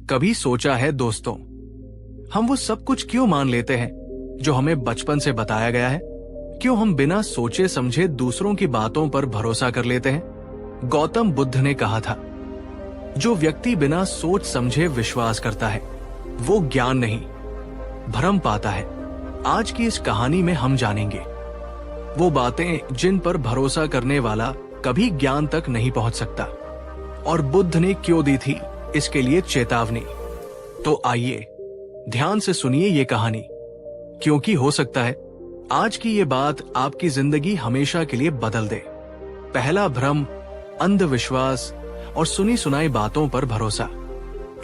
कभी सोचा है दोस्तों, हम वो सब कुछ क्यों मान लेते हैं जो हमें बचपन से बताया गया है? क्यों हम बिना सोचे समझे दूसरों की बातों पर भरोसा कर लेते हैं? गौतम बुद्ध ने कहा था, जो व्यक्ति बिना सोच समझे विश्वास करता है वो ज्ञान नहीं, भ्रम पाता है। आज की इस कहानी में हम जानेंगे वो बातें जिन पर भरोसा करने वाला कभी ज्ञान तक नहीं पहुंच सकता, और बुद्ध ने क्यों दी थी इसके लिए चेतावनी। तो आइए ध्यान से सुनिए ये कहानी, क्योंकि हो सकता है आज की ये बात आपकी जिंदगी हमेशा के लिए बदल दे। पहला भ्रम, अंधविश्वास और सुनी सुनाई बातों पर भरोसा।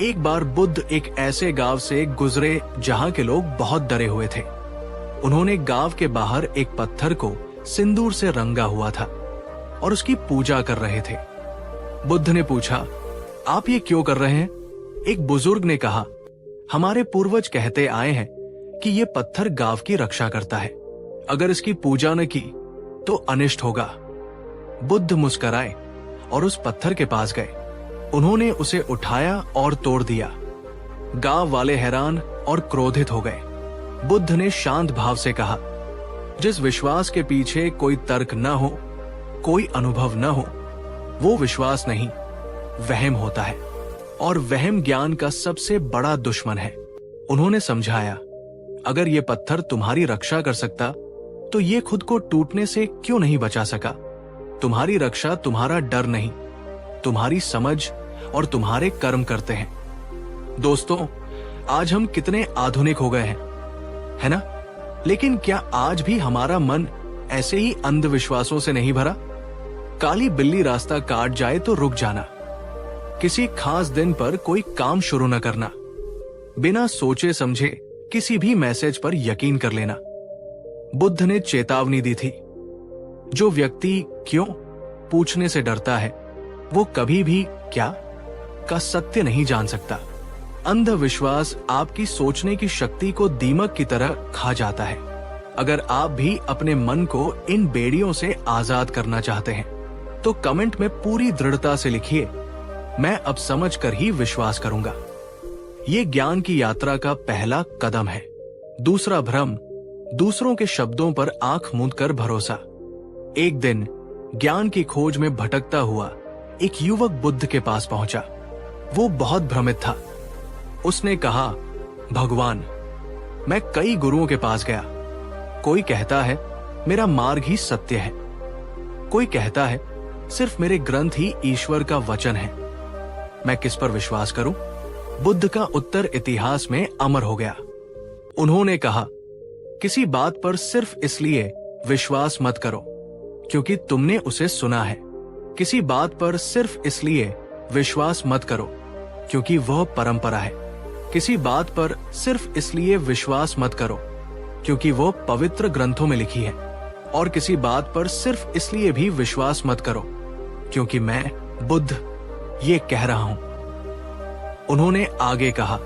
एक बार बुद्ध एक ऐसे गांव से गुजरे जहां के लोग बहुत डरे हुए थे। उन्होंने गांव के बाहर एक पत्थर को सिंदूर से रंगा हुआ था और उसकी पूजा कर रहे थे। बुद्ध ने पूछा, आप ये क्यों कर रहे हैं? एक बुजुर्ग ने कहा, हमारे पूर्वज कहते आए हैं कि ये पत्थर गांव की रक्षा करता है, अगर इसकी पूजा न की तो अनिष्ट होगा। बुद्ध मुस्कुराए और उस पत्थर के पास गए। उन्होंने उसे उठाया और तोड़ दिया। गांव वाले हैरान और क्रोधित हो गए। बुद्ध ने शांत भाव से कहा, जिस विश्वास के पीछे कोई तर्क न हो, कोई अनुभव न हो, वो विश्वास नहीं, वहम होता है, और वहम ज्ञान का सबसे बड़ा दुश्मन है। उन्होंने समझाया, अगर ये पत्थर तुम्हारी रक्षा कर सकता तो ये खुद को टूटने से क्यों नहीं बचा सका? तुम्हारी रक्षा तुम्हारा डर नहीं, तुम्हारी समझ और तुम्हारे कर्म करते हैं। दोस्तों, आज हम कितने आधुनिक हो गए हैं, है ना? लेकिन क्या आज भी हमारा मन ऐसे ही अंधविश्वासों से नहीं भरा? काली बिल्ली रास्ता काट जाए तो रुक जाना, किसी खास दिन पर कोई काम शुरू न करना, बिना सोचे समझे किसी भी मैसेज पर यकीन कर लेना। बुद्ध ने चेतावनी दी थी, जो व्यक्ति क्यों पूछने से डरता है वो कभी भी क्या का सत्य नहीं जान सकता। अंधविश्वास आपकी सोचने की शक्ति को दीमक की तरह खा जाता है। अगर आप भी अपने मन को इन बेड़ियों से आजाद करना चाहते हैं तो कमेंट में पूरी दृढ़ता से लिखिए, मैं अब समझ कर ही विश्वास करूंगा। ये ज्ञान की यात्रा का पहला कदम है। दूसरा भ्रम, दूसरों के शब्दों पर आंख मूंद कर भरोसा। एक दिन ज्ञान की खोज में भटकता हुआ एक युवक बुद्ध के पास पहुंचा। वो बहुत भ्रमित था। उसने कहा, भगवान, मैं कई गुरुओं के पास गया। कोई कहता है मेरा मार्ग ही सत्य है, कोई कहता है सिर्फ मेरे ग्रंथ ही ईश्वर का वचन है। मैं किस पर विश्वास करूं? बुद्ध का उत्तर इतिहास में अमर हो गया। उन्होंने कहा, किसी बात पर सिर्फ इसलिए विश्वास मत करो क्योंकि तुमने उसे सुना है। किसी बात पर सिर्फ इसलिए विश्वास मत करो क्योंकि वह परंपरा है। किसी बात पर सिर्फ इसलिए विश्वास मत करो क्योंकि वो पवित्र ग्रंथों में लिखी है, और किसी बात पर सिर्फ इसलिए भी विश्वास मत करो क्योंकि मैं बुद्ध ये कह रहा हूं। उन्होंने आगे कहा,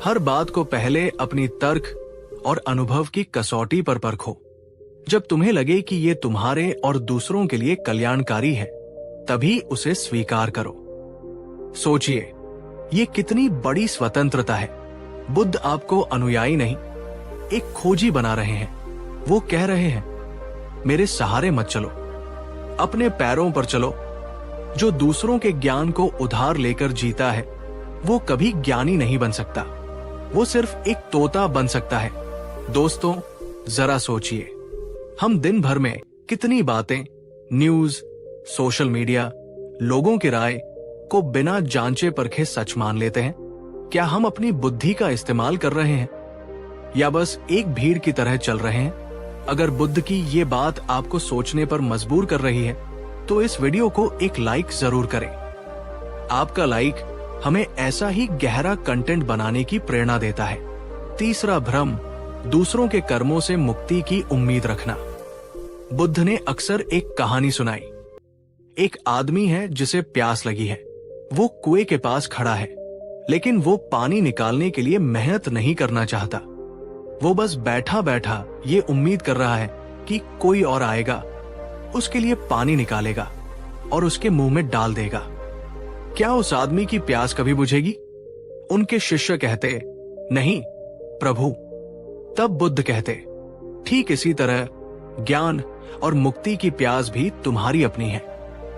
हर बात को पहले अपनी तर्क और अनुभव की कसौटी पर परखो। जब तुम्हें लगे कि ये तुम्हारे और दूसरों के लिए कल्याणकारी है, तभी उसे स्वीकार करो। सोचिए, ये कितनी बड़ी स्वतंत्रता है। बुद्ध आपको अनुयायी नहीं, एक खोजी बना रहे हैं। वो कह रहे हैं, मेरे सहारे मत चलो, अपने पैरों पर चलो। जो दूसरों के ज्ञान को उधार लेकर जीता है वो कभी ज्ञानी नहीं बन सकता, वो सिर्फ एक तोता बन सकता है। दोस्तों, जरा सोचिए, हम दिन भर में कितनी बातें, न्यूज, सोशल मीडिया, लोगों की राय को बिना जांचे परखे सच मान लेते हैं? क्या हम अपनी बुद्धि का इस्तेमाल कर रहे हैं या बस एक भीड़ की तरह चल रहे हैं? अगर बुद्ध की ये बात आपको सोचने पर मजबूर कर रही है तो इस वीडियो को एक लाइक जरूर करें। आपका लाइक हमें ऐसा ही गहरा कंटेंट बनाने की प्रेरणा देता है। तीसरा भ्रम, दूसरों के कर्मों से मुक्ति की उम्मीद रखना। बुद्ध ने अक्सर एक कहानी सुनाई। एक आदमी है जिसे प्यास लगी है। वो कुएं के पास खड़ा है, लेकिन वो पानी निकालने के लिए मेहनत नहीं करना चाहता। वो बस बैठा बैठा ये उम्मीद कर रहा है कि कोई और आएगा, उसके लिए पानी निकालेगा और उसके मुंह में डाल देगा। क्या उस आदमी की प्यास कभी बुझेगी? उनके शिष्य कहते, नहीं प्रभु। तब बुद्ध कहते, ठीक इसी तरह ज्ञान और मुक्ति की प्यास भी तुम्हारी अपनी है।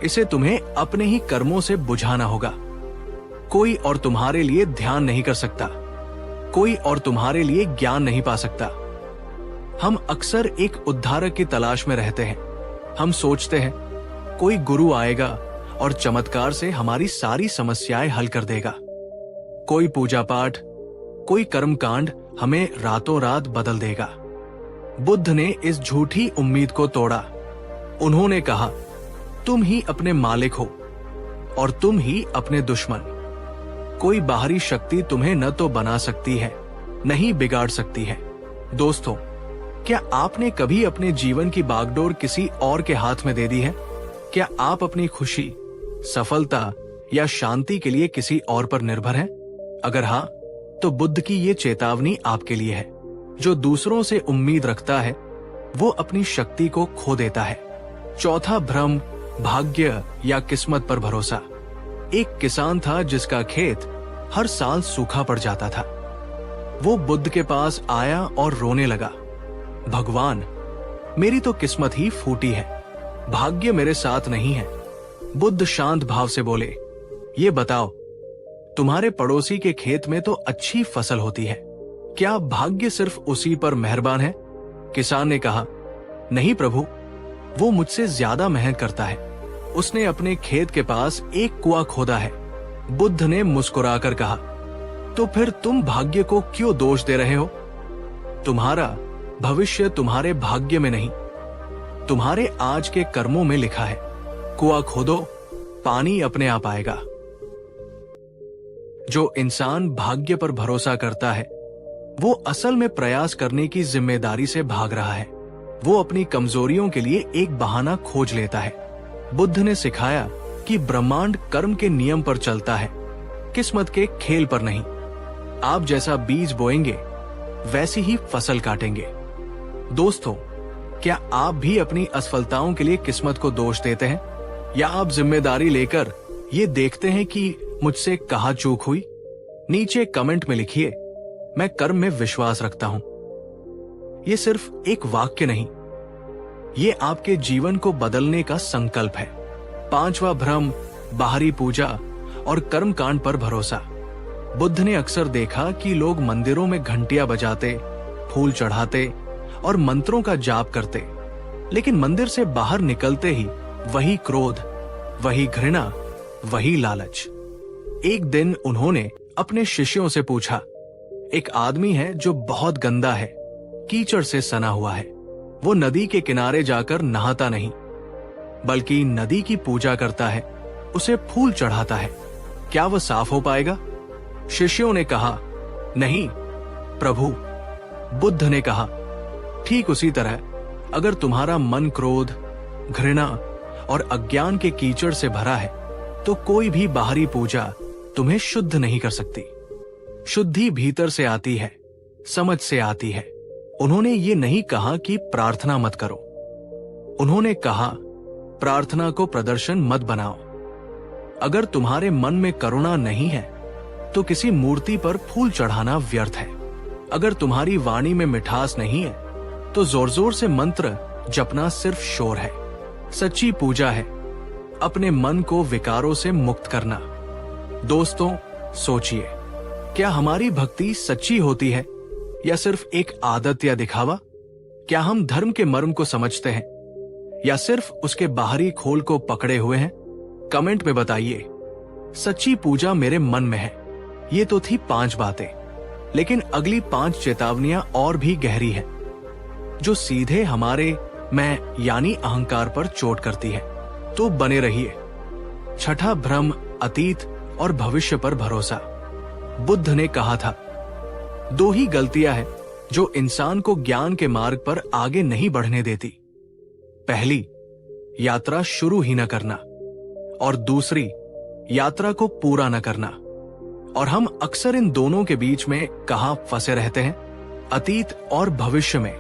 इसे तुम्हें अपने ही कर्मों से बुझाना होगा। कोई और तुम्हारे लिए ध्यान नहीं कर सकता, कोई और तुम्हारे लिए ज्ञान नहीं पा सकता। हम अक्सर एक उद्धारक की तलाश में रहते हैं। हम सोचते हैं कोई गुरु आएगा और चमत्कार से हमारी सारी समस्याएं हल कर देगा। कोई पूजा पाठ, कोई कर्मकांड हमें रातों रात बदल देगा। बुद्ध ने इस झूठी उम्मीद को तोड़ा। उन्होंने कहा, तुम ही अपने मालिक हो और तुम ही अपने दुश्मन। कोई बाहरी शक्ति तुम्हें न तो बना सकती है, न ही बिगाड़ सकती है। दोस्तों, क्या आपने कभी अपने जीवन की बागडोर किसी और के हाथ में दे दी है? क्या आप अपनी खुशी, सफलता या शांति के लिए किसी और पर निर्भर हैं? अगर हाँ, तो बुद्ध की ये चेतावनी आपके लिए है। जो दूसरों से उम्मीद रखता है वो अपनी शक्ति को खो देता है। चौथा भ्रम, भाग्य या किस्मत पर भरोसा। एक किसान था जिसका खेत हर साल सूखा पड़ जाता था। वो बुद्ध के पास आया और रोने लगा, भगवान, मेरी तो किस्मत ही फूटी है, भाग्य मेरे साथ नहीं है। बुद्ध शांत भाव से बोले, ये बताओ, तुम्हारे पड़ोसी के खेत में तो अच्छी फसल होती है, क्या भाग्य सिर्फ उसी पर मेहरबान है? किसान ने कहा, नहीं प्रभु, वो मुझसे ज्यादा मेहनत करता है। उसने अपने खेत के पास एक कुआं खोदा है। बुद्ध ने मुस्कुराकर कहा, तो फिर तुम भाग्य को क्यों दोष दे रहे हो? तुम्हारा भविष्य तुम्हारे भाग्य में नहीं, तुम्हारे आज के कर्मों में लिखा है। कुआं खोदो, पानी अपने आप आएगा। जो इंसान भाग्य पर भरोसा करता है वो असल में प्रयास करने की जिम्मेदारी से भाग रहा है। वो अपनी कमजोरियों के लिए एक बहाना खोज लेता है। बुद्ध ने सिखाया कि ब्रह्मांड कर्म के नियम पर चलता है, किस्मत के खेल पर नहीं। आप जैसा बीज बोएंगे वैसी ही फसल काटेंगे। दोस्तों, क्या आप भी अपनी असफलताओं के लिए किस्मत को दोष देते हैं, या आप जिम्मेदारी लेकर ये देखते हैं कि मुझसे कहाँ चूक हुई? नीचे कमेंट में लिखिए, मैं कर्म में विश्वास रखता हूं। ये सिर्फ एक वाक्य नहीं, ये आपके जीवन को बदलने का संकल्प है। पांचवा भ्रम, बाहरी पूजा और कर्मकांड पर भरोसा। बुद्ध ने अक्सर देखा कि लोग मंदिरों में घंटियां बजाते, फूल चढ़ाते और मंत्रों का जाप करते, लेकिन मंदिर से बाहर निकलते ही वही क्रोध, वही घृणा, वही लालच। एक दिन उन्होंने अपने शिष्यों से पूछा, एक आदमी है जो बहुत गंदा है, कीचड़ से सना हुआ है। वो नदी के किनारे जाकर नहाता नहीं, बल्कि नदी की पूजा करता है, उसे फूल चढ़ाता है। क्या वह साफ हो पाएगा? शिष्यों ने कहा, नहीं प्रभु। बुद्ध ने कहा, ठीक उसी तरह अगर तुम्हारा मन क्रोध, घृणा और अज्ञान के कीचड़ से भरा है तो कोई भी बाहरी पूजा तुम्हें शुद्ध नहीं कर सकती। शुद्धि भीतर से आती है, समझ से आती है। उन्होंने ये नहीं कहा कि प्रार्थना मत करो, उन्होंने कहा प्रार्थना को प्रदर्शन मत बनाओ। अगर तुम्हारे मन में करुणा नहीं है तो किसी मूर्ति पर फूल चढ़ाना व्यर्थ है। अगर तुम्हारी वाणी में मिठास नहीं है तो जोर जोर से मंत्र जपना सिर्फ शोर है। सच्ची पूजा है अपने मन को विकारों से मुक्त करना। दोस्तों, सोचिए, क्या हमारी भक्ति सच्ची होती है या सिर्फ एक आदत या दिखावा? क्या हम धर्म के मर्म को समझते हैं या सिर्फ उसके बाहरी खोल को पकड़े हुए हैं? कमेंट में बताइए। सच्ची पूजा मेरे मन में है। ये तो थी 5 बातें, लेकिन अगली 5 चेतावनियां और भी गहरी है, जो सीधे हमारे मैं यानी अहंकार पर चोट करती है। तो बने रहिए। छठा भ्रम, अतीत और भविष्य पर भरोसा। बुद्ध ने कहा था, 2 ही गलतियां हैं जो इंसान को ज्ञान के मार्ग पर आगे नहीं बढ़ने देती। पहली, यात्रा शुरू ही न करना, और दूसरी, यात्रा को पूरा न करना। और हम अक्सर इन दोनों के बीच में कहां फंसे रहते हैं? अतीत और भविष्य में।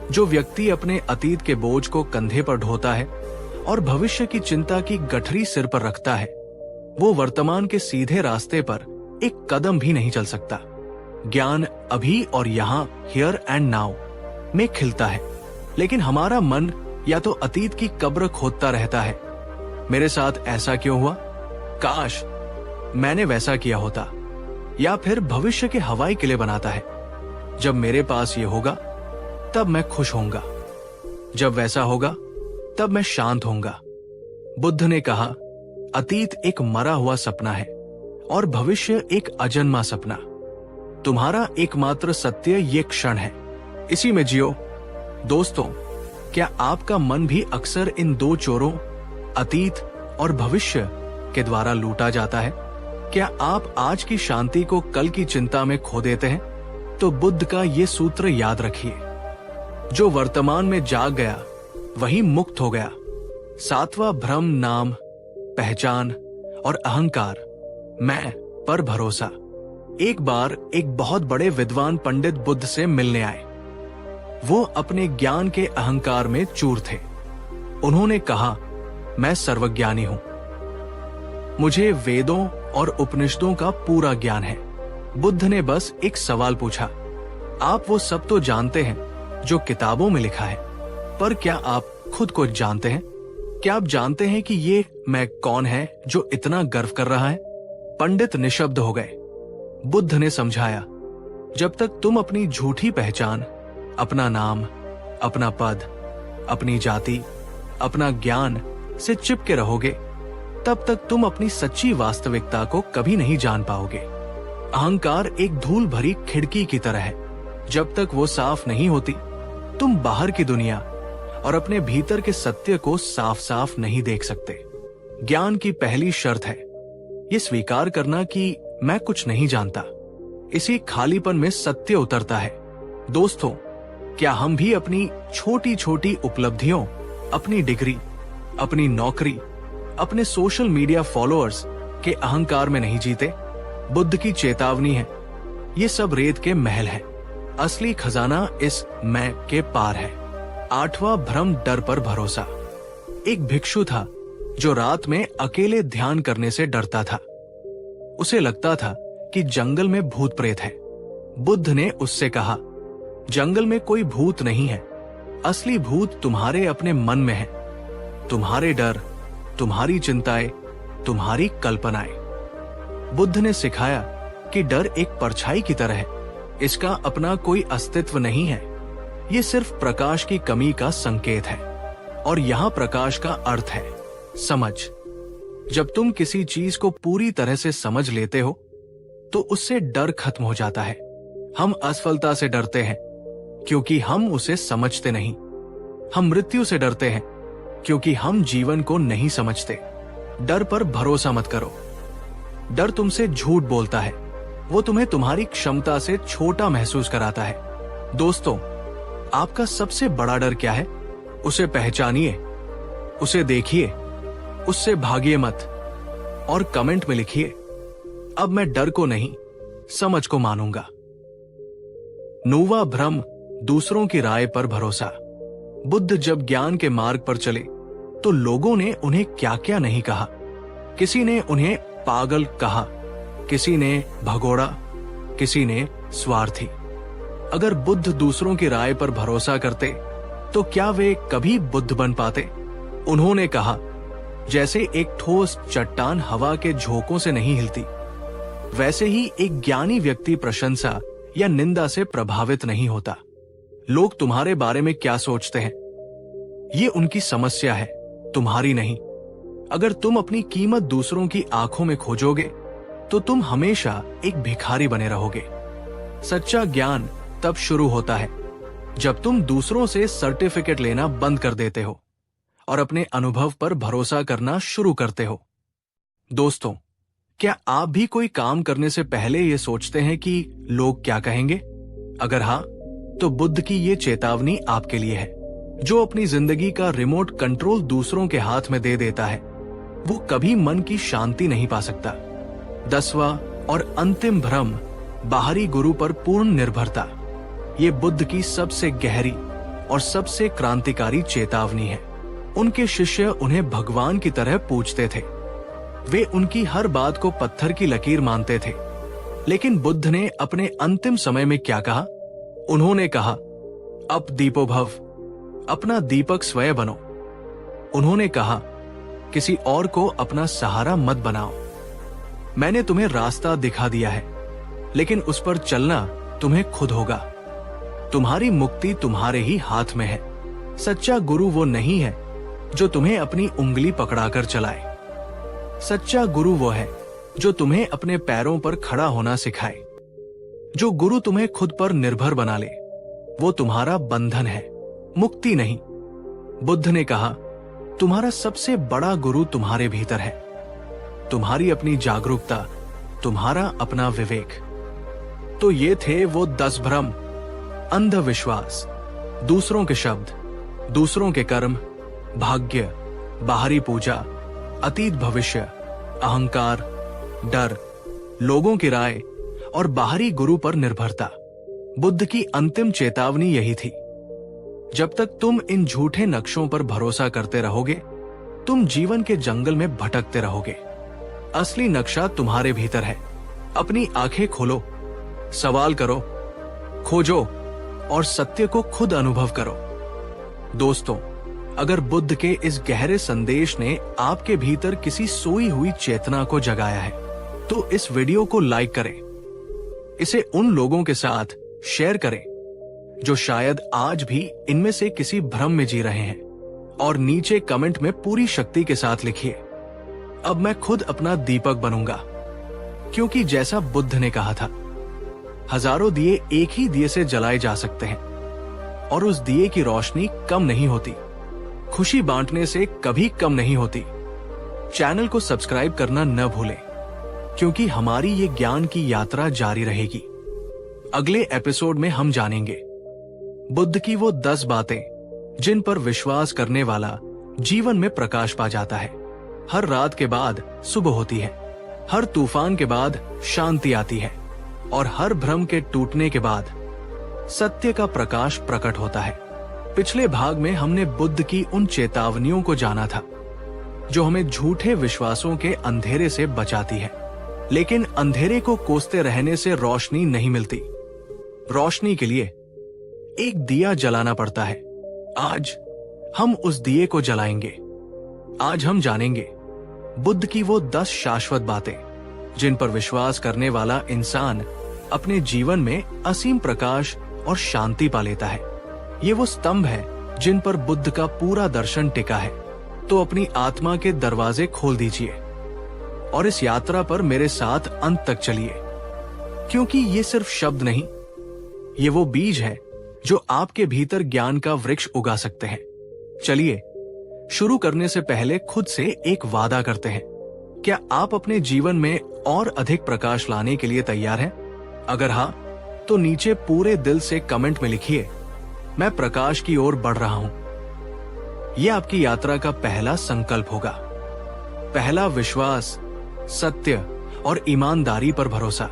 जो व्यक्ति अपने अतीत के बोझ को कंधे पर ढोता है और भविष्य की चिंता की गठरी सिर पर रखता है, वो वर्तमान के सीधे रास्ते पर एक कदम भी नहीं चल सकता। ज्ञान अभी और यहाँ, हियर एंड नाउ में खिलता है, लेकिन हमारा मन या तो अतीत की कब्र खोदता रहता है। मेरे साथ ऐसा क्यों हुआ, काश मैंने वैसा किया होता, या फिर भविष्य के हवाई किले बनाता है। जब मेरे पास ये होगा तब मैं खुश होऊंगा, जब वैसा होगा तब मैं शांत होऊंगा। बुद्ध ने कहा, अतीत एक मरा हुआ सपना है और भविष्य एक अजन्मा सपना। तुम्हारा एकमात्र सत्य ये क्षण है, इसी में जियो। दोस्तों, क्या आपका मन भी अक्सर इन दो चोरों, अतीत और भविष्य के द्वारा लूटा जाता है? क्या आप आज की शांति को कल की चिंता में खो देते हैं? तो बुद्ध का ये सूत्र याद रखिए, जो वर्तमान में जाग गया वही मुक्त हो गया। सातवां भ्रम, नाम, पहचान और अहंकार, मैं पर भरोसा। एक बार एक बहुत बड़े विद्वान पंडित बुद्ध से मिलने आए। वो अपने ज्ञान के अहंकार में चूर थे। उन्होंने कहा, मैं सर्वज्ञानी हूं, मुझे वेदों और उपनिषदों का पूरा ज्ञान है। बुद्ध ने बस एक सवाल पूछा, आप वो सब तो जानते हैं जो किताबों में लिखा है, पर क्या आप खुद को जानते हैं? क्या आप जानते हैं कि ये मैं कौन है जो इतना गर्व कर रहा है? पंडित निशब्द हो गए। बुद्ध ने समझाया, जब तक तुम अपनी झूठी पहचान, अपना नाम, अपना पद, अपनी जाति, अपना ज्ञान से चिपके रहोगे, तब तक तुम अपनी सच्ची वास्तविकता को कभी नहीं जान पाओगे। अहंकार एक धूल भरी खिड़की की तरह है, जब तक वो साफ नहीं होती, तुम बाहर की दुनिया और अपने भीतर के सत्य को साफ साफ नहीं देख सकते। ज्ञान की पहली शर्त है ये स्वीकार करना कि मैं कुछ नहीं जानता। इसी खालीपन में सत्य उतरता है। दोस्तों, क्या हम भी अपनी छोटी छोटी उपलब्धियों, अपनी डिग्री, अपनी नौकरी, अपने सोशल मीडिया फॉलोअर्स के अहंकार में नहीं जीते? बुद्ध की चेतावनी है, ये सब रेत के महल है, असली खजाना इस मैं के पार है। आठवां भ्रम, डर पर भरोसा। एक भिक्षु था जो रात में अकेले ध्यान करने से डरता था। उसे लगता था कि जंगल में भूत प्रेत है। बुद्ध ने उससे कहा, जंगल में कोई भूत नहीं है, असली भूत तुम्हारे अपने मन में है। तुम्हारे डर, तुम्हारी चिंताएं, तुम्हारी कल्पनाएं। बुद्ध ने सिखाया कि डर एक परछाई की तरह है, इसका अपना कोई अस्तित्व नहीं है। ये सिर्फ प्रकाश की कमी का संकेत है, और यहाँ प्रकाश का अर्थ है समझ। जब तुम किसी चीज को पूरी तरह से समझ लेते हो तो उससे डर खत्म हो जाता है। हम असफलता से डरते हैं क्योंकि हम उसे समझते नहीं। हम मृत्यु से डरते हैं क्योंकि हम जीवन को नहीं समझते। डर पर भरोसा मत करो। डर तुमसे झूठ बोलता है, वो तुम्हें तुम्हारी क्षमता से छोटा महसूस कराता है। दोस्तों, आपका सबसे बड़ा डर क्या है? उसे पहचानिए, उसे देखिए, उससे भागिए मत, और कमेंट में लिखिए, अब मैं डर को नहीं, समझ को मानूंगा। नौवां भ्रम, दूसरों की राय पर भरोसा। बुद्ध जब ज्ञान के मार्ग पर चले तो लोगों ने उन्हें क्या क्या नहीं कहा। किसी ने उन्हें पागल कहा, किसी ने भगोड़ा, किसी ने स्वार्थी। अगर बुद्ध दूसरों की राय पर भरोसा करते तो क्या वे कभी बुद्ध बन पाते? उन्होंने कहा, जैसे एक ठोस चट्टान हवा के झोंकों से नहीं हिलती, वैसे ही एक ज्ञानी व्यक्ति प्रशंसा या निंदा से प्रभावित नहीं होता। लोग तुम्हारे बारे में क्या सोचते हैं, ये उनकी समस्या है, तुम्हारी नहीं। अगर तुम अपनी कीमत दूसरों की आंखों में खोजोगे तो तुम हमेशा एक भिखारी बने रहोगे। सच्चा ज्ञान तब शुरू होता है जब तुम दूसरों से सर्टिफिकेट लेना बंद कर देते हो और अपने अनुभव पर भरोसा करना शुरू करते हो। दोस्तों, क्या आप भी कोई काम करने से पहले ये सोचते हैं कि लोग क्या कहेंगे? अगर हाँ, तो बुद्ध की ये चेतावनी आपके लिए है। जो अपनी जिंदगी का रिमोट कंट्रोल दूसरों के हाथ में दे देता है, वो कभी मन की शांति नहीं पा सकता। 10वां और अंतिम भ्रम, बाहरी गुरु पर पूर्ण निर्भरता। ये बुद्ध की सबसे गहरी और सबसे क्रांतिकारी चेतावनी है। उनके शिष्य उन्हें भगवान की तरह पूजते थे। वे उनकी हर बात को पत्थर की लकीर मानते थे, लेकिन बुद्ध ने अपने अंतिम समय में क्या कहा? उन्होंने कहा, अप दीपो भव, अपना दीपक स्वयं बनो। उन्होंने कहा, किसी और को अपना सहारा मत बनाओ। मैंने तुम्हें रास्ता दिखा दिया है, लेकिन उस पर चलना तुम्हें खुद होगा। तुम्हारी मुक्ति तुम्हारे ही हाथ में है। सच्चा गुरु वो नहीं है जो तुम्हें अपनी उंगली पकड़ाकर चलाए। सच्चा गुरु वो है जो तुम्हें अपने पैरों पर खड़ा होना सिखाए। जो गुरु तुम्हें खुद पर निर्भर बना ले, वो तुम्हारा बंधन है, मुक्ति नहीं। बुद्ध ने कहा, तुम्हारा सबसे बड़ा गुरु तुम्हारे भीतर है। तुम्हारी अपनी जागरूकता, तुम्हारा अपना विवेक। तो ये थे वो 10 भ्रम, अंधविश्वास, दूसरों के शब्द, दूसरों के कर्म, भाग्य, बाहरी पूजा, अतीत भविष्य, अहंकार, डर, लोगों की राय और बाहरी गुरु पर निर्भरता। बुद्ध की अंतिम चेतावनी यही थी। जब तक तुम इन झूठे नक्शों पर भरोसा करते रहोगे, तुम जीवन के जंगल में भटकते रहोगे। असली नक्शा तुम्हारे भीतर है। अपनी आंखें खोलो, सवाल करो, खोजो और सत्य को खुद अनुभव करो। दोस्तों, अगर बुद्ध के इस गहरे संदेश ने आपके भीतर किसी सोई हुई चेतना को जगाया है, तो इस वीडियो को लाइक करें। इसे उन लोगों के साथ शेयर करें जो शायद आज भी इनमें से किसी भ्रम में जी रहे हैं, और नीचे कमेंट में पूरी शक्ति के साथ लिखिए, अब मैं खुद अपना दीपक बनूंगा। क्योंकि जैसा बुद्ध ने कहा था, हजारों दिए एक ही दिए से जलाए जा सकते हैं और उस दिए की रोशनी कम नहीं होती। खुशी बांटने से कभी कम नहीं होती। चैनल को सब्सक्राइब करना न भूलें, क्योंकि हमारी ये ज्ञान की यात्रा जारी रहेगी। अगले एपिसोड में हम जानेंगे बुद्ध की वो 10 बातें जिन पर विश्वास करने वाला जीवन में प्रकाश पा जाता है। हर रात के बाद सुबह होती है, हर तूफान के बाद शांति आती है और हर भ्रम के टूटने के बाद सत्य का प्रकाश प्रकट होता है। पिछले भाग में हमने बुद्ध की उन चेतावनियों को जाना था जो हमें झूठे विश्वासों के अंधेरे से बचाती है। लेकिन अंधेरे को कोसते रहने से रोशनी नहीं मिलती। रोशनी के लिए एक दिया जलाना पड़ता है। आज हम उस दिए को जलाएंगे। आज हम जानेंगे बुद्ध की वो 10 शाश्वत बातें जिन पर विश्वास करने वाला इंसान अपने जीवन में असीम प्रकाश और शांति पा लेता है। ये वो स्तंभ है जिन पर बुद्ध का पूरा दर्शन टिका है। तो अपनी आत्मा के दरवाजे खोल दीजिए और इस यात्रा पर मेरे साथ अंत तक चलिए, क्योंकि ये सिर्फ शब्द नहीं, ये वो बीज है जो आपके भीतर ज्ञान का वृक्ष उगा सकते हैं। चलिए, शुरू करने से पहले खुद से एक वादा करते हैं। क्या आप अपने जीवन में और अधिक प्रकाश लाने के लिए तैयार हैं? अगर हाँ, तो नीचे पूरे दिल से कमेंट में लिखिए, मैं प्रकाश की ओर बढ़ रहा हूं। यह आपकी यात्रा का पहला संकल्प होगा। पहला विश्वास, सत्य और ईमानदारी पर भरोसा।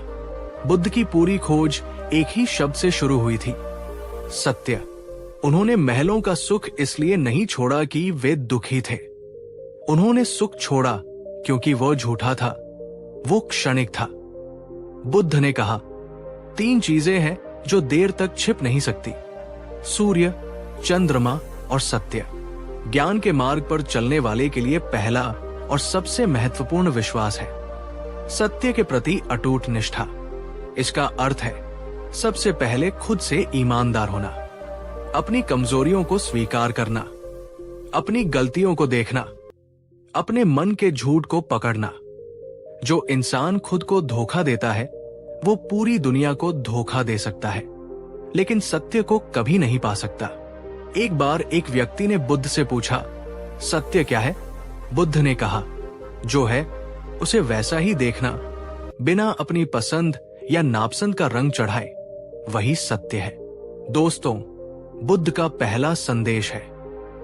बुद्ध की पूरी खोज एक ही शब्द से शुरू हुई थी, सत्य। उन्होंने महलों का सुख इसलिए नहीं छोड़ा कि वे दुखी थे। उन्होंने सुख छोड़ा क्योंकि वो झूठा था, वो क्षणिक था। बुद्ध ने कहा, 3 चीजें हैं जो देर तक छिप नहीं सकती, सूर्य, चंद्रमा और सत्य। ज्ञान के मार्ग पर चलने वाले के लिए पहला और सबसे महत्वपूर्ण विश्वास है सत्य के प्रति अटूट निष्ठा। इसका अर्थ है सबसे पहले खुद से ईमानदार होना, अपनी कमजोरियों को स्वीकार करना, अपनी गलतियों को देखना, अपने मन के झूठ को पकड़ना। जो इंसान खुद को धोखा देता है, वो पूरी दुनिया को धोखा दे सकता है, लेकिन सत्य को कभी नहीं पा सकता। एक बार एक व्यक्ति ने बुद्ध से पूछा, सत्य क्या है? बुद्ध ने कहा, जो है उसे वैसा ही देखना, बिना अपनी पसंद या नापसंद का रंग चढ़ाए, वही सत्य है। दोस्तों, बुद्ध का पहला संदेश है,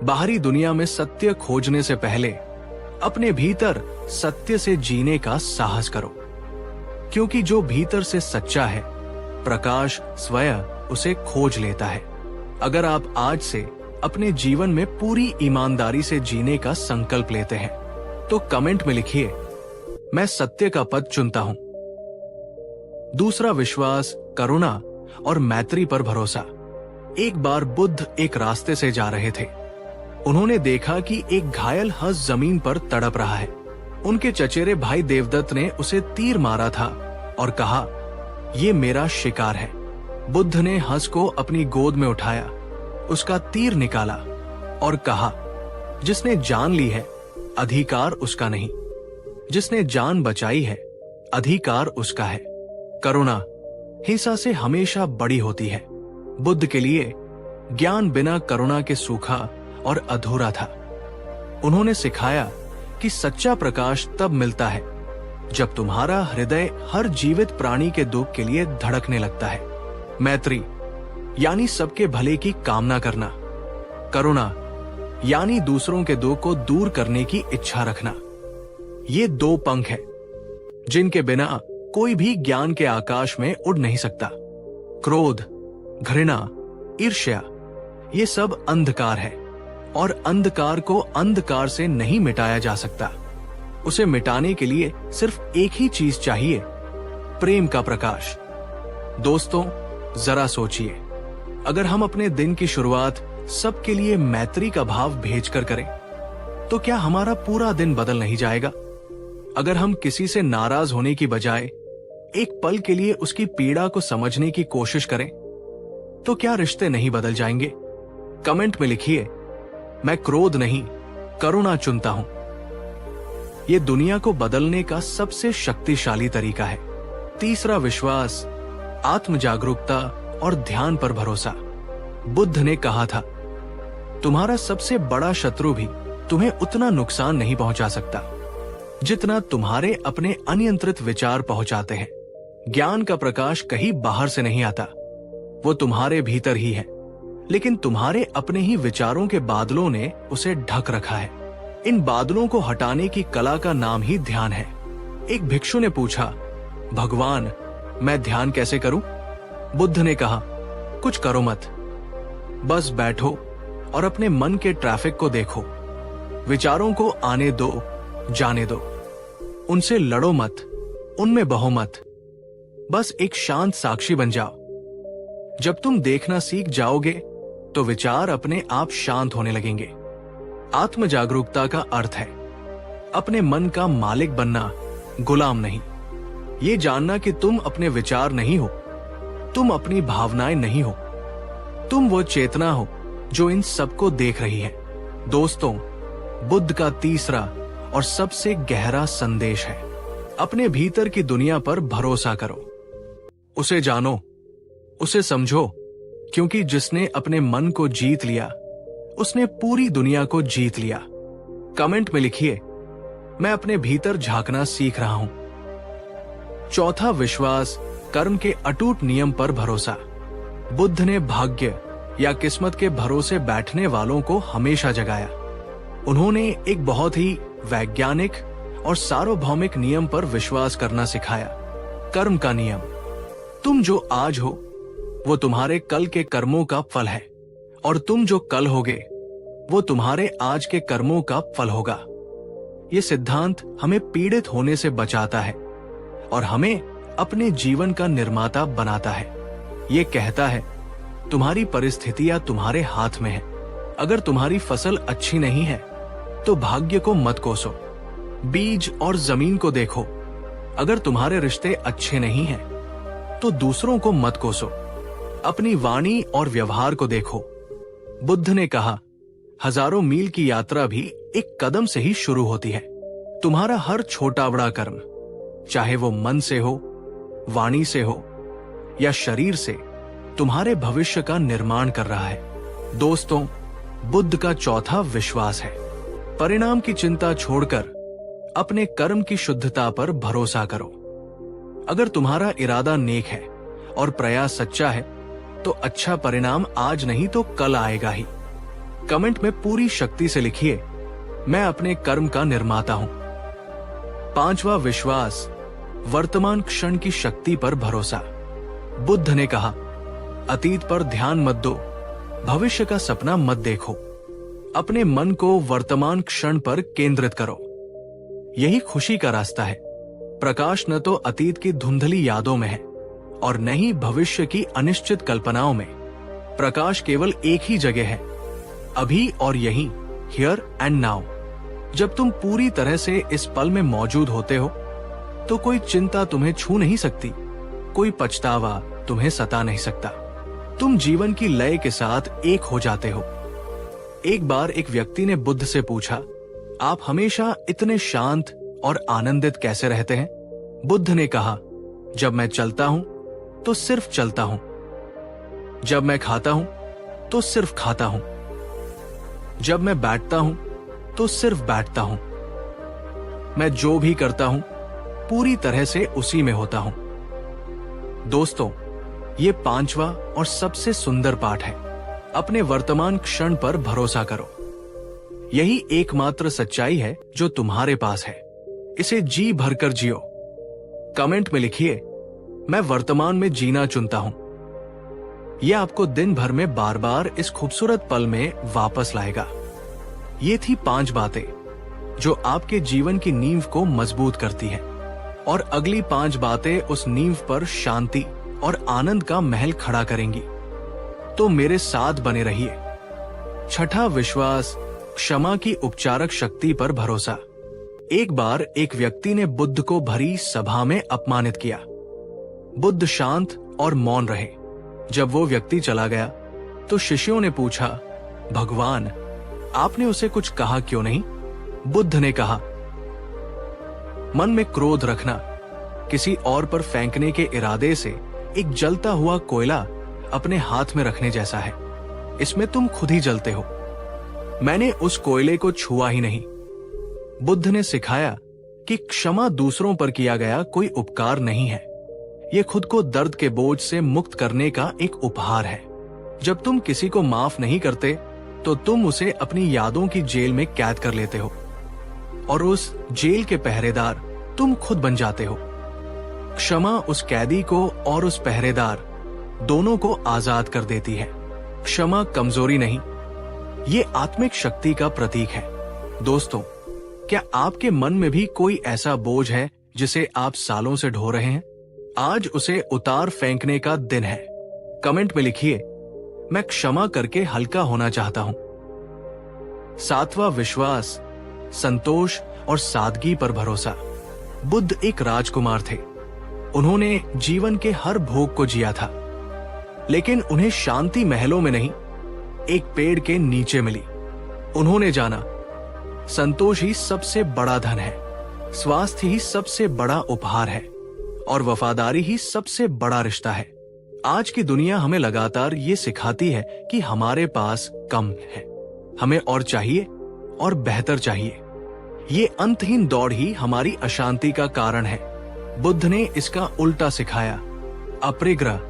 बाहरी दुनिया में सत्य खोजने से पहले अपने भीतर सत्य से जीने का साहस करो, क्योंकि जो भीतर से सच्चा है, प्रकाश स्वयं उसे खोज लेता है। अगर आप आज से अपने जीवन में पूरी ईमानदारी से जीने का संकल्प लेते हैं, तो कमेंट में लिखिए, मैं सत्य का पथ चुनता हूं। दूसरा विश्वास, करुणा और मैत्री पर भरोसा। एक बार बुद्ध एक रास्ते से जा रहे थे। उन्होंने देखा कि एक घायल हंस जमीन पर तड़प रहा है। उनके चचेरे भाई देवदत्त ने उसे तीर मारा था और कहा, ये मेरा शिकार है। बुद्ध ने हंस को अपनी गोद में उठाया, उसका तीर निकाला और कहा, जिसने जान ली है अधिकार उसका नहीं, जिसने जान बचाई है अधिकार उसका है। करुणा हिंसा से हमेशा बड़ी होती है। बुद्ध के लिए ज्ञान बिना करुणा के सूखा और अधूरा था। उन्होंने सिखाया कि सच्चा प्रकाश तब मिलता है जब तुम्हारा हृदय हर जीवित प्राणी के दुख के लिए धड़कने लगता है। मैत्री यानी सबके भले की कामना करना। करुणा यानी दूसरों के दुख को दूर करने की इच्छा रखना। ये दो पंख हैं जिनके बिना कोई भी ज्ञान के आकाश में उड़ नहीं सकता। क्रोध, घृणा, ईर्ष्या, ये सब अंधकार है और अंधकार को अंधकार से नहीं मिटाया जा सकता। उसे मिटाने के लिए सिर्फ एक ही चीज चाहिए, प्रेम का प्रकाश। दोस्तों, जरा सोचिए, अगर हम अपने दिन की शुरुआत सबके लिए मैत्री का भाव भेजकर करें तो क्या हमारा पूरा दिन बदल नहीं जाएगा? अगर हम किसी से नाराज होने की बजाय एक पल के लिए उसकी पीड़ा को समझने की कोशिश करें तो क्या रिश्ते नहीं बदल जाएंगे? कमेंट में लिखिए, मैं क्रोध नहीं करुणा चुनता हूं। यह दुनिया को बदलने का सबसे शक्तिशाली तरीका है। तीसरा विश्वास, आत्म जागरूकता और ध्यान पर भरोसा। बुद्ध ने कहा था, तुम्हारा सबसे बड़ा शत्रु भी तुम्हें उतना नुकसान नहीं पहुंचा सकता जितना तुम्हारे अपने अनियंत्रित विचार पहुंचाते हैं। ज्ञान का प्रकाश कहीं बाहर से नहीं आता, वो तुम्हारे भीतर ही है, लेकिन तुम्हारे अपने ही विचारों के बादलों ने उसे ढक रखा है। इन बादलों को हटाने की कला का नाम ही ध्यान है। एक भिक्षु ने पूछा, भगवान, मैं ध्यान कैसे करूं? बुद्ध ने कहा, कुछ करो मत, बस बैठो और अपने मन के ट्रैफिक को देखो। विचारों को आने दो, जाने दो, उनसे लड़ो मत, उनमें बहो मत, बस एक शांत साक्षी बन जाओ। जब तुम देखना सीख जाओगे तो विचार अपने आप शांत होने लगेंगे। आत्म जागरूकता का अर्थ है अपने मन का मालिक बनना, गुलाम नहीं। ये जानना कि तुम अपने विचार नहीं हो, तुम अपनी भावनाएं नहीं हो, तुम वो चेतना हो जो इन सबको देख रही है। दोस्तों, बुद्ध का तीसरा और सबसे गहरा संदेश है, अपने भीतर की दुनिया पर भरोसा करो, उसे जानो, उसे समझो, क्योंकि जिसने अपने मन को जीत लिया उसने पूरी दुनिया को जीत लिया। कमेंट में लिखिए, मैं अपने भीतर झांकना सीख रहा हूं। चौथा विश्वास, कर्म के अटूट नियम पर भरोसा। बुद्ध ने भाग्य या किस्मत के भरोसे बैठने वालों को हमेशा जगाया। उन्होंने एक बहुत ही वैज्ञानिक और सार्वभौमिक नियम पर विश्वास करना सिखाया, कर्म का नियम। तुम जो आज हो वो तुम्हारे कल के कर्मों का फल है और तुम जो कल होगे वो तुम्हारे आज के कर्मों का फल होगा। ये सिद्धांत हमें पीड़ित होने से बचाता है और हमें अपने जीवन का निर्माता बनाता है। ये कहता है, तुम्हारी परिस्थितियां तुम्हारे हाथ में है। अगर तुम्हारी फसल अच्छी नहीं है तो भाग्य को मत कोसो, बीज और जमीन को देखो। अगर तुम्हारे रिश्ते अच्छे नहीं हैं तो दूसरों को मत कोसो, अपनी वाणी और व्यवहार को देखो। बुद्ध ने कहा, हजारों मील की यात्रा भी एक कदम से ही शुरू होती है। तुम्हारा हर छोटा बड़ा कर्म, चाहे वो मन से हो, वाणी से हो या शरीर से, तुम्हारे भविष्य का निर्माण कर रहा है। दोस्तों, बुद्ध का चौथा विश्वास है, परिणाम की चिंता छोड़कर अपने कर्म की शुद्धता पर भरोसा करो। अगर तुम्हारा इरादा नेक है और प्रयास सच्चा है तो अच्छा परिणाम आज नहीं तो कल आएगा ही। कमेंट में पूरी शक्ति से लिखिए, मैं अपने कर्म का निर्माता हूं। पांचवा विश्वास, वर्तमान क्षण की शक्ति पर भरोसा। बुद्ध ने कहा, अतीत पर ध्यान मत दो, भविष्य का सपना मत देखो, अपने मन को वर्तमान क्षण पर केंद्रित करो। यही खुशी का रास्ता है। प्रकाश न तो अतीत की धुंधली यादों में है, और न ही भविष्य की अनिश्चित कल्पनाओं में। प्रकाश केवल एक ही जगह है, अभी और यहीं, हियर एंड नाउ। जब तुम पूरी तरह से इस पल में मौजूद होते हो तो कोई चिंता तुम्हें छू नहीं सकती, कोई पछतावा तुम्हें सता नहीं सकता। तुम जीवन की लय के साथ एक हो जाते हो। एक बार एक व्यक्ति ने बुद्ध से पूछा, आप हमेशा इतने शांत और आनंदित कैसे रहते हैं? बुद्ध ने कहा, जब मैं चलता हूं तो सिर्फ चलता हूं, जब मैं खाता हूं तो सिर्फ खाता हूं, जब मैं बैठता हूं तो सिर्फ बैठता हूं। मैं जो भी करता हूं पूरी तरह से उसी में होता हूं। दोस्तों, ये 5वां और सबसे सुंदर पाठ है। अपने वर्तमान क्षण पर भरोसा करो। यही एकमात्र सच्चाई है जो तुम्हारे पास है। इसे जी भरकर जियो। कमेंट में लिखिए, मैं वर्तमान में जीना चुनता हूं। यह आपको दिन भर में बार बार इस खूबसूरत पल में वापस लाएगा। ये थी 5 बातें जो आपके जीवन की नींव को मजबूत करती हैं, और अगली 5 बातें उस नींव पर शांति और आनंद का महल खड़ा करेंगी। तो मेरे साथ बने रहिए। छठा, विश्वास, क्षमा की उपचारक शक्ति पर भरोसा। एक बार एक व्यक्ति ने बुद्ध को भरी सभा में अपमानित किया। बुद्ध शांत और मौन रहे। जब वो व्यक्ति चला गया तो शिष्यों ने पूछा, भगवान, आपने उसे कुछ कहा क्यों नहीं? बुद्ध ने कहा, मन में क्रोध रखना किसी और पर फेंकने के इरादे से एक जलता हुआ कोयला अपने हाथ में रखने जैसा है। इसमें तुम खुद ही जलते हो। मैंने उस कोयले को छुआ ही नहीं। बुद्ध ने सिखाया कि क्षमा दूसरों पर किया गया कोई उपकार नहीं है। यह खुद को दर्द के बोझ से मुक्त करने का एक उपहार है। जब तुम किसी को माफ नहीं करते तो तुम उसे अपनी यादों की जेल में कैद कर लेते हो, और उस जेल के पहरेदार तुम खुद बन जाते हो। क्षमा उस कैदी को और उस पहरेदार दोनों को आजाद कर देती है। क्षमा कमजोरी नहीं, ये आत्मिक शक्ति का प्रतीक है। दोस्तों, क्या आपके मन में भी कोई ऐसा बोझ है जिसे आप सालों से ढो रहे हैं? आज उसे उतार फेंकने का दिन है। कमेंट में लिखिए, मैं क्षमा करके हल्का होना चाहता हूं। 7वां, विश्वास, संतोष और सादगी पर भरोसा। बुद्ध एक राजकुमार थे। उन्होंने जीवन के हर भोग को जिया था, लेकिन उन्हें शांति महलों में नहीं, एक पेड़ के नीचे मिली। उन्होंने जाना, संतोष ही सबसे बड़ा धन है, स्वास्थ्य ही सबसे बड़ा उपहार है, और वफादारी ही सबसे बड़ा रिश्ता है। आज की दुनिया हमें लगातार ये सिखाती है कि हमारे पास कम है, हमें और चाहिए और बेहतर चाहिए। ये अंतहीन दौड़ ही हमारी अशांति का कारण है। बुद्ध ने इसका उल्टा सिखाया, अपरिग्रह,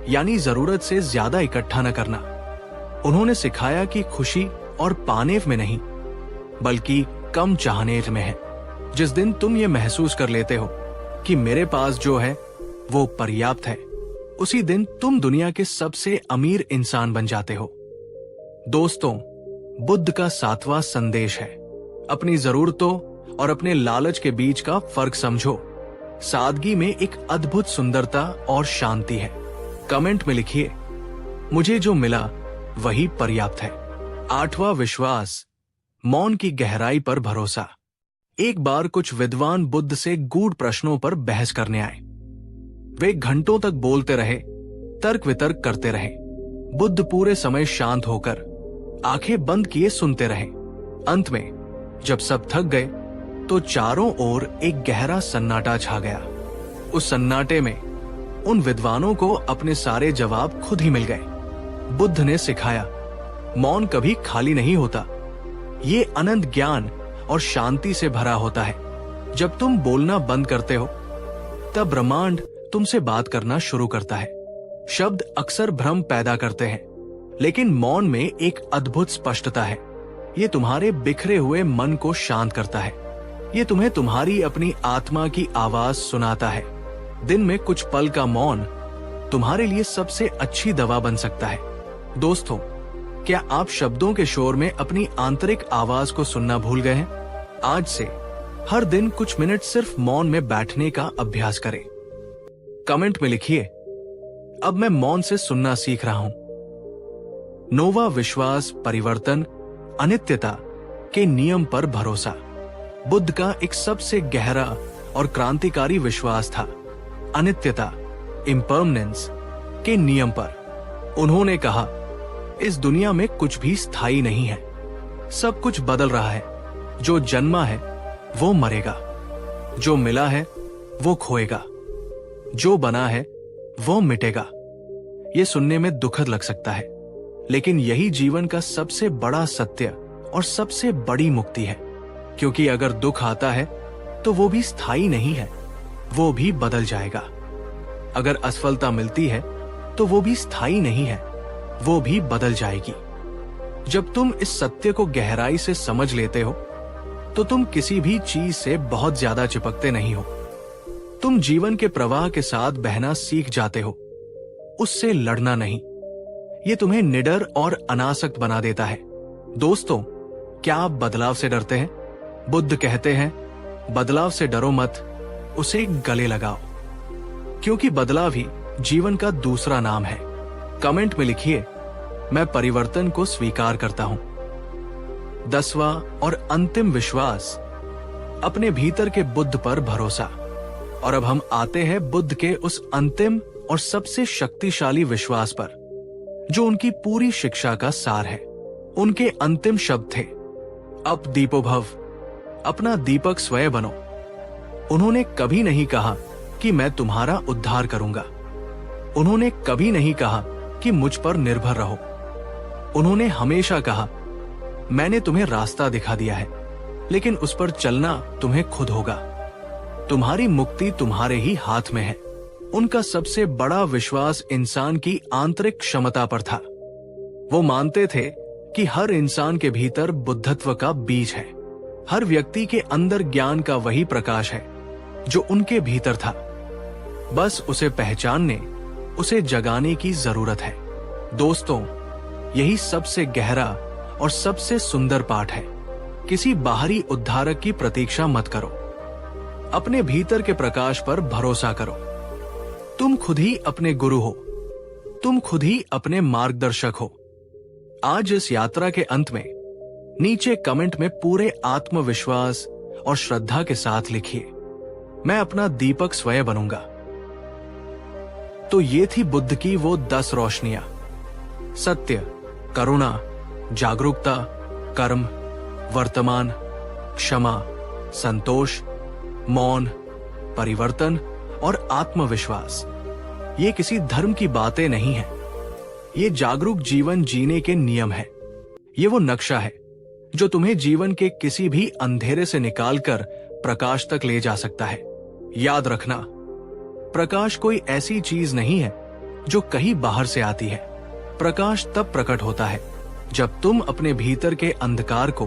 यानी जरूरत से ज्यादा इकट्ठा न करना। उन्होंने सिखाया कि खुशी और पाने में नहीं, बल्कि कम चाहने में है। जिस दिन तुम ये महसूस कर लेते हो कि मेरे पास जो है वो पर्याप्त है, उसी दिन तुम दुनिया के सबसे अमीर इंसान बन जाते हो। दोस्तों, बुद्ध का 7वां संदेश है, अपनी जरूरतों और अपने लालच के बीच का फर्क समझो। सादगी में एक अद्भुत सुंदरता और शांति है। कमेंट में लिखिए, मुझे जो मिला वही पर्याप्त है। 8वां, विश्वास, मौन की गहराई पर भरोसा। एक बार कुछ विद्वान बुद्ध से गूढ़ प्रश्नों पर बहस करने आए। वे घंटों तक बोलते रहे, तर्क वितर्क करते रहे। बुद्ध पूरे समय शांत होकर आंखें बंद किए सुनते रहे। अंत में जब सब थक गए तो चारों ओर एक गहरा सन्नाटा छा गया। उस सन्नाटे में उन विद्वानों को अपने सारे जवाब खुद ही मिल गए। बुद्ध ने सिखाया, मौन कभी खाली नहीं होता, ये अनंत ज्ञान और शांति से भरा होता है। जब तुम बोलना बंद करते हो तब ब्रह्मांड तुमसे बात करना शुरू करता है। शब्द अक्सर भ्रम पैदा करते हैं, लेकिन मौन में एक अद्भुत स्पष्टता है। ये तुम्हारे बिखरे हुए मन को शांत करता है। ये तुम्हें तुम्हारी अपनी आत्मा की आवाज सुनाता है। दिन में कुछ पल का मौन तुम्हारे लिए सबसे अच्छी दवा बन सकता है। दोस्तों, क्या आप शब्दों के शोर में अपनी आंतरिक आवाज को सुनना भूल गए हैं? आज से हर दिन कुछ मिनट सिर्फ मौन में बैठने का अभ्यास करें। कमेंट में लिखिए, अब मैं मौन से सुनना सीख रहा हूं। नोवा विश्वास, परिवर्तन, अनित्यता के नियम पर भरोसा बुद्ध का एक सबसे गहरा और क्रांतिकारी विश्वास था। अनित्यता, इम्परमानेंस के नियम पर उन्होंने कहा, इस दुनिया में कुछ भी स्थायी नहीं है, सब कुछ बदल रहा है। जो जन्मा है वो मरेगा, जो मिला है वो खोएगा, जो बना है वो मिटेगा। ये सुनने में दुखद लग सकता है, लेकिन यही जीवन का सबसे बड़ा सत्य और सबसे बड़ी मुक्ति है। क्योंकि अगर दुख आता है तो वो भी स्थायी नहीं है, वो भी बदल जाएगा। अगर असफलता मिलती है तो वो भी स्थायी नहीं है, वो भी बदल जाएगी। जब तुम इस सत्य को गहराई से समझ लेते हो तो तुम किसी भी चीज से बहुत ज्यादा चिपकते नहीं हो। तुम जीवन के प्रवाह के साथ बहना सीख जाते हो, उससे लड़ना नहीं। ये तुम्हें निडर और अनासक्त बना देता है। दोस्तों, क्या आप बदलाव से डरते हैं? बुद्ध कहते हैं, बदलाव से डरो मत, उसे गले लगाओ, क्योंकि बदलाव ही जीवन का दूसरा नाम है। कमेंट में लिखिए, मैं परिवर्तन को स्वीकार करता हूं। 10वां और अंतिम विश्वास, अपने भीतर के बुद्ध पर भरोसा। और अब हम आते हैं बुद्ध के उस अंतिम और सबसे शक्तिशाली विश्वास पर, जो उनकी पूरी शिक्षा का सार है। उनके अंतिम शब्द थे, अप दीपो भव, अपना दीपक स्वयं बनो। उन्होंने कभी नहीं कहा कि मैं तुम्हारा उद्धार करूंगा। उन्होंने कभी नहीं कहा कि मुझ पर निर्भर रहो। उन्होंने हमेशा कहा, मैंने तुम्हें रास्ता दिखा दिया है, लेकिन उस पर चलना तुम्हें खुद होगा। तुम्हारी मुक्ति तुम्हारे ही हाथ में है। उनका सबसे बड़ा विश्वास इंसान की आंतरिक क्षमता पर था। वो मानते थे कि हर इंसान के भीतर बुद्धत्व का बीज है। हर व्यक्ति के अंदर ज्ञान का वही प्रकाश है जो उनके भीतर था। बस उसे पहचानने, उसे जगाने की जरूरत है। दोस्तों, यही सबसे गहरा और सबसे सुंदर पाठ है। किसी बाहरी उद्धारक की प्रतीक्षा मत करो, अपने भीतर के प्रकाश पर भरोसा करो। तुम खुद ही अपने गुरु हो, तुम खुद ही अपने मार्गदर्शक हो। आज इस यात्रा के अंत में नीचे कमेंट में पूरे आत्मविश्वास और श्रद्धा के साथ लिखिए, मैं अपना दीपक स्वयं बनूंगा। तो ये थी बुद्ध की वो 10 रोशनियां। सत्य, करुणा, जागरूकता, कर्म, वर्तमान, क्षमा, संतोष, मौन, परिवर्तन और आत्मविश्वास। ये किसी धर्म की बातें नहीं है, ये जागरूक जीवन जीने के नियम है। ये वो नक्शा है जो तुम्हें जीवन के किसी भी अंधेरे से निकालकर प्रकाश तक ले जा सकता है। याद रखना, प्रकाश कोई ऐसी चीज नहीं है जो कहीं बाहर से आती है। प्रकाश तब प्रकट होता है जब तुम अपने भीतर के अंधकार को,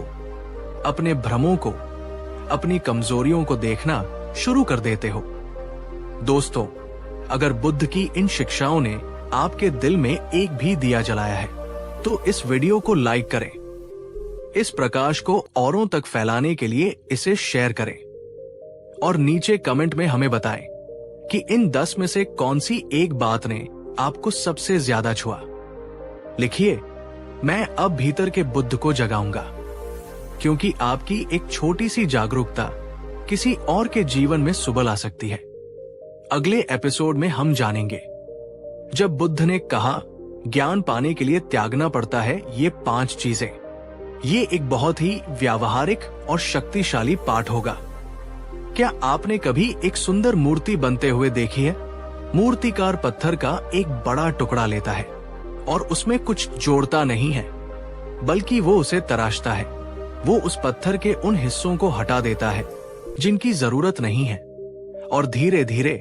अपने भ्रमों को, अपनी कमजोरियों को देखना शुरू कर देते हो। दोस्तों, अगर बुद्ध की इन शिक्षाओं ने आपके दिल में एक भी दिया जलाया है तो इस वीडियो को लाइक करें। इस प्रकाश को औरों तक फैलाने के लिए इसे शेयर करें और नीचे कमेंट में हमें बताएं कि इन 10 में से कौन सी एक बात ने आपको सबसे ज्यादा छुआ। लिखिए, मैं अब भीतर के बुद्ध को जगाऊंगा, क्योंकि आपकी एक छोटी सी जागरूकता किसी और के जीवन में सुबह ला सकती है। अगले एपिसोड में हम जानेंगे, जब बुद्ध ने कहा ज्ञान पाने के लिए त्यागना पड़ता है ये 5 चीजें। ये एक बहुत ही व्यावहारिक और शक्तिशाली पाठ होगा। क्या आपने कभी एक सुंदर मूर्ति बनते हुए देखी है? मूर्तिकार पत्थर का एक बड़ा टुकड़ा लेता है और उसमें कुछ जोड़ता नहीं है, बल्कि वो उसे तराशता है। वो उस पत्थर के उन हिस्सों को हटा देता है जिनकी जरूरत नहीं है, और धीरे धीरे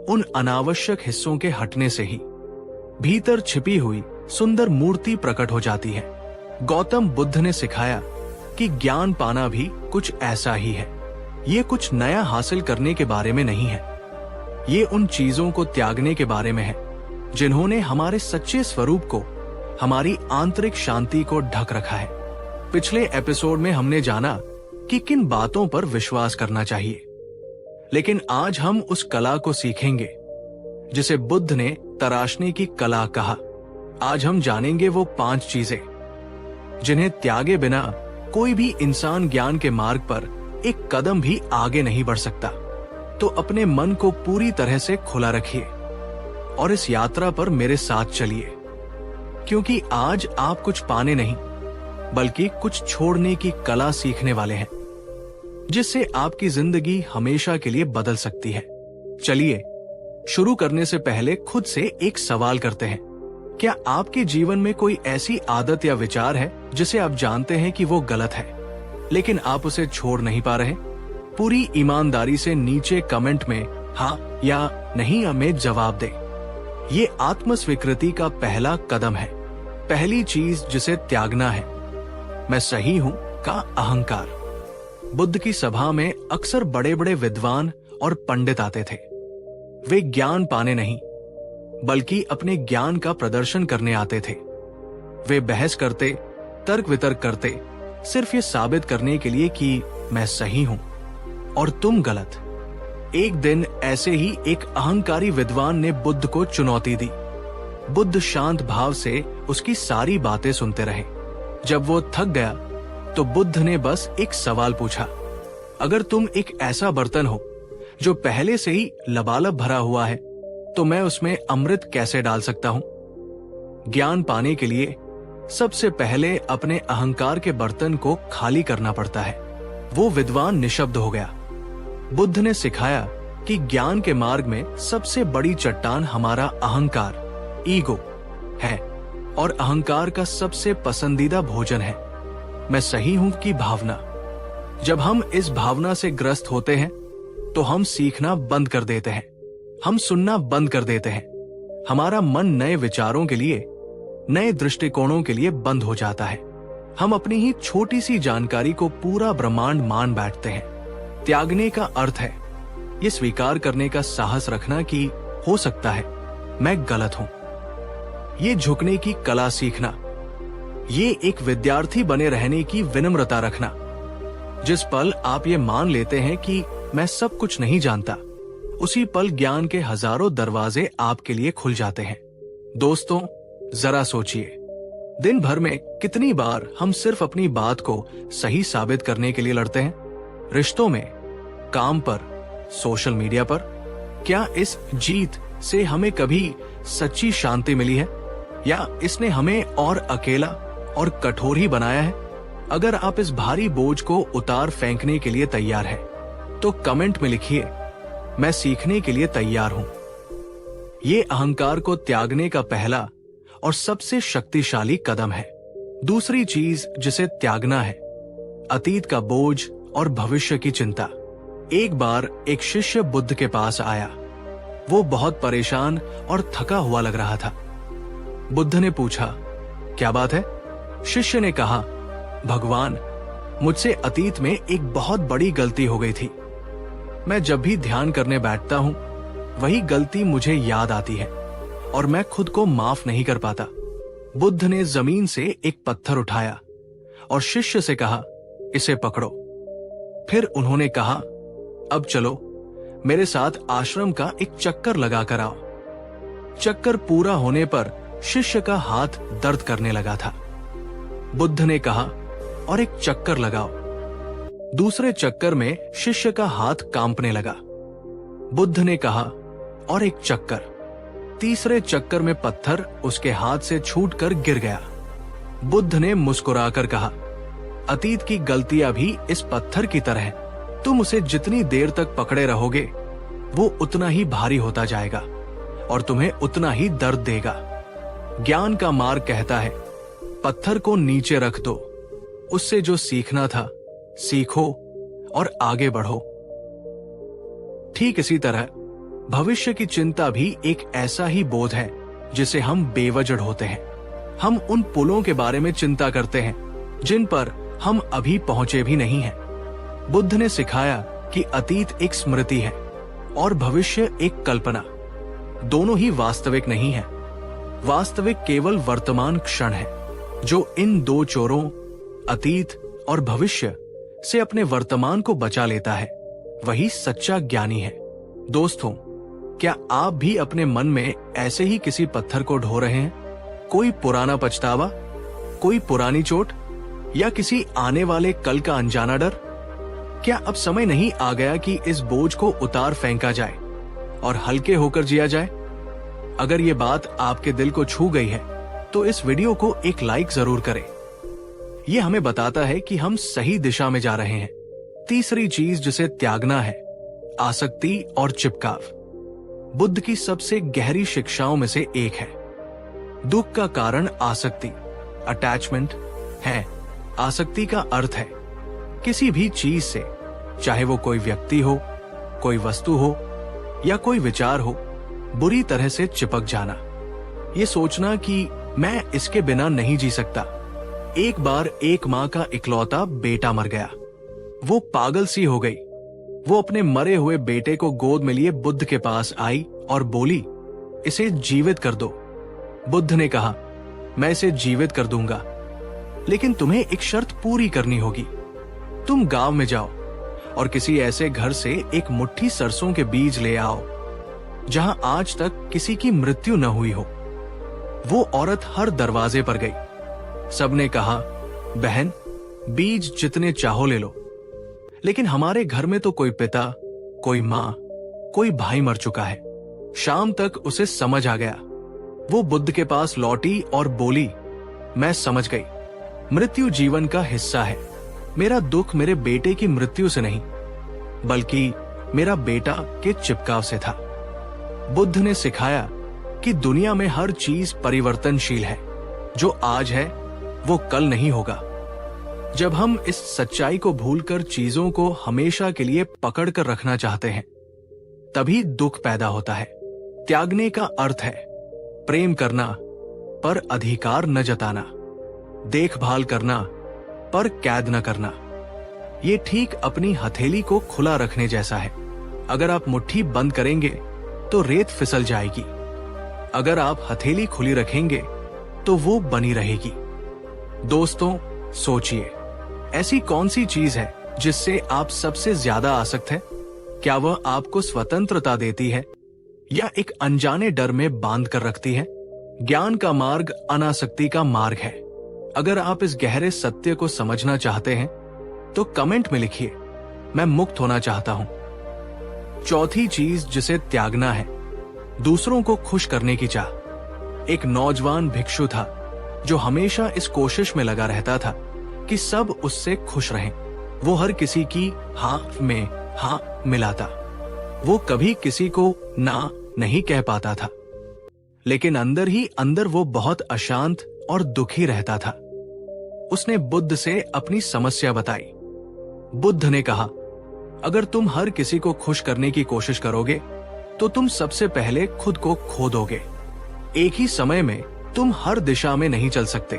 उन अनावश्यक हिस्सों के हटने से ही भीतर छिपी हुई सुंदर मूर्ति प्रकट हो जाती है। गौतम बुद्ध ने सिखाया कि ज्ञान पाना भी कुछ ऐसा ही है। ये कुछ नया हासिल करने के बारे में नहीं है, ये उन चीजों को त्यागने के बारे में है जिन्होंने हमारे सच्चे स्वरूप को, हमारी आंतरिक शांति को ढक रखा है। पिछले एपिसोड में हमने जाना कि किन बातों पर विश्वास करना चाहिए, लेकिन आज हम उस कला को सीखेंगे जिसे बुद्ध ने तराशने की कला कहा। आज हम जानेंगे वो 5 चीजें जिन्हें त्यागे बिना कोई भी इंसान ज्ञान के मार्ग पर एक कदम भी आगे नहीं बढ़ सकता। तो अपने मन को पूरी तरह से खुला रखिए और इस यात्रा पर मेरे साथ चलिए, क्योंकि आज आप कुछ पाने नहीं बल्कि कुछ छोड़ने की कला सीखने वाले हैं, जिससे आपकी जिंदगी हमेशा के लिए बदल सकती है। चलिए शुरू करने से पहले खुद से एक सवाल करते हैं। क्या आपके जीवन में कोई ऐसी आदत या विचार है जिसे आप जानते हैं कि वो गलत है, लेकिन आप उसे छोड़ नहीं पा रहे? पूरी ईमानदारी से नीचे कमेंट में हाँ या नहीं में जवाब दें। ये आत्म स्वीकृति का पहला कदम है। पहली चीज जिसे त्यागना है, मैं सही हूं का अहंकार। बुद्ध की सभा में अक्सर बड़े बड़े विद्वान और पंडित आते थे। वे ज्ञान पाने नहीं बल्कि अपने ज्ञान का प्रदर्शन करने आते थे। वे बहस करते, तर्क वितर्क करते, सिर्फ ये साबित करने के लिए कि मैं सही हूं और तुम गलत। एक दिन ऐसे ही एक अहंकारी विद्वान ने बुद्ध को चुनौती दी। बुद्ध शांत भाव से उसकी सारी बातें सुनते रहे। जब वो थक गया तो बुद्ध ने बस एक सवाल पूछा, अगर तुम एक ऐसा बर्तन हो जो पहले से ही लबालब भरा हुआ है, तो मैं उसमें अमृत कैसे डाल सकता हूं? ज्ञान पाने के लिए सबसे पहले अपने अहंकार के बर्तन को खाली करना पड़ता है। वो विद्वान निशब्द हो गया। बुद्ध ने सिखाया कि ज्ञान के मार्ग में सबसे बड़ी चट्टान हमारा अहंकार, ईगो है, और अहंकार का सबसे पसंदीदा भोजन है मैं सही हूं की भावना। जब हम इस भावना से ग्रस्त होते हैं तो हम सीखना बंद कर देते हैं, हम सुनना बंद कर देते हैं। हमारा मन नए विचारों के लिए, नए दृष्टिकोणों के लिए बंद हो जाता है। हम अपनी ही छोटी सी जानकारी को पूरा ब्रह्मांड मान बैठते हैं। त्यागने का अर्थ है ये स्वीकार करने का साहस रखना कि हो सकता है मैं गलत हूं। ये झुकने की कला सीखना, ये एक विद्यार्थी बने रहने की विनम्रता रखना। जिस पल आप ये मान लेते हैं कि मैं सब कुछ नहीं जानता, उसी पल ज्ञान के हजारों दरवाजे आपके लिए खुल जाते हैं। दोस्तों, जरा सोचिए, दिन भर में कितनी बार हम सिर्फ अपनी बात को सही साबित करने के लिए लड़ते हैं? रिश्तों में, काम पर, सोशल मीडिया पर। क्या इस जीत से हमें कभी सच्ची शांति मिली है, या इसने हमें और अकेला और कठोर ही बनाया है? अगर आप इस भारी बोझ को उतार फेंकने के लिए तैयार हैं, तो कमेंट में लिखिए, मैं सीखने के लिए तैयार हूं। ये अहंकार को त्यागने का पहला और सबसे शक्तिशाली कदम है। दूसरी चीज जिसे त्यागना है, अतीत का बोझ और भविष्य की चिंता। एक बार एक शिष्य बुद्ध के पास आया। वो बहुत परेशान और थका हुआ लग रहा था। बुद्ध ने पूछा, क्या बात है? शिष्य ने कहा, भगवान, मुझसे अतीत में एक बहुत बड़ी गलती हो गई थी। मैं जब भी ध्यान करने बैठता हूं, वही गलती मुझे याद आती है और मैं खुद को माफ नहीं कर पाता। बुद्ध ने जमीन से एक पत्थर उठाया और शिष्य से कहा, इसे पकड़ो। फिर उन्होंने कहा, अब चलो मेरे साथ आश्रम का एक चक्कर लगा कर आओ। चक्कर पूरा होने पर शिष्य का हाथ दर्द करने लगा था। बुद्ध ने कहा, और एक चक्कर लगाओ। दूसरे चक्कर में शिष्य का हाथ कांपने लगा। बुद्ध ने कहा, और एक चक्कर। तीसरे चक्कर में पत्थर उसके हाथ से छूटकर गिर गया। बुद्ध ने मुस्कुराकर कहा, अतीत की गलतियां भी इस पत्थर की तरह हैं। तुम उसे जितनी देर तक पकड़े रहोगे, वो उतना ही भारी होता जाएगा और तुम्हें उतना ही दर्द देगा। ज्ञान का मार्ग कहता है, पत्थर को नीचे रख दो, उससे जो सीखना था सीखो और आगे बढ़ो। ठीक इसी तरह भविष्य की चिंता भी एक ऐसा ही बोझ है जिसे हम बेवजह होते हैं। हम उन पुलों के बारे में चिंता करते हैं जिन पर हम अभी पहुंचे भी नहीं हैं। बुद्ध ने सिखाया कि अतीत एक स्मृति है और भविष्य एक कल्पना। दोनों ही वास्तविक नहीं है। वास्तविक केवल वर्तमान क्षण है। जो इन दो चोरों, अतीत और भविष्य, से अपने वर्तमान को बचा लेता है, वही सच्चा ज्ञानी है। दोस्तों, क्या आप भी अपने मन में ऐसे ही किसी पत्थर को ढो रहे हैं? कोई पुराना पछतावा, कोई पुरानी चोट, या किसी आने वाले कल का अनजाना डर? क्या अब समय नहीं आ गया कि इस बोझ को उतार फेंका जाए और हल्के होकर जिया जाए? अगर ये बात आपके दिल को छू गई है तो इस वीडियो को एक लाइक जरूर करें। यह हमें बताता है कि हम सही दिशा में जा रहे हैं। तीसरी चीज जिसे त्यागना है, आसक्ति और चिपकाव। बुद्ध की सबसे गहरी शिक्षाओं में से एक है। दुख का कारण आसक्ति, अटैचमेंट है। आसक्ति का अर्थ है किसी भी चीज से, चाहे वो कोई व्यक्ति हो, कोई वस्तु हो या कोई विचार हो, बुरी तरह से चिपक जाना। ये सोचना कि मैं इसके बिना नहीं जी सकता। एक बार एक माँ का इकलौता बेटा मर गया। वो पागल सी हो गई। वो अपने मरे हुए बेटे को गोद में लिए बुद्ध के पास आई और बोली, इसे जीवित कर दो। बुद्ध ने कहा, मैं इसे जीवित कर दूंगा, लेकिन तुम्हें एक शर्त पूरी करनी होगी। तुम गांव में जाओ और किसी ऐसे घर से एक मुट्ठी सरसों के बीज ले आओ जहां आज तक किसी की मृत्यु न हुई हो। वो औरत हर दरवाजे पर गई। सबने कहा, बहन, बीज जितने चाहो ले लो, लेकिन हमारे घर में तो कोई पिता, कोई माँ, कोई भाई मर चुका है। शाम तक उसे समझ आ गया। वो बुद्ध के पास लौटी और बोली, मैं समझ गई, मृत्यु जीवन का हिस्सा है। मेरा दुख मेरे बेटे की मृत्यु से नहीं, बल्कि मेरा बेटा के चिपकाव से था। बुद्ध ने सिखाया कि दुनिया में हर चीज परिवर्तनशील है। जो आज है वो कल नहीं होगा। जब हम इस सच्चाई को भूलकर चीजों को हमेशा के लिए पकड़ कर रखना चाहते हैं, तभी दुख पैदा होता है। त्यागने का अर्थ है प्रेम करना पर अधिकार न जताना, देखभाल करना पर कैद न करना। ये ठीक अपनी हथेली को खुला रखने जैसा है। अगर आप मुट्ठी बंद करेंगे तो रेत फिसल जाएगी। अगर आप हथेली खुली रखेंगे तो वो बनी रहेगी। दोस्तों, सोचिए, ऐसी कौन सी चीज है जिससे आप सबसे ज्यादा आसक्त हैं? क्या वह आपको स्वतंत्रता देती है या एक अनजाने डर में बांध कर रखती है? ज्ञान का मार्ग अनासक्ति का मार्ग है। अगर आप इस गहरे सत्य को समझना चाहते हैं तो कमेंट में लिखिए, मैं मुक्त होना चाहता हूं। चौथी चीज जिसे त्यागना है, दूसरों को खुश करने की चाह। एक नौजवान भिक्षु था जो हमेशा इस कोशिश में लगा रहता था कि सब उससे खुश रहें। वो हर किसी की हाँ में हाँ मिलाता। वो कभी किसी को ना नहीं कह पाता था, लेकिन अंदर ही अंदर वो बहुत अशांत और दुखी रहता था। उसने बुद्ध से अपनी समस्या बताई। बुद्ध ने कहा, अगर तुम हर किसी को खुश करने की कोशिश करोगे तो तुम सबसे पहले खुद को खो दोगे। एक ही समय में तुम हर दिशा में नहीं चल सकते।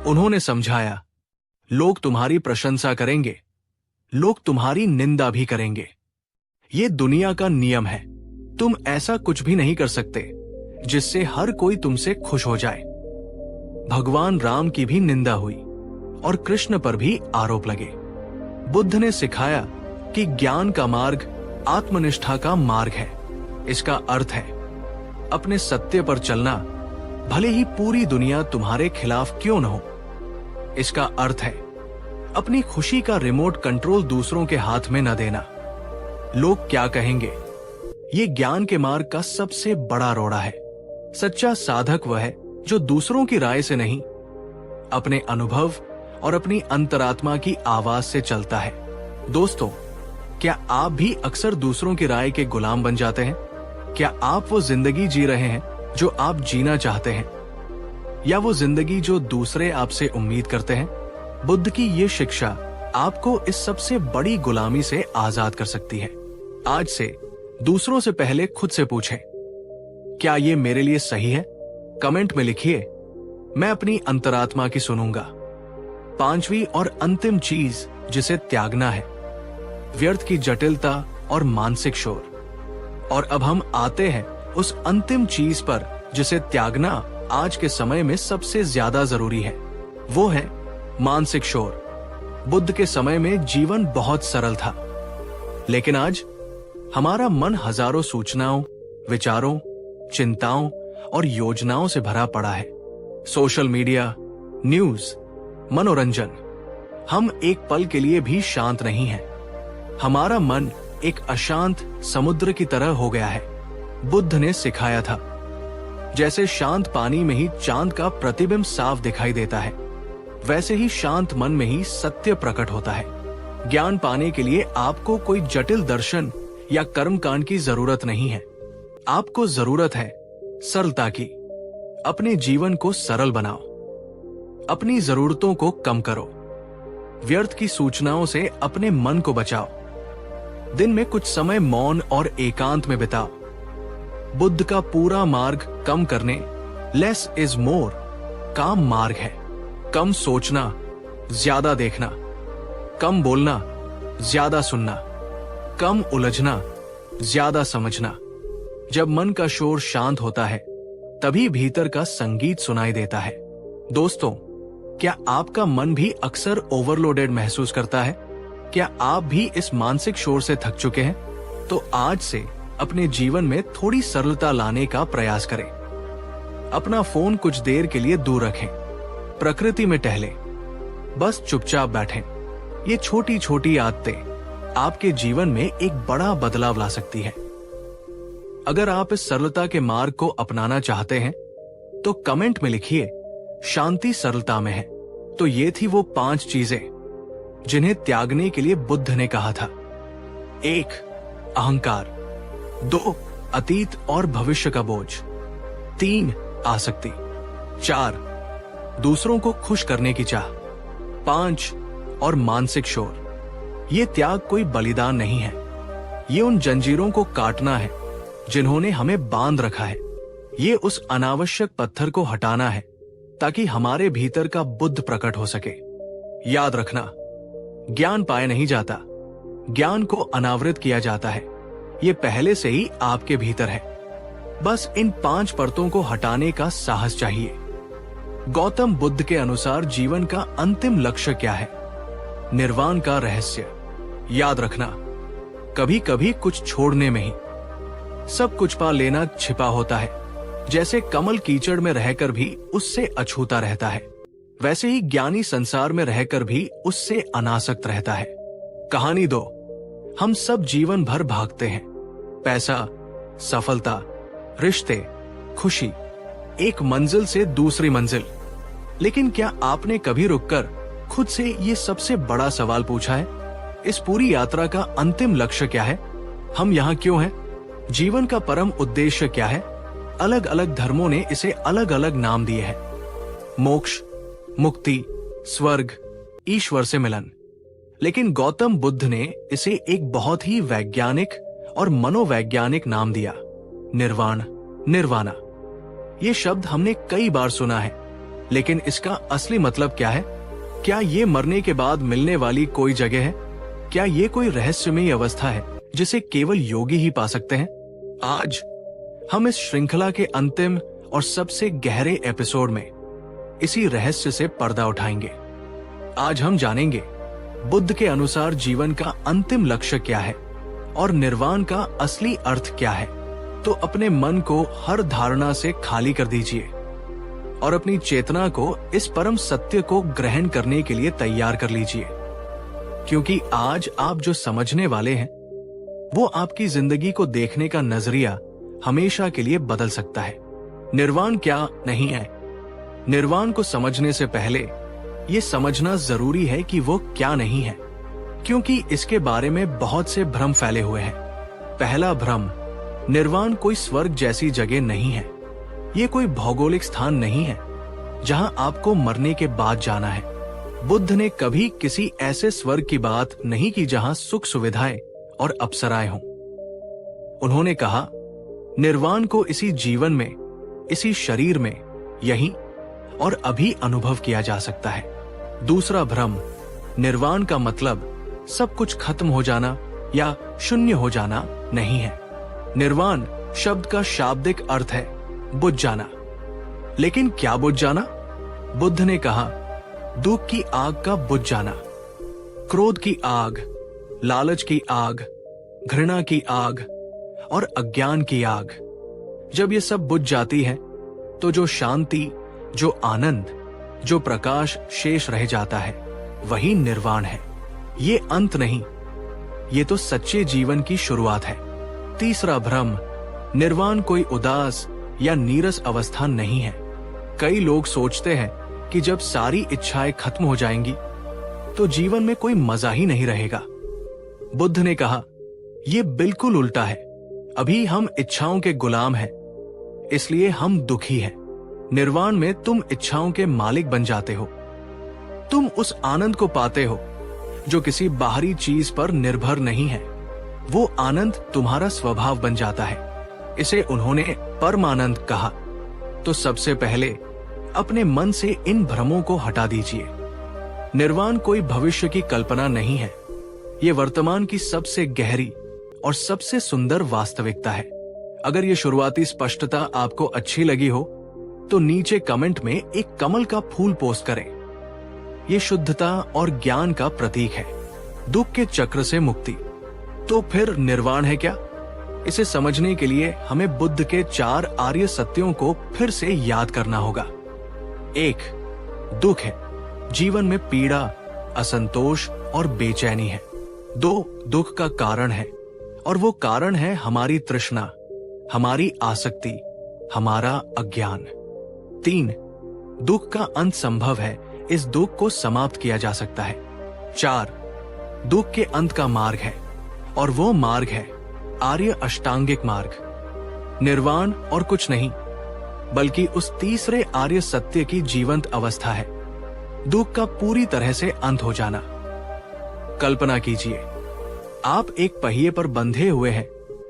उन्होंने समझाया, लोग तुम्हारी प्रशंसा करेंगे, लोग तुम्हारी निंदा भी करेंगे। ये दुनिया का नियम है। तुम ऐसा कुछ भी नहीं कर सकते जिससे हर कोई तुमसे खुश हो जाए। भगवान राम की भी निंदा हुई और कृष्ण पर भी आरोप लगे। बुद्ध ने सिखाया कि ज्ञान का मार्ग आत्मनिष्ठा का मार्ग है। इसका अर्थ है अपने सत्य पर चलना, भले ही पूरी दुनिया तुम्हारे खिलाफ क्यों न हो। इसका अर्थ है अपनी खुशी का रिमोट कंट्रोल दूसरों के हाथ में न देना। लोग क्या कहेंगे, ये ज्ञान के मार्ग का सबसे बड़ा रोड़ा है। सच्चा साधक वह है जो दूसरों की राय से नहीं, अपने अनुभव और अपनी अंतरात्मा की आवाज से चलता है। दोस्तों, क्या आप भी अक्सर दूसरों की राय के गुलाम बन जाते हैं? क्या आप वो जिंदगी जी रहे हैं जो आप जीना चाहते हैं, या वो जिंदगी जो दूसरे आपसे उम्मीद करते हैं? बुद्ध की ये शिक्षा आपको इस सबसे बड़ी गुलामी से आजाद कर सकती है। आज से दूसरों से पहले खुद से पूछें, क्या ये मेरे लिए सही है? कमेंट में लिखिए, मैं अपनी अंतरात्मा की सुनूंगा। पांचवी और अंतिम चीज जिसे त्यागना है, व्यर्थ की जटिलता और मानसिक शोर। और अब हम आते हैं उस अंतिम चीज पर जिसे त्यागना आज के समय में सबसे ज्यादा जरूरी है। वो है मानसिक शोर। बुद्ध के समय में जीवन बहुत सरल था, लेकिन आज हमारा मन हजारों सूचनाओं, विचारों, चिंताओं और योजनाओं से भरा पड़ा है। सोशल मीडिया, न्यूज, मनोरंजन, हम एक पल के लिए भी शांत नहीं हैं। हमारा मन एक अशांत समुद्र की तरह हो गया है। बुद्ध ने सिखाया था, जैसे शांत पानी में ही चांद का प्रतिबिंब साफ दिखाई देता है, वैसे ही शांत मन में ही सत्य प्रकट होता है। ज्ञान पाने के लिए आपको कोई जटिल दर्शन या कर्मकांड की जरूरत नहीं है। आपको जरूरत है सरलता की। अपने जीवन को सरल बनाओ, अपनी जरूरतों को कम करो, व्यर्थ की सूचनाओं से अपने मन को बचाओ, दिन में कुछ समय मौन और एकांत में बिताओ। बुद्ध का पूरा मार्ग कम करने, लेस इज मोर का मार्ग है। कम सोचना, ज्यादा देखना, कम बोलना, ज्यादा सुनना, कम उलझना, ज्यादा समझना। जब मन का शोर शांत होता है, तभी भीतर का संगीत सुनाई देता है। दोस्तों, क्या आपका मन भी अक्सर ओवरलोडेड महसूस करता है? क्या आप भी इस मानसिक शोर से थक चुके हैं? तो आज से अपने जीवन में थोड़ी सरलता लाने का प्रयास करें। अपना फोन कुछ देर के लिए दूर रखें, प्रकृति में टहलें, बस चुपचाप बैठें। ये छोटी छोटी आदतें आपके जीवन में एक बड़ा बदलाव ला सकती है। अगर आप इस सरलता के मार्ग को अपनाना चाहते हैं तो कमेंट में लिखिए, शांति सरलता में है। तो ये थी वो 5 चीजें जिन्हें त्यागने के लिए बुद्ध ने कहा था। 1. अहंकार। 2. अतीत और भविष्य का बोझ। 3. आसक्ति। 4. दूसरों को खुश करने की चाह। 5. और मानसिक शोर। ये त्याग कोई बलिदान नहीं है, ये उन जंजीरों को काटना है जिन्होंने हमें बांध रखा है। ये उस अनावश्यक पत्थर को हटाना है ताकि हमारे भीतर का बुद्ध प्रकट हो सके। याद रखना, ज्ञान पाया नहीं जाता, ज्ञान को अनावृत किया जाता है। ये पहले से ही आपके भीतर है, बस इन 5 परतों को हटाने का साहस चाहिए। गौतम बुद्ध के अनुसार जीवन का अंतिम लक्ष्य क्या है? निर्वाण का रहस्य। याद रखना, कभी कभी कुछ छोड़ने में ही सब कुछ पा लेना छिपा होता है। जैसे कमल कीचड़ में रहकर भी उससे अछूता रहता है, वैसे ही ज्ञानी संसार में रहकर भी उससे अनासक्त रहता है। कहानी 2। हम सब जीवन भर भागते हैं, पैसा, सफलता, रिश्ते, खुशी, एक मंजिल से दूसरी मंजिल। लेकिन क्या आपने कभी रुककर खुद से ये सबसे बड़ा सवाल पूछा है? इस पूरी यात्रा का अंतिम लक्ष्य क्या है? हम यहाँ क्यों हैं? जीवन का परम उद्देश्य क्या है? अलग अलग धर्मों ने इसे अलग अलग नाम दिए हैं। मोक्ष, मुक्ति, स्वर्ग, ईश्वर से मिलन। लेकिन गौतम बुद्ध ने इसे एक बहुत ही वैज्ञानिक और मनोवैज्ञानिक नाम दिया, निर्वाण, निर्वाणा। ये शब्द हमने कई बार सुना है, लेकिन इसका असली मतलब क्या है? क्या ये मरने के बाद मिलने वाली कोई जगह है? क्या ये कोई रहस्यमयी अवस्था है जिसे केवल योगी ही पा सकते हैं? आज हम इस श्रृंखला के अंतिम और सबसे गहरे एपिसोड में इसी रहस्य से पर्दा उठाएंगे। आज हम जानेंगे बुद्ध के अनुसार जीवन का अंतिम लक्ष्य क्या है और निर्वाण का असली अर्थ क्या है। तो अपने मन को हर धारणा से खाली कर दीजिए और अपनी चेतना को इस परम सत्य को ग्रहण करने के लिए तैयार कर लीजिए, क्योंकि आज आप जो समझने वाले हैं वो आपकी जिंदगी को देखने का नजरिया हमेशा के लिए बदल सकता है। निर्वाण क्या नहीं है? निर्वाण को समझने से पहले ये समझना जरूरी है कि वो क्या नहीं है, क्योंकि इसके बारे में बहुत से भ्रम फैले हुए हैं। पहला भ्रम, निर्वाण कोई स्वर्ग जैसी जगह नहीं है। ये कोई भौगोलिक स्थान नहीं है जहां आपको मरने के बाद जाना है। बुद्ध ने कभी किसी ऐसे स्वर्ग की बात नहीं की जहां सुख सुविधाएं और अप्सराएं हों। उन्होंने कहा, निर्वाण को इसी जीवन में, इसी शरीर में, यहीं और अभी अनुभव किया जा सकता है। दूसरा भ्रम, निर्वाण का मतलब सब कुछ खत्म हो जाना या शून्य हो जाना नहीं है। निर्वाण शब्द का शाब्दिक अर्थ है बुझ जाना। लेकिन क्या बुझ जाना? बुद्ध ने कहा, दुख की आग का बुझ जाना, क्रोध की आग, लालच की आग, घृणा की आग और अज्ञान की आग, जब ये सब बुझ जाती है तो जो शांति, जो आनंद, जो प्रकाश शेष रह जाता है वही निर्वाण है। ये अंत नहीं, ये तो सच्चे जीवन की शुरुआत है। तीसरा भ्रम, निर्वाण कोई उदास या नीरस अवस्था नहीं है। कई लोग सोचते हैं कि जब सारी इच्छाएं खत्म हो जाएंगी तो जीवन में कोई मजा ही नहीं रहेगा। बुद्ध ने कहा, यह बिल्कुल उल्टा है। अभी हम इच्छाओं के गुलाम हैं, इसलिए हम दुखी हैं। निर्वाण में तुम इच्छाओं के मालिक बन जाते हो। तुम उस आनंद को पाते हो जो किसी बाहरी चीज पर निर्भर नहीं है। वो आनंद तुम्हारा स्वभाव बन जाता है। इसे उन्होंने परमानंद कहा। तो सबसे पहले अपने मन से इन भ्रमों को हटा दीजिए। निर्वाण कोई भविष्य की कल्पना नहीं है, ये वर्तमान की सबसे गहरी और सबसे सुंदर वास्तविकता है। अगर ये शुरुआती स्पष्टता आपको अच्छी लगी हो तो नीचे कमेंट में एक कमल का फूल पोस्ट करें। ये शुद्धता और ज्ञान का प्रतीक है। दुख के चक्र से मुक्ति। तो फिर निर्वाण है क्या? इसे समझने के लिए हमें बुद्ध के 4 आर्य सत्यों को फिर से याद करना होगा। 1. दुख है, जीवन में पीड़ा, असंतोष और बेचैनी है। 2. दुख का कारण है, और वो कारण है हमारी तृष्णा, हमारी आसक्ति, हमारा अज्ञान। 3. दुख का अंत संभव है, इस दुख को समाप्त किया जा सकता है। 4. दुख के अंत का मार्ग है, और वो मार्ग है आर्य अष्टांगिक मार्ग। निर्वाण और कुछ नहीं बल्कि उस तीसरे आर्य सत्य की जीवंत अवस्था है, दुख का पूरी तरह से अंत हो जाना। कल्पना कीजिए, आप एक पहिए पर बंधे हुए हैं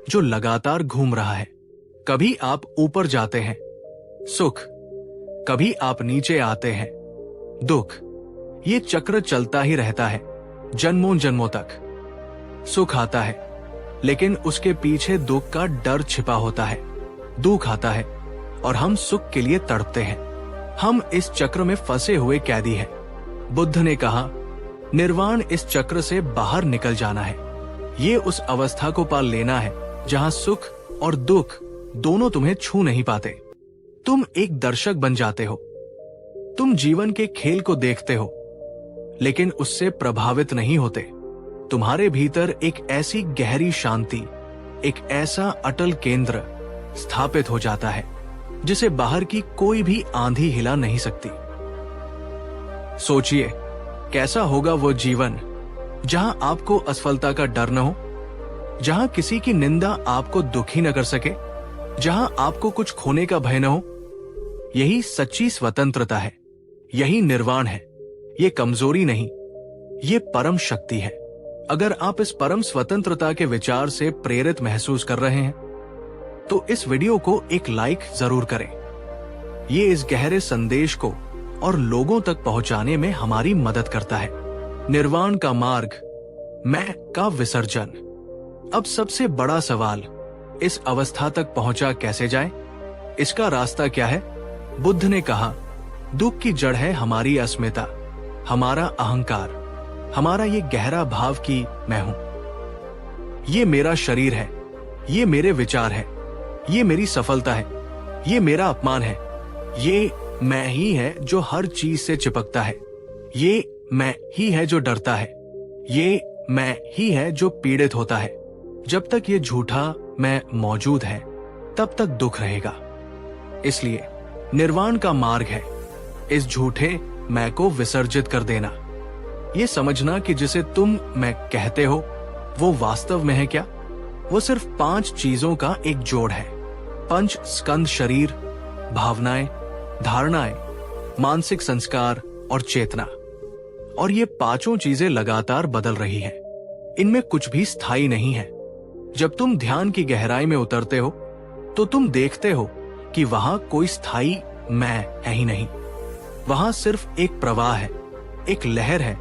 जो लगातार घूम रहा है। कभी आप ऊपर जाते हैं, सुख, कभी आप नीचे आते हैं, दुख। ये चक्र चलता ही रहता है जन्मों जन्मों तक। सुख आता है, लेकिन उसके पीछे दुख का डर छिपा होता है। दुख आता है और हम सुख के लिए तड़पते हैं। हम इस चक्र में फंसे हुए कैदी हैं। बुद्ध ने कहा, निर्वाण इस चक्र से बाहर निकल जाना है। ये उस अवस्था को पा लेना है जहां सुख और दुख दोनों तुम्हें छू नहीं पाते। तुम एक दर्शक बन जाते हो। तुम जीवन के खेल को देखते हो, लेकिन उससे प्रभावित नहीं होते। तुम्हारे भीतर एक ऐसी गहरी शांति, एक ऐसा अटल केंद्र स्थापित हो जाता है जिसे बाहर की कोई भी आंधी हिला नहीं सकती। सोचिए, कैसा होगा वो जीवन जहां आपको असफलता का डर न हो, जहां किसी की निंदा आपको दुखी न कर सके, जहां आपको कुछ खोने का भय न हो। यही सच्ची स्वतंत्रता है, यही निर्वाण है। ये कमजोरी नहीं, ये परम शक्ति है। अगर आप इस परम स्वतंत्रता के विचार से प्रेरित महसूस कर रहे हैं तो इस वीडियो को एक लाइक जरूर करें। ये इस गहरे संदेश को और लोगों तक पहुंचाने में हमारी मदद करता है। निर्वाण का मार्ग, मैं का विसर्जन। अब सबसे बड़ा सवाल, इस अवस्था तक पहुंचा कैसे जाए? इसका रास्ता क्या है? बुद्ध ने कहा, दुख की जड़ है हमारी अस्मिता, हमारा अहंकार, हमारा ये गहरा भाव कि मैं हूं। ये मेरा शरीर है, ये मेरे विचार है, ये मेरी सफलता है, ये मेरा अपमान है, ये मैं ही है जो हर चीज से चिपकता है, ये मैं ही है जो डरता है, ये मैं ही है जो पीड़ित होता है। जब तक ये झूठा मैं मौजूद है तब तक दुख रहेगा। इसलिए निर्वाण का मार्ग है इस झूठे मैं को विसर्जित कर देना। ये समझना कि जिसे तुम मैं कहते हो वो वास्तव में है क्या? वो सिर्फ 5 चीजों का एक जोड़ है। पंच स्कंद शरीर, भावनाएं, धारणाएं, मानसिक संस्कार और चेतना। और ये 5 चीजें लगातार बदल रही हैं। इनमें कुछ भी स्थायी नहीं है। जब तुम ध्यान की गहराई में उतरते हो तो तुम देखते हो कि वहां कोई स्थायी मैं है ही नहीं। वहां सिर्फ एक प्रवाह है, एक लहर है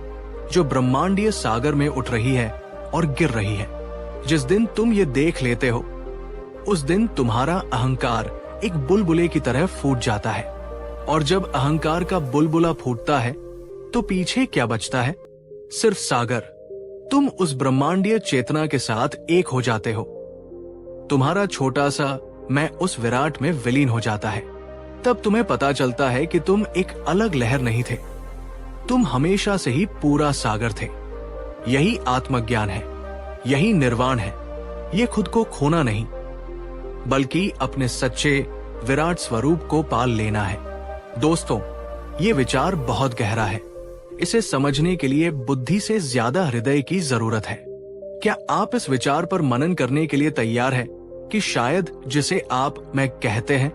जो ब्रह्मांडीय सागर में उठ रही है और गिर रही है। जिस दिन तुम ये देख लेते हो उस दिन तुम्हारा अहंकार एक बुलबुले की तरह फूट जाता है। और जब अहंकार का बुलबुला फूटता है तो पीछे क्या बचता है? सिर्फ सागर। तुम उस ब्रह्मांडीय चेतना के साथ एक हो जाते हो। तुम्हारा छोटा सा मैं उस विराट में विलीन हो जाता है। तब तुम्हें पता चलता है कि तुम एक अलग लहर नहीं थे, तुम हमेशा से ही पूरा सागर थे। यही आत्मज्ञान है, यही निर्वाण है। ये खुद को खोना नहीं, बल्कि अपने सच्चे विराट स्वरूप को पाल लेना है। दोस्तों, ये विचार बहुत गहरा है। इसे समझने के लिए बुद्धि से ज्यादा हृदय की जरूरत है। क्या आप इस विचार पर मनन करने के लिए तैयार हैं कि शायद जिसे आप मैं कहते हैं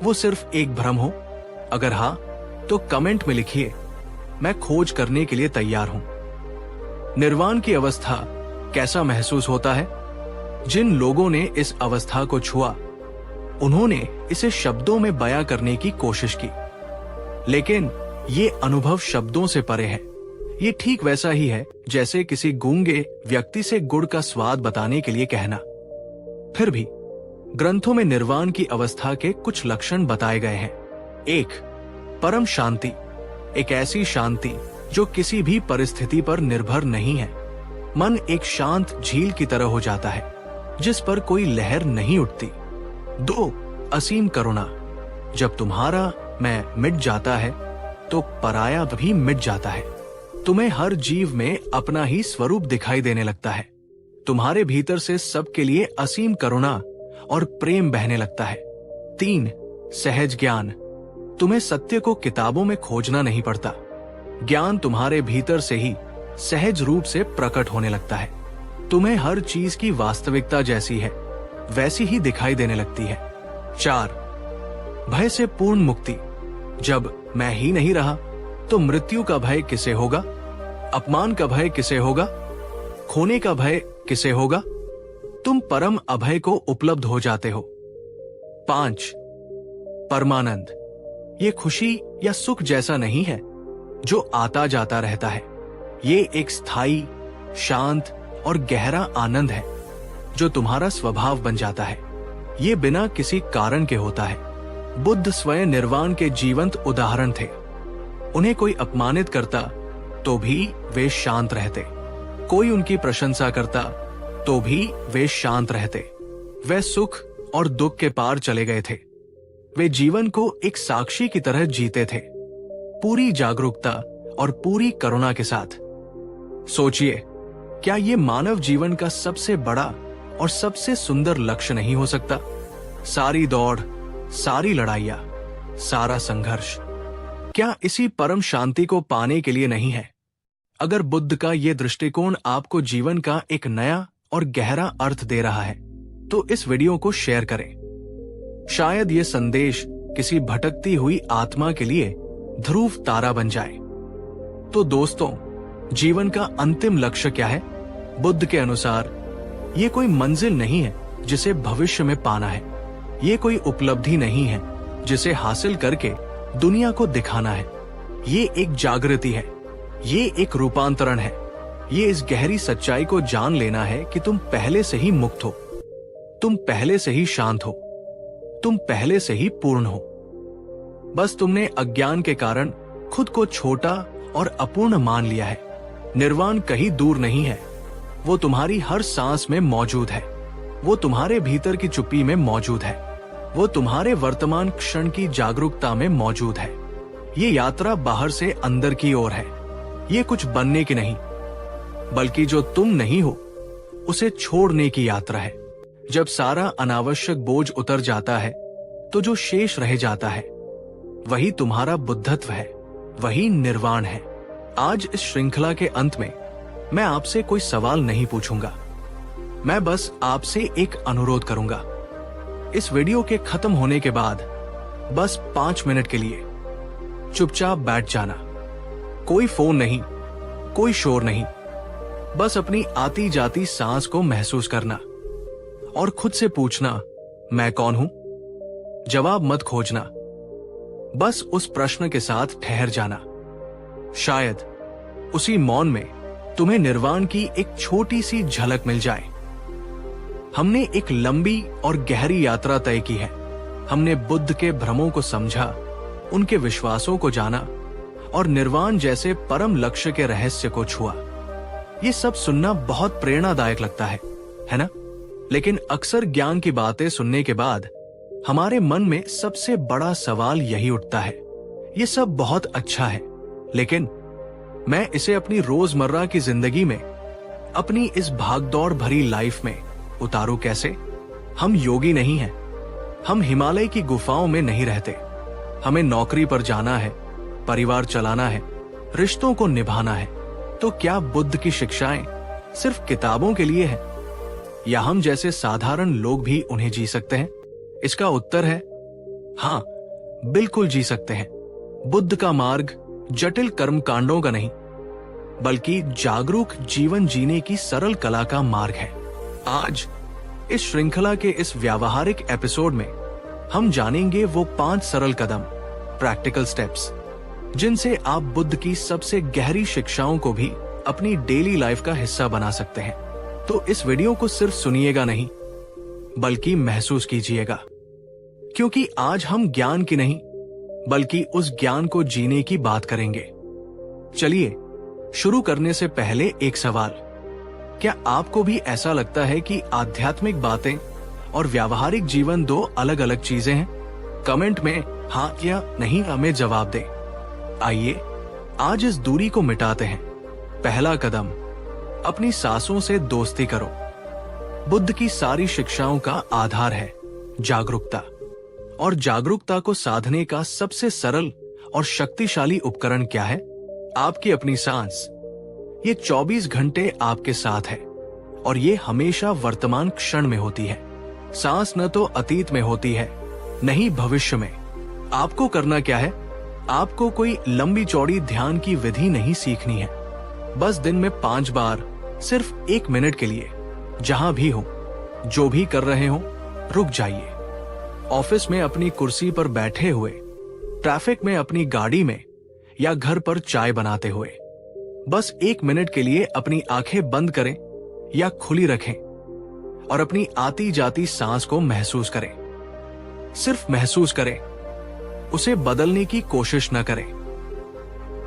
वो सिर्फ एक भ्रम हो? अगर हाँ, तो कमेंट में लिखिए, मैं खोज करने के लिए तैयार हूं। निर्वाण की अवस्था कैसा महसूस होता है? जिन लोगों ने इस अवस्था को छुआ, उन्होंने इसे शब्दों में बयां करने की कोशिश की, लेकिन ये अनुभव शब्दों से परे है। ये ठीक वैसा ही है जैसे किसी गूंगे व्यक्ति से गुड़ का स्वाद बताने के लिए कहना। फिर भी ग्रंथों में निर्वाण की अवस्था के कुछ लक्षण बताए गए हैं। 1. परम शांति, एक ऐसी शांति जो किसी भी परिस्थिति पर निर्भर नहीं है। मन एक शांत झील की तरह हो जाता है जिस पर कोई लहर नहीं उठती। 2. असीम करुणा, जब तुम्हारा मैं मिट जाता है तो पराया भी मिट जाता है। तुम्हें हर जीव में अपना ही स्वरूप दिखाई देने लगता है। तुम्हारे भीतर से सबके लिए असीम करुणा और प्रेम बहने लगता है। 3. सहज ज्ञान, तुम्हें सत्य को किताबों में खोजना नहीं पड़ता। ज्ञान तुम्हारे भीतर से ही सहज रूप से प्रकट होने लगता है। तुम्हें हर चीज की वास्तविकता जैसी है वैसी ही दिखाई देने लगती है। 4. भय से पूर्ण मुक्ति, जब मैं ही नहीं रहा तो मृत्यु का भय किसे होगा? अपमान का भय किसे होगा? खोने का भय किसे होगा? तुम परम अभय को उपलब्ध हो जाते हो। 5. परमानंद, ये खुशी या सुख जैसा नहीं है जो आता जाता रहता है। ये एक स्थायी, शांत और गहरा आनंद है जो तुम्हारा स्वभाव बन जाता है। ये बिना किसी कारण के होता है। बुद्ध स्वयं निर्वाण के जीवंत उदाहरण थे। उन्हें कोई अपमानित करता तो भी वे शांत रहते, कोई उनकी प्रशंसा करता तो भी वे शांत रहते। वे सुख और दुख के पार चले गए थे। वे जीवन को एक साक्षी की तरह जीते थे, पूरी जागरूकता और पूरी करुणा के साथ। सोचिए, क्या ये मानव जीवन का सबसे बड़ा और सबसे सुंदर लक्ष्य नहीं हो सकता? सारी दौड़, सारी लड़ाइयां, सारा संघर्ष, क्या इसी परम शांति को पाने के लिए नहीं है? अगर बुद्ध का ये दृष्टिकोण आपको जीवन का एक नया और गहरा अर्थ दे रहा है तो इस वीडियो को शेयर करें। शायद ये संदेश किसी भटकती हुई आत्मा के लिए ध्रुव तारा बन जाए। तो दोस्तों, जीवन का अंतिम लक्ष्य क्या है? बुद्ध के अनुसार ये कोई मंजिल नहीं है जिसे भविष्य में पाना है। ये कोई उपलब्धि नहीं है जिसे हासिल करके दुनिया को दिखाना है। ये एक जागृति है, ये एक रूपांतरण है। ये इस गहरी सच्चाई को जान लेना है कि तुम पहले से ही मुक्त हो, तुम पहले से ही शांत हो, तुम पहले से ही पूर्ण हो। बस तुमने अज्ञान के कारण खुद को छोटा और अपूर्ण मान लिया है। निर्वाण कहीं दूर नहीं है, वो तुम्हारी हर सांस में मौजूद है, वो तुम्हारे भीतर की चुप्पी में मौजूद है, वो तुम्हारे वर्तमान क्षण की जागरूकता में मौजूद है। ये यात्रा बाहर से अंदर की ओर है। ये कुछ बनने की नहीं, बल्कि जो तुम नहीं हो उसे छोड़ने की यात्रा है। जब सारा अनावश्यक बोझ उतर जाता है तो जो शेष रह जाता है वही तुम्हारा बुद्धत्व है, वही निर्वाण है। आज इस श्रृंखला के अंत में मैं आपसे कोई सवाल नहीं पूछूंगा, मैं बस आपसे एक अनुरोध करूंगा। इस वीडियो के खत्म होने के बाद बस 5 मिनट के लिए चुपचाप बैठ जाना। कोई फोन नहीं, कोई शोर नहीं, बस अपनी आती जाती सांस को महसूस करना और खुद से पूछना, मैं कौन हूं? जवाब मत खोजना, बस उस प्रश्न के साथ ठहर जाना। शायद उसी मौन में तुम्हें निर्वाण की एक छोटी सी झलक मिल जाए। हमने एक लंबी और गहरी यात्रा तय की है। हमने बुद्ध के भ्रमों को समझा, उनके विश्वासों को जाना और निर्वाण जैसे परम लक्ष्य के रहस्य को छुआ। ये सब सुनना बहुत प्रेरणादायक लगता है ना? लेकिन अक्सर ज्ञान की बातें सुनने के बाद हमारे मन में सबसे बड़ा सवाल यही उठता है, ये सब बहुत अच्छा है, लेकिन मैं इसे अपनी रोजमर्रा की जिंदगी में, अपनी इस भागदौड़ भरी लाइफ में उतारूं कैसे? हम योगी नहीं हैं, हम हिमालय की गुफाओं में नहीं रहते। हमें नौकरी पर जाना है, परिवार चलाना है, रिश्तों को निभाना है। तो क्या बुद्ध की शिक्षाएं सिर्फ किताबों के लिए है, या हम जैसे साधारण लोग भी उन्हें जी सकते हैं? इसका उत्तर है हाँ, बिल्कुल जी सकते हैं। बुद्ध का मार्ग जटिल कर्मकांडों का नहीं, बल्कि जागरूक जीवन जीने की सरल कला का मार्ग है। आज इस श्रृंखला के इस व्यावहारिक एपिसोड में हम जानेंगे वो 5 सरल कदम, प्रैक्टिकल स्टेप्स, जिनसे आप बुद्ध की सबसे गहरी शिक्षाओं को भी अपनी डेली लाइफ का हिस्सा बना सकते हैं। तो इस वीडियो को सिर्फ सुनिएगा नहीं, बल्कि महसूस कीजिएगा, क्योंकि आज हम ज्ञान की नहीं, बल्कि उस ज्ञान को जीने की बात करेंगे। चलिए शुरू करने से पहले एक सवाल, क्या आपको भी ऐसा लगता है कि आध्यात्मिक बातें और व्यावहारिक जीवन 2 अलग अलग चीजें हैं? कमेंट में हाँ या नहीं हमें जवाब दें। आइए आज इस दूरी को मिटाते हैं। पहला कदम, अपनी सांसों से दोस्ती करो। बुद्ध की सारी शिक्षाओं का आधार है जागरूकता, और जागरूकता को साधने का सबसे सरल और शक्तिशाली उपकरण क्या है? आपकी अपनी सांस। ये 24 घंटे आपके साथ है, और ये हमेशा वर्तमान क्षण में होती है। सांस न तो अतीत में होती है, न ही भविष्य में। आपको करना क्या है? आपको कोई लंबी चौड़ी ध्यान की विधि नहीं सीखनी है। बस दिन में 5 बार, सिर्फ 1 मिनट के लिए, जहां भी हो, जो भी कर रहे हो, रुक जाइए। ऑफिस में अपनी कुर्सी पर बैठे हुए, ट्रैफिक में अपनी गाड़ी में, या घर पर चाय बनाते हुए, बस 1 मिनट के लिए अपनी आंखें बंद करें या खुली रखें और अपनी आती जाती सांस को महसूस करें। सिर्फ महसूस करें, उसे बदलने की कोशिश न करें।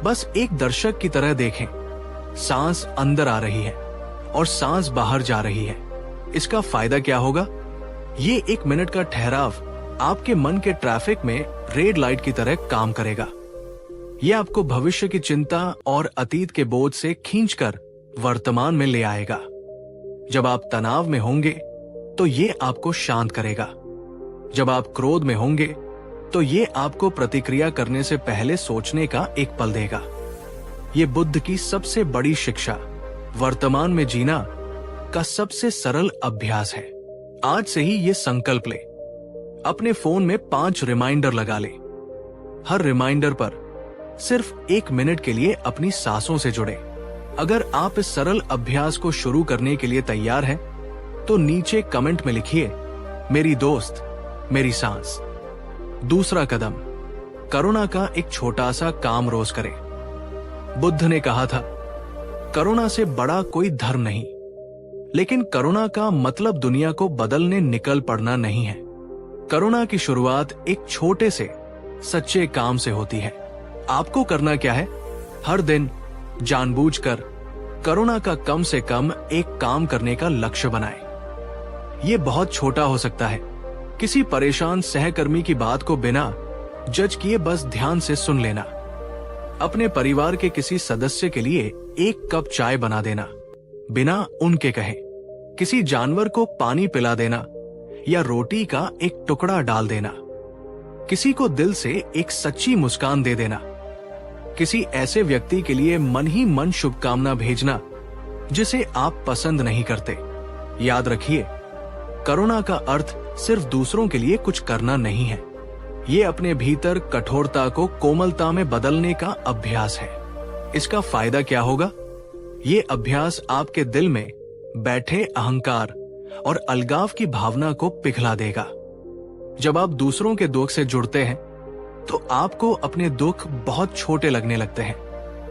बस एक दर्शक की तरह देखें, सांस अंदर आ रही है और सांस बाहर जा रही है। इसका फायदा क्या होगा? ये 1 मिनट का ठहराव आपके मन के ट्रैफिक में रेड लाइट की तरह काम करेगा। ये आपको भविष्य की चिंता और अतीत के बोझ से खींचकर वर्तमान में ले आएगा। जब आप तनाव में होंगे तो ये आपको शांत करेगा। जब आप क्रोध में होंगे तो ये आपको प्रतिक्रिया करने से पहले सोचने का एक पल देगा। ये बुद्ध की सबसे बड़ी शिक्षा, वर्तमान में जीना का सबसे सरल अभ्यास है। आज से ही ये संकल्प ले, अपने फोन में 5 रिमाइंडर लगा ले। हर रिमाइंडर पर सिर्फ 1 मिनट के लिए अपनी सांसों से जुड़े। अगर आप इस सरल अभ्यास को शुरू करने के लिए तैयार हैं, तो नीचे कमेंट में लिखिए, मेरी दोस्त, मेरी सांस। दूसरा कदम, करुणा का एक छोटा सा काम रोज करें। बुद्ध ने कहा था, करुणा से बड़ा कोई धर्म नहीं, लेकिन करुणा का मतलब दुनिया को बदलने निकल पड़ना नहीं है। करुणा की शुरुआत एक छोटे से सच्चे काम से होती है। आपको करना क्या है? हर दिन जानबूझकर करुणा का कम से कम एक काम करने का लक्ष्य बनाएं। ये बहुत छोटा हो सकता है। किसी परेशान सहकर्मी की बात को बिना जज किए बस ध्यान से सुन लेना। अपने परिवार के किसी सदस्य के लिए 1 कप चाय बना देना, बिना उनके कहे। किसी जानवर को पानी पिला देना या रोटी का एक टुकड़ा डाल देना। किसी को दिल से एक सच्ची मुस्कान दे देना। किसी ऐसे व्यक्ति के लिए मन ही मन शुभकामना भेजना जिसे आप पसंद नहीं करते। याद रखिए, करुणा का अर्थ सिर्फ दूसरों के लिए कुछ करना नहीं है। ये अपने भीतर कठोरता को कोमलता में बदलने का अभ्यास है। इसका फायदा क्या होगा? ये अभ्यास आपके दिल में बैठे अहंकार और अलगाव की भावना को पिघला देगा। जब आप दूसरों के दुख से जुड़ते हैं, तो आपको अपने दुख बहुत छोटे लगने लगते हैं।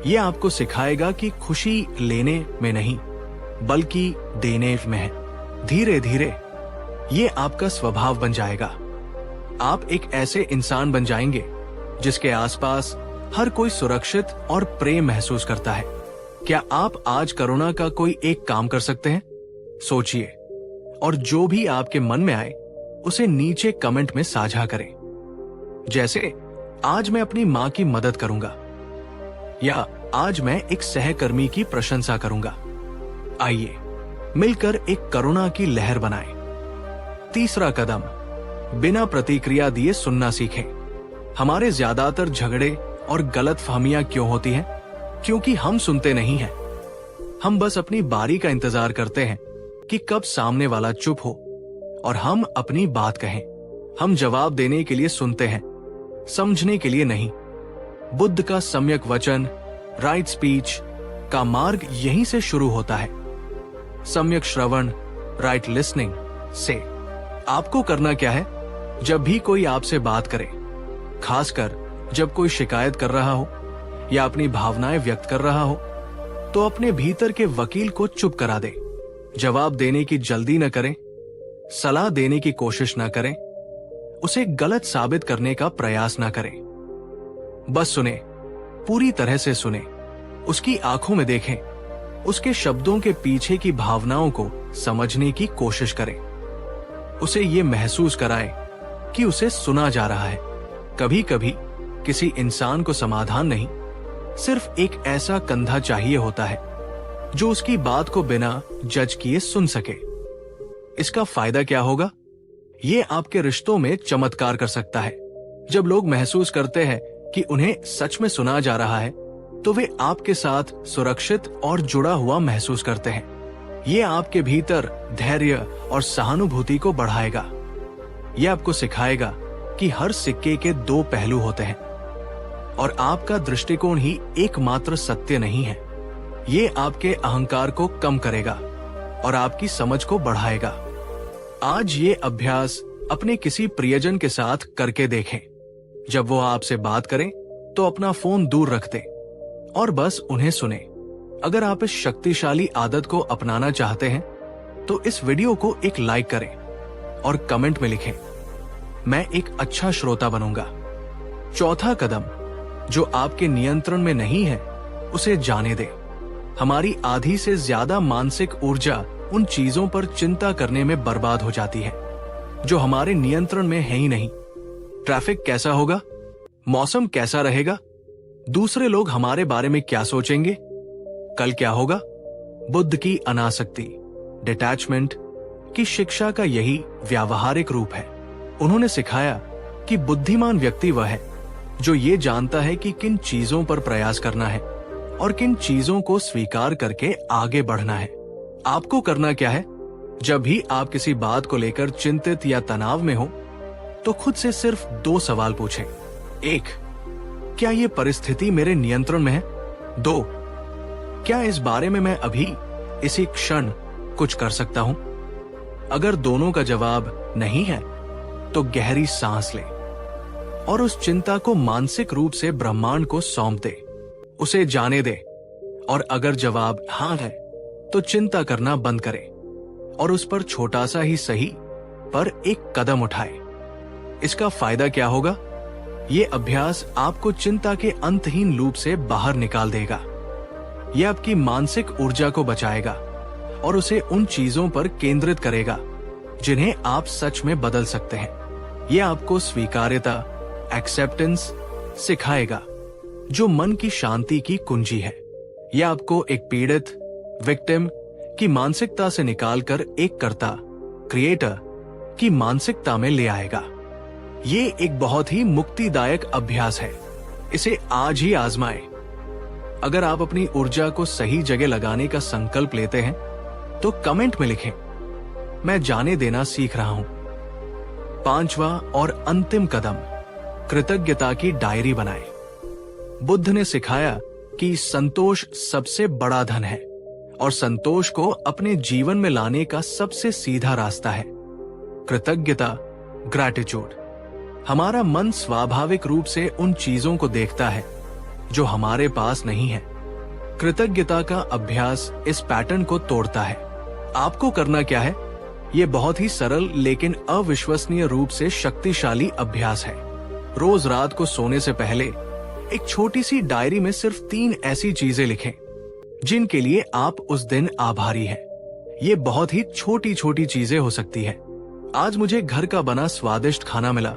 ये आपको सिखाएगा कि खुशी लेने में नहीं, बल्कि देने में है। धीरे धीरे ये आपका स्वभाव बन जाएगा। आप एक ऐसे इंसान बन जाएंगे जिसके आसपास हर कोई सुरक्षित और प्रेम महसूस करता है। क्या आप आज करुणा का कोई एक काम कर सकते हैं? सोचिए और जो भी आपके मन में आए उसे नीचे कमेंट में साझा करें। जैसे आज मैं अपनी मां की मदद करूंगा, या आज मैं एक सहकर्मी की प्रशंसा करूंगा। आइए मिलकर एक करुणा की लहर बनाएं। तीसरा कदम, बिना प्रतिक्रिया दिए सुनना सीखें। हमारे ज्यादातर झगड़े और गलतफहमियां क्यों होती हैं? क्योंकि हम सुनते नहीं हैं। हम बस अपनी बारी का इंतजार करते हैं कि कब सामने वाला चुप हो और हम अपनी बात कहें। हम जवाब देने के लिए सुनते हैं, समझने के लिए नहीं। बुद्ध का सम्यक वचन, राइट स्पीच का मार्ग यहीं से शुरू होता है। सम्यक श्रवण, राइट लिसनिंग से आपको करना क्या है? जब भी कोई आपसे बात करे, खासकर जब कोई शिकायत कर रहा हो या अपनी भावनाएं व्यक्त कर रहा हो, तो अपने भीतर के वकील को चुप करा दे। जवाब देने की जल्दी न करें, सलाह देने की कोशिश न करें, उसे गलत साबित करने का प्रयास न करें। बस सुने, पूरी तरह से सुने, उसकी आंखों में देखें, उसके शब्दों के पीछे की भावनाओं को समझने की कोशिश करें। उसे ये महसूस कराएं कि उसे सुना जा रहा है। कभी कभी किसी इंसान को समाधान नहीं, सिर्फ एक ऐसा कंधा चाहिए होता है जो उसकी बात को बिना जज किए सुन सके। इसका फायदा क्या होगा? ये आपके रिश्तों में चमत्कार कर सकता है। जब लोग महसूस करते हैं कि उन्हें सच में सुना जा रहा है, तो वे आपके साथ सुरक्षित और जुड़ा हुआ महसूस करते हैं। ये आपके भीतर धैर्य और सहानुभूति को बढ़ाएगा। ये आपको सिखाएगा कि हर सिक्के के दो पहलू होते हैं और आपका दृष्टिकोण ही एकमात्र सत्य नहीं है। ये आपके अहंकार को कम करेगा और आपकी समझ को बढ़ाएगा। आज ये अभ्यास अपने किसी प्रियजन के साथ करके देखें। जब वो आपसे बात करें तो अपना फोन दूर रख दें और बस उन्हें सुने। अगर आप इस शक्तिशाली आदत को अपनाना चाहते हैं तो इस वीडियो को एक लाइक करें और कमेंट में लिखें, मैं एक अच्छा श्रोता बनूंगा। चौथा कदम, जो आपके नियंत्रण में नहीं है उसे जाने दें। हमारी आधी से ज्यादा मानसिक ऊर्जा उन चीजों पर चिंता करने में बर्बाद हो जाती है जो हमारे नियंत्रण में है ही नहीं। ट्रैफिक कैसा होगा, मौसम कैसा रहेगा, दूसरे लोग हमारे बारे में क्या सोचेंगे, कल क्या होगा। बुद्ध की अनासक्ति, डिटैचमेंट की शिक्षा का यही व्यावहारिक रूप है। उन्होंने सिखाया कि बुद्धिमान व्यक्ति वह है जो ये जानता है कि किन चीजों पर प्रयास करना है और किन चीजों को स्वीकार करके आगे बढ़ना है। आपको करना क्या है? जब भी आप किसी बात को लेकर चिंतित या तनाव में हो, तो खुद से सिर्फ 2 सवाल पूछें। 1, क्या ये परिस्थिति मेरे नियंत्रण में है? 2, क्या इस बारे में मैं अभी इसी क्षण कुछ कर सकता हूं? अगर दोनों का जवाब नहीं है तो गहरी सांस ले और उस चिंता को मानसिक रूप से ब्रह्मांड को सौंप दे, उसे जाने दे। और अगर जवाब हाँ है तो चिंता करना बंद करे और उस पर छोटा सा ही सही पर एक कदम उठाए। इसका फायदा क्या होगा? ये अभ्यास आपको चिंता के अंतहीन लूप से बाहर निकाल देगा। यह आपकी मानसिक ऊर्जा को बचाएगा और उसे उन चीजों पर केंद्रित करेगा जिन्हें आप सच में बदल सकते हैं। यह आपको स्वीकार्यता, एक्सेप्टेंस सिखाएगा, जो मन की शांति की कुंजी है। यह आपको एक पीड़ित, विक्टिम की मानसिकता से निकालकर एक कर्ता, क्रिएटर की मानसिकता में ले आएगा। ये एक बहुत ही मुक्तिदायक अभ्यास है। इसे आज ही आजमाएं। अगर आप अपनी ऊर्जा को सही जगह लगाने का संकल्प लेते हैं तो कमेंट में लिखें, मैं जाने देना सीख रहा हूं। 5वां और अंतिम कदम, कृतज्ञता की डायरी बनाएं। बुद्ध ने सिखाया कि संतोष सबसे बड़ा धन है और संतोष को अपने जीवन में लाने का सबसे सीधा रास्ता है कृतज्ञता, ग्रैटिट्यूड। हमारा मन स्वाभाविक रूप से उन चीजों को देखता है जो हमारे पास नहीं है। कृतज्ञता का अभ्यास इस पैटर्न को तोड़ता है। आपको करना क्या है? ये बहुत ही सरल लेकिन अविश्वसनीय रूप से शक्तिशाली अभ्यास है। रोज रात को सोने से पहले एक छोटी सी डायरी में सिर्फ 3 ऐसी चीजें लिखें जिनके लिए आप उस दिन आभारी हैं। ये बहुत ही छोटी छोटी चीजें हो सकती है। आज मुझे घर का बना स्वादिष्ट खाना मिला,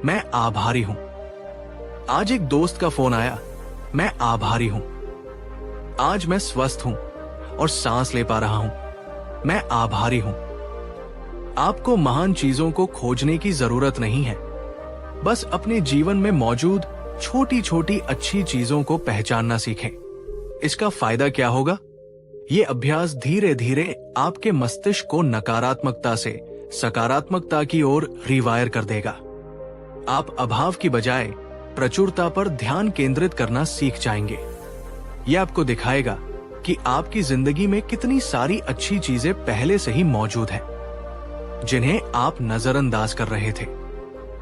मैं आभारी हूं। आज एक दोस्त का फोन आया, मैं आभारी हूं। आज मैं स्वस्थ हूं और सांस ले पा रहा हूं, मैं आभारी हूं। आपको महान चीजों को खोजने की जरूरत नहीं है, बस अपने जीवन में मौजूद छोटी छोटी अच्छी चीजों को पहचानना सीखें। इसका फायदा क्या होगा? ये अभ्यास धीरे धीरे आपके मस्तिष्क को नकारात्मकता से सकारात्मकता की ओर रिवायर कर देगा। आप अभाव की बजाय प्रचुरता पर ध्यान केंद्रित करना सीख जाएंगे। यह आपको दिखाएगा कि आपकी जिंदगी में कितनी सारी अच्छी चीजें पहले से ही मौजूद हैं, जिन्हें आप नजरअंदाज कर रहे थे।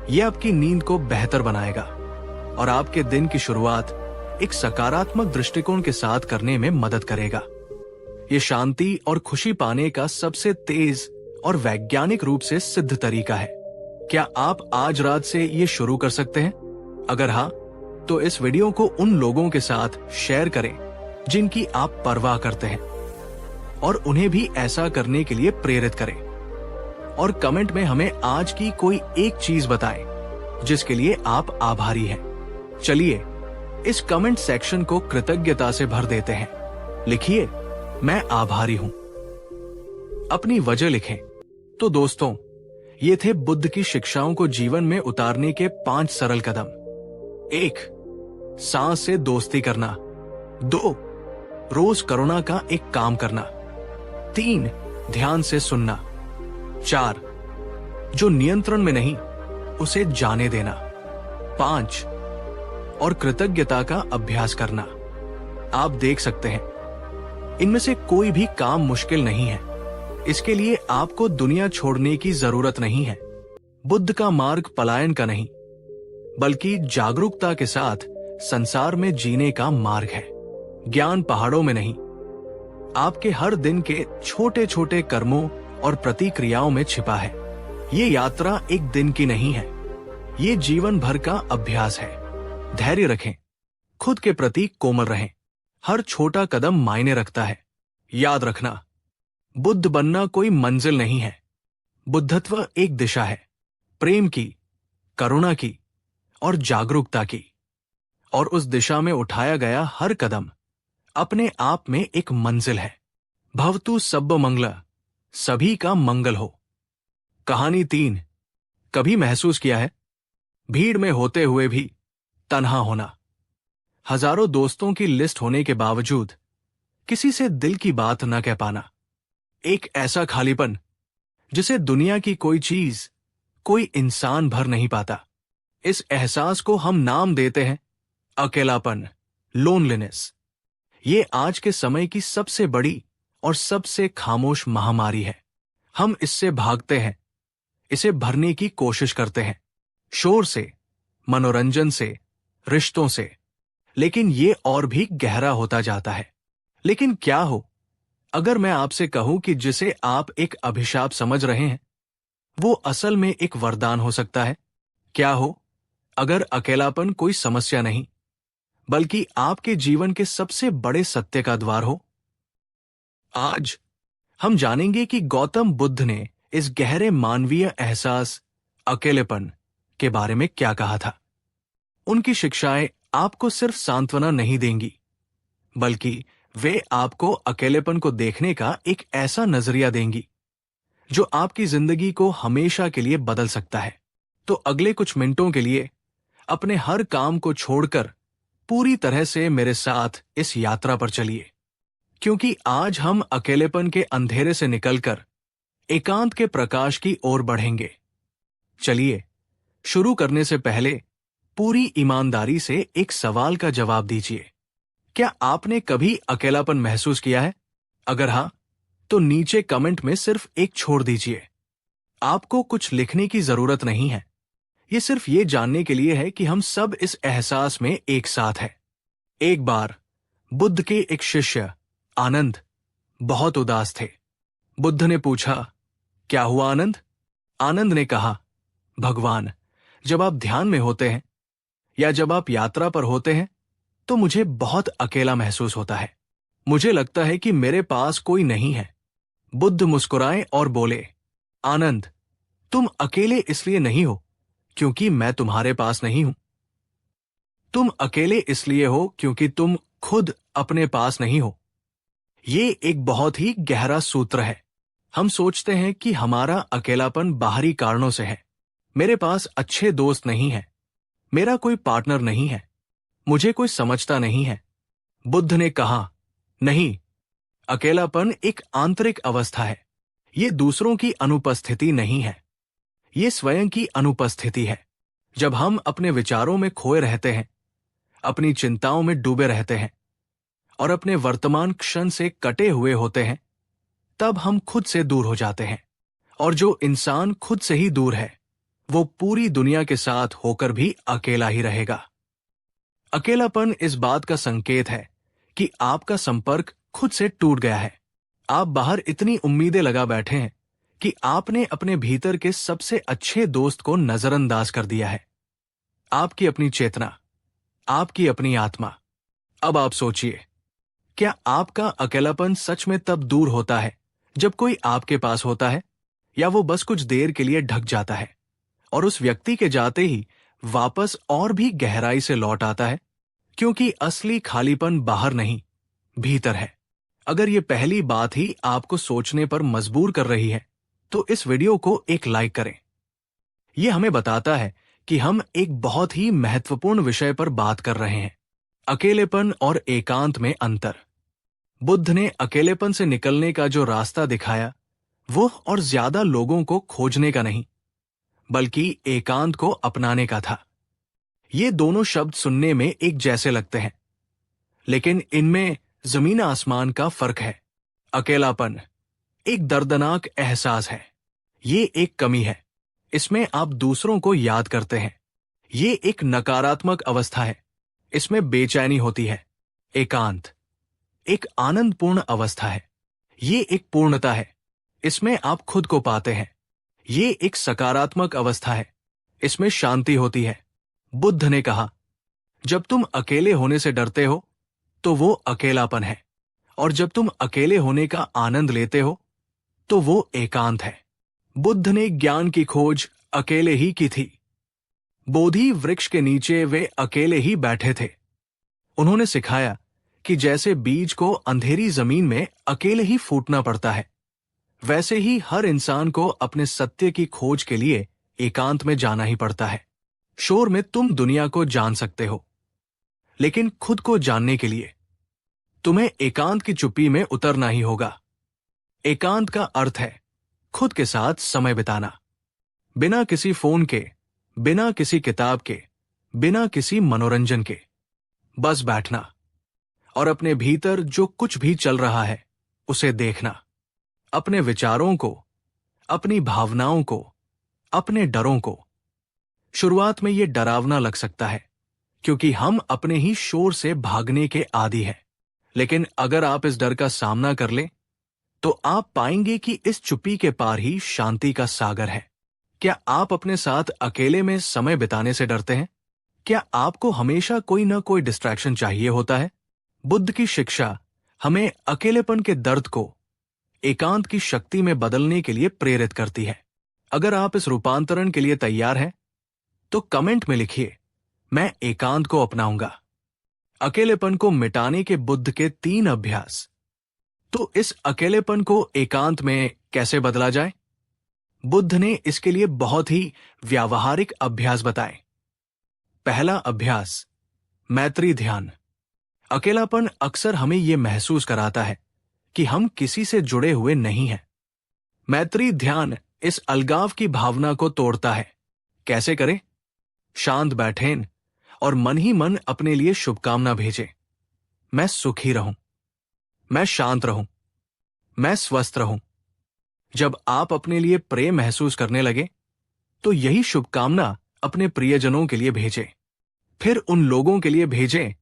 यह आपकी नींद को बेहतर बनाएगा और आपके दिन की शुरुआत एक सकारात्मक दृष्टिकोण के साथ करने में मदद करेगा। ये शांति और खुशी पाने का सबसे तेज और वैज्ञानिक रूप से सिद्ध तरीका है। क्या आप आज रात से ये शुरू कर सकते हैं? अगर हाँ, तो इस वीडियो को उन लोगों के साथ शेयर करें जिनकी आप परवाह करते हैं और उन्हें भी ऐसा करने के लिए प्रेरित करें। और कमेंट में हमें आज की कोई एक चीज बताएं जिसके लिए आप आभारी हैं। चलिए इस कमेंट सेक्शन को कृतज्ञता से भर देते हैं। लिखिए, मैं आभारी हूं। अपनी वजह लिखें। तो दोस्तों, ये थे बुद्ध की शिक्षाओं को जीवन में उतारने के 5 सरल कदम। 1. सांस से दोस्ती करना। 2. रोज करुणा का एक काम करना। 3. ध्यान से सुनना। 4. जो नियंत्रण में नहीं उसे जाने देना। 5. और कृतज्ञता का अभ्यास करना। आप देख सकते हैं, इनमें से कोई भी काम मुश्किल नहीं है। इसके लिए आपको दुनिया छोड़ने की जरूरत नहीं है। बुद्ध का मार्ग पलायन का नहीं, बल्कि जागरूकता के साथ संसार में जीने का मार्ग है। ज्ञान पहाड़ों में नहीं, आपके हर दिन के छोटे छोटे कर्मों और प्रतिक्रियाओं में छिपा है। ये यात्रा एक दिन की नहीं है, ये जीवन भर का अभ्यास है। धैर्य रखें, खुद के प्रति कोमल रहें। हर छोटा कदम मायने रखता है। याद रखना, बुद्ध बनना कोई मंजिल नहीं है। बुद्धत्व एक दिशा है, प्रेम की, करुणा की और जागरूकता की। और उस दिशा में उठाया गया हर कदम अपने आप में एक मंजिल है। भवतु सब्ब मंगल, सभी का मंगल हो। कहानी 3। कभी महसूस किया है भीड़ में होते हुए भी तन्हा होना? हजारों दोस्तों की लिस्ट होने के बावजूद किसी से दिल की बात न कह पाना। एक ऐसा खालीपन जिसे दुनिया की कोई चीज, कोई इंसान भर नहीं पाता। इस एहसास को हम नाम देते हैं अकेलापन, लोनलीनेस। ये आज के समय की सबसे बड़ी और सबसे खामोश महामारी है। हम इससे भागते हैं, इसे भरने की कोशिश करते हैं, शोर से, मनोरंजन से, रिश्तों से। लेकिन ये और भी गहरा होता जाता है। लेकिन क्या हो अगर मैं आपसे कहूं कि जिसे आप एक अभिशाप समझ रहे हैं, वो असल में एक वरदान हो सकता है? क्या हो अगर अकेलापन कोई समस्या नहीं, बल्कि आपके जीवन के सबसे बड़े सत्य का द्वार हो? आज हम जानेंगे कि गौतम बुद्ध ने इस गहरे मानवीय एहसास अकेलेपन के बारे में क्या कहा था। उनकी शिक्षाएं आपको सिर्फ सांत्वना नहीं देंगी, बल्कि वे आपको अकेलेपन को देखने का एक ऐसा नजरिया देंगी जो आपकी जिंदगी को हमेशा के लिए बदल सकता है। तो अगले कुछ मिनटों के लिए अपने हर काम को छोड़कर पूरी तरह से मेरे साथ इस यात्रा पर चलिए, क्योंकि आज हम अकेलेपन के अंधेरे से निकलकर एकांत के प्रकाश की ओर बढ़ेंगे। चलिए, शुरू करने से पहले पूरी ईमानदारी से एक सवाल का जवाब दीजिए। क्या आपने कभी अकेलापन महसूस किया है? अगर हां, तो नीचे कमेंट में सिर्फ एक छोड़ दीजिए। आपको कुछ लिखने की जरूरत नहीं है। ये सिर्फ ये जानने के लिए है कि हम सब इस एहसास में एक साथ हैं। एक बार बुद्ध के एक शिष्य आनंद बहुत उदास थे। बुद्ध ने पूछा, क्या हुआ आनंद? आनंद ने कहा, भगवान, जब आप ध्यान में होते हैं या जब आप यात्रा पर होते हैं तो मुझे बहुत अकेला महसूस होता है। मुझे लगता है कि मेरे पास कोई नहीं है, बुद्ध मुस्कुराए और बोले, आनंद, तुम अकेले इसलिए नहीं हो क्योंकि मैं तुम्हारे पास नहीं हूं। तुम अकेले इसलिए हो क्योंकि तुम खुद अपने पास नहीं हो। ये एक बहुत ही गहरा सूत्र है। हम सोचते हैं कि हमारा अकेलापन बाहरी कारणों से है। मेरे पास अच्छे दोस्त नहीं हैं, मेरा कोई पार्टनर नहीं है, मुझे कोई समझता नहीं है। बुद्ध ने कहा, नहीं, अकेलापन एक आंतरिक अवस्था है। ये दूसरों की अनुपस्थिति नहीं है, ये स्वयं की अनुपस्थिति है। जब हम अपने विचारों में खोए रहते हैं, अपनी चिंताओं में डूबे रहते हैं और अपने वर्तमान क्षण से कटे हुए होते हैं, तब हम खुद से दूर हो जाते हैं। और जो इंसान खुद से ही दूर है, वो पूरी दुनिया के साथ होकर भी अकेला ही रहेगा। अकेलापन इस बात का संकेत है कि आपका संपर्क खुद से टूट गया है। आप बाहर इतनी उम्मीदें लगा बैठे हैं कि आपने अपने भीतर के सबसे अच्छे दोस्त को नजरअंदाज कर दिया है। आपकी अपनी चेतना, आपकी अपनी आत्मा। अब आप सोचिए, क्या आपका अकेलापन सच में तब दूर होता है जब कोई आपके पास होता है, या वो बस कुछ देर के लिए ढक जाता है और उस व्यक्ति के जाते ही वापस और भी गहराई से लौट आता है? क्योंकि असली खालीपन बाहर नहीं, भीतर है। अगर ये पहली बात ही आपको सोचने पर मजबूर कर रही है, तो इस वीडियो को एक लाइक करें। यह हमें बताता है कि हम एक बहुत ही महत्वपूर्ण विषय पर बात कर रहे हैं, अकेलेपन और एकांत में अंतर। बुद्ध ने अकेलेपन से निकलने का जो रास्ता दिखाया, वो और ज्यादा लोगों को खोजने का नहीं, बल्कि एकांत को अपनाने का था। ये दोनों शब्द सुनने में एक जैसे लगते हैं, लेकिन इनमें जमीन आसमान का फर्क है। अकेलापन एक दर्दनाक एहसास है, ये एक कमी है, इसमें आप दूसरों को याद करते हैं। ये एक नकारात्मक अवस्था है, इसमें बेचैनी होती है। एकांत एक आनंदपूर्ण अवस्था है, ये एक पूर्णता है, इसमें आप खुद को पाते हैं। ये एक सकारात्मक अवस्था है, इसमें शांति होती है। बुद्ध ने कहा, जब तुम अकेले होने से डरते हो तो वो अकेलापन है, और जब तुम अकेले होने का आनंद लेते हो तो वो एकांत है। बुद्ध ने ज्ञान की खोज अकेले ही की थी। बोधि वृक्ष के नीचे वे अकेले ही बैठे थे। उन्होंने सिखाया कि जैसे बीज को अंधेरी जमीन में अकेले ही फूटना पड़ता है, वैसे ही हर इंसान को अपने सत्य की खोज के लिए एकांत में जाना ही पड़ता है। शोर में तुम दुनिया को जान सकते हो, लेकिन खुद को जानने के लिए तुम्हें एकांत की चुप्पी में उतरना ही होगा। एकांत का अर्थ है खुद के साथ समय बिताना, बिना किसी फोन के, बिना किसी किताब के, बिना किसी मनोरंजन के। बस बैठना और अपने भीतर जो कुछ भी चल रहा है उसे देखना, अपने विचारों को, अपनी भावनाओं को, अपने डरों को। शुरुआत में यह डरावना लग सकता है, क्योंकि हम अपने ही शोर से भागने के आदी हैं। लेकिन अगर आप इस डर का सामना कर लें, तो आप पाएंगे कि इस चुप्पी के पार ही शांति का सागर है। क्या आप अपने साथ अकेले में समय बिताने से डरते हैं? क्या आपको हमेशा कोई न कोई डिस्ट्रैक्शन चाहिए होता है? बुद्ध की शिक्षा हमें अकेलेपन के दर्द को एकांत की शक्ति में बदलने के लिए प्रेरित करती है। अगर आप इस रूपांतरण के लिए तैयार हैं, तो कमेंट में लिखिए, मैं एकांत को अपनाऊंगा। अकेलेपन को मिटाने के बुद्ध के 3 अभ्यास। तो इस अकेलेपन को एकांत में कैसे बदला जाए? बुद्ध ने इसके लिए बहुत ही व्यावहारिक अभ्यास बताए। पहला अभ्यास, मैत्री ध्यान। अकेलापन अक्सर हमें यह महसूस कराता है कि हम किसी से जुड़े हुए नहीं हैं। मैत्री ध्यान इस अलगाव की भावना को तोड़ता है। कैसे करें? शांत बैठें और मन ही मन अपने लिए शुभकामना भेजें। मैं सुखी रहूं, मैं शांत रहूं, मैं स्वस्थ रहूं। जब आप अपने लिए प्रेम महसूस करने लगे, तो यही शुभकामना अपने प्रियजनों के लिए भेजें। फिर उन लोगों के लिए भेजें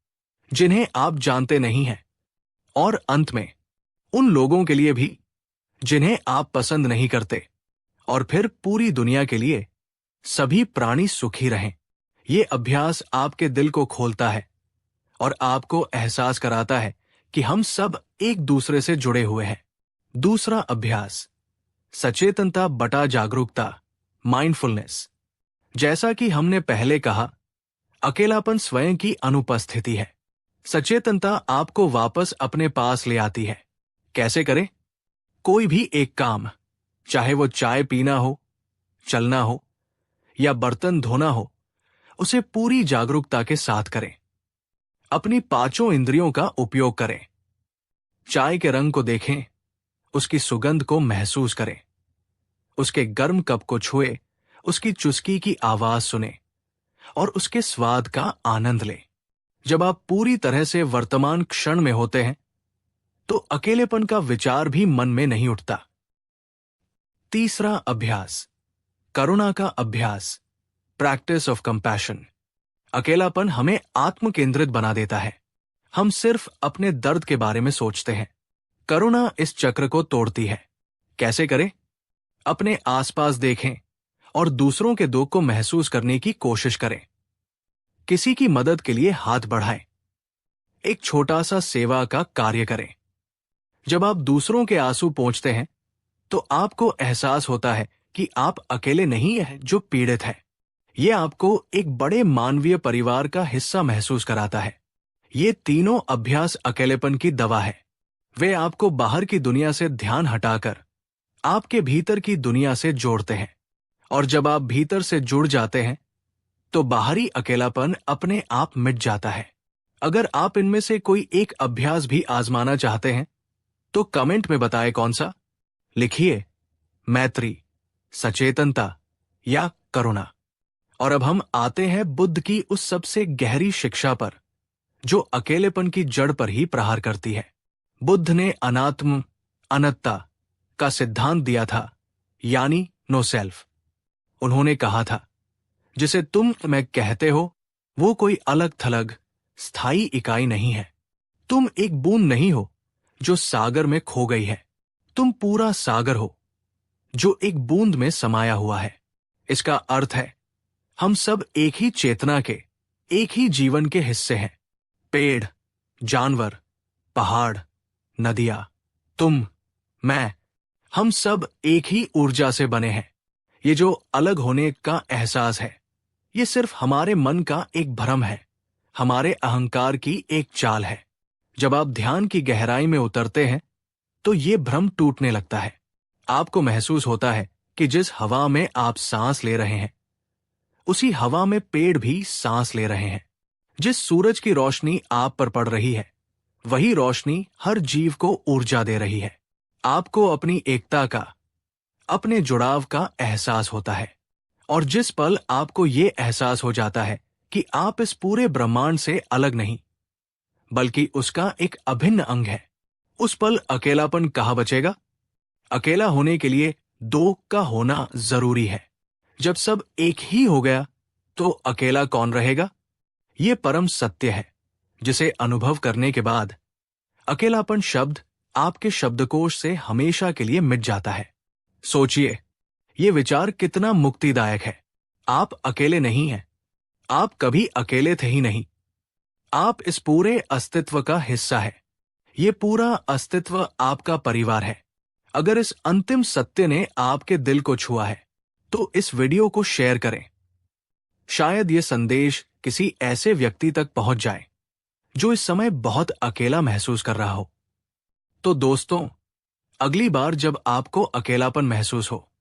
जिन्हें आप जानते नहीं हैं, और अंत में उन लोगों के लिए भी जिन्हें आप पसंद नहीं करते, और फिर पूरी दुनिया के लिए। सभी प्राणी सुखी रहें। ये अभ्यास आपके दिल को खोलता है और आपको एहसास कराता है कि हम सब एक दूसरे से जुड़े हुए हैं। दूसरा अभ्यास, सचेतनता बटा जागरूकता, माइंडफुलनेस। जैसा कि हमने पहले कहा, अकेलापन स्वयं की अनुपस्थिति है। सचेतनता आपको वापस अपने पास ले आती है। कैसे करें? कोई भी एक काम, चाहे वो चाय पीना हो, चलना हो या बर्तन धोना हो, उसे पूरी जागरूकता के साथ करें। अपनी पांचों इंद्रियों का उपयोग करें। चाय के रंग को देखें, उसकी सुगंध को महसूस करें, उसके गर्म कप को छुए, उसकी चुस्की की आवाज सुने और उसके स्वाद का आनंद लें। जब आप पूरी तरह से वर्तमान क्षण में होते हैं, तो अकेलेपन का विचार भी मन में नहीं उठता। तीसरा अभ्यास, करुणा का अभ्यास, प्रैक्टिस ऑफ कंपैशन। अकेलापन हमें आत्म केंद्रित बना देता है। हम सिर्फ अपने दर्द के बारे में सोचते हैं। करुणा इस चक्र को तोड़ती है। कैसे करें? अपने आसपास देखें और दूसरों के दुख को महसूस करने की कोशिश करें। किसी की मदद के लिए हाथ बढ़ाएं। एक छोटा सा सेवा का कार्य करें। जब आप दूसरों के आंसू पोंछते हैं, तो आपको एहसास होता है कि आप अकेले नहीं हैं जो पीड़ित है। यह आपको एक बड़े मानवीय परिवार का हिस्सा महसूस कराता है। ये तीनों अभ्यास अकेलेपन की दवा है। वे आपको बाहर की दुनिया से ध्यान हटाकर आपके भीतर की दुनिया से जोड़ते हैं। और जब आप भीतर से जुड़ जाते हैं, तो बाहरी अकेलापन अपने आप मिट जाता है। अगर आप इनमें से कोई एक अभ्यास भी आजमाना चाहते हैं, तो कमेंट में बताएं कौन सा। लिखिए मैत्री, सचेतनता या करुणा। और अब हम आते हैं बुद्ध की उस सबसे गहरी शिक्षा पर, जो अकेलेपन की जड़ पर ही प्रहार करती है। बुद्ध ने अनात्म, अनत्ता का सिद्धांत दिया था, यानी नो सेल्फ। उन्होंने कहा था, जिसे तुम मैं कहते हो, वो कोई अलग थलग स्थायी इकाई नहीं है। तुम एक बूंद नहीं हो जो सागर में खो गई है। तुम पूरा सागर हो जो एक बूंद में समाया हुआ है। इसका अर्थ है, हम सब एक ही चेतना के, एक ही जीवन के हिस्से हैं। पेड़, जानवर, पहाड़, नदियां, तुम, मैं, हम सब एक ही ऊर्जा से बने हैं। ये जो अलग होने का एहसास है, ये सिर्फ हमारे मन का एक भ्रम है, हमारे अहंकार की एक चाल है। जब आप ध्यान की गहराई में उतरते हैं, तो ये भ्रम टूटने लगता है। आपको महसूस होता है कि जिस हवा में आप सांस ले रहे हैं, उसी हवा में पेड़ भी सांस ले रहे हैं। जिस सूरज की रोशनी आप पर पड़ रही है, वही रोशनी हर जीव को ऊर्जा दे रही है। आपको अपनी एकता का, अपने जुड़ाव का एहसास होता है। और जिस पल आपको ये एहसास हो जाता है कि आप इस पूरे ब्रह्मांड से अलग नहीं, बल्कि उसका एक अभिन्न अंग है, उस पल अकेलापन कहाँ बचेगा? अकेला होने के लिए दो का होना जरूरी है। जब सब एक ही हो गया, तो अकेला कौन रहेगा? ये परम सत्य है, जिसे अनुभव करने के बाद अकेलापन शब्द आपके शब्दकोश से हमेशा के लिए मिट जाता है। सोचिए, ये विचार कितना मुक्तिदायक है। आप अकेले नहीं हैं। आप कभी अकेले थे ही नहीं। आप इस पूरे अस्तित्व का हिस्सा है। ये पूरा अस्तित्व आपका परिवार है। अगर इस अंतिम सत्य ने आपके दिल को छुआ है, तो इस वीडियो को शेयर करें। शायद ये संदेश किसी ऐसे व्यक्ति तक पहुंच जाए जो इस समय बहुत अकेला महसूस कर रहा हो। तो दोस्तों, अगली बार जब आपको अकेलापन महसूस हो,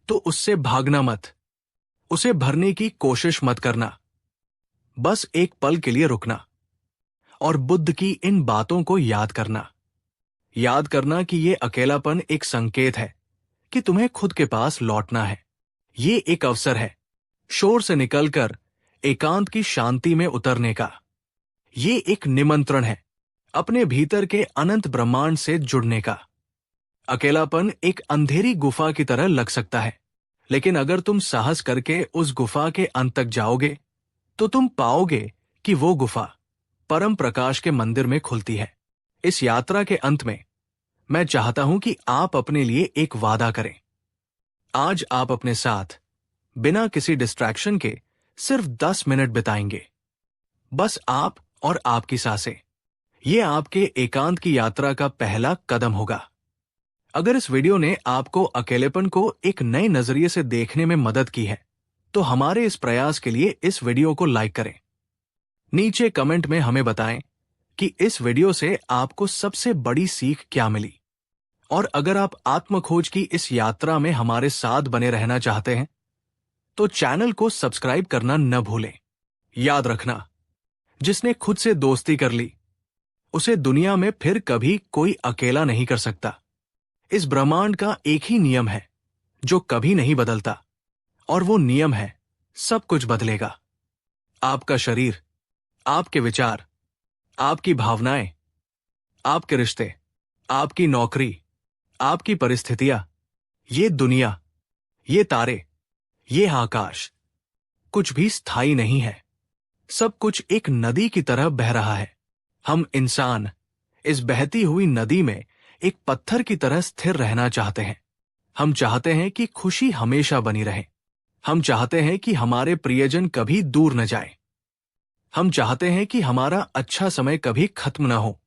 तो उससे भागना मत, उसे भरने की कोशिश मत करना। बस एक पल के लिए रुकना और बुद्ध की इन बातों को याद करना। याद करना कि ये अकेलापन एक संकेत है कि तुम्हें खुद के पास लौटना है। ये एक अवसर है शोर से निकलकर एकांत की शांति में उतरने का। ये एक निमंत्रण है अपने भीतर के अनंत ब्रह्मांड से जुड़ने का। अकेलापन एक अंधेरी गुफा की तरह लग सकता है, लेकिन अगर तुम साहस करके उस गुफा के अंत तक जाओगे, तो तुम पाओगे कि वो गुफा परम प्रकाश के मंदिर में खुलती है। इस यात्रा के अंत में मैं चाहता हूं कि आप अपने लिए एक वादा करें। आज आप अपने साथ बिना किसी डिस्ट्रैक्शन के सिर्फ 10 मिनट बिताएंगे। बस आप और आपकी सांसें। ये आपके एकांत की यात्रा का पहला कदम होगा। अगर इस वीडियो ने आपको अकेलेपन को एक नए नजरिए से देखने में मदद की है, तो हमारे इस प्रयास के लिए इस वीडियो को लाइक करें। नीचे कमेंट में हमें बताएं कि इस वीडियो से आपको सबसे बड़ी सीख क्या मिली। और अगर आप आत्मखोज की इस यात्रा में हमारे साथ बने रहना चाहते हैं, तो चैनल को सब्सक्राइब करना न भूलें। याद रखना, जिसने खुद से दोस्ती कर ली, उसे दुनिया में फिर कभी कोई अकेला नहीं कर सकता। इस ब्रह्मांड का एक ही नियम है जो कभी नहीं बदलता, और वो नियम है सब कुछ बदलेगा। आपका शरीर, आपके विचार, आपकी भावनाएं, आपके रिश्ते, आपकी नौकरी, आपकी परिस्थितियां, ये दुनिया, ये तारे, ये आकाश, कुछ भी स्थायी नहीं है। सब कुछ एक नदी की तरह बह रहा है। हम इंसान इस बहती हुई नदी में एक पत्थर की तरह स्थिर रहना चाहते हैं। हम चाहते हैं कि खुशी हमेशा बनी रहे। हम चाहते हैं कि हमारे प्रियजन कभी दूर न जाए। हम चाहते हैं कि हमारा अच्छा समय कभी खत्म न हो।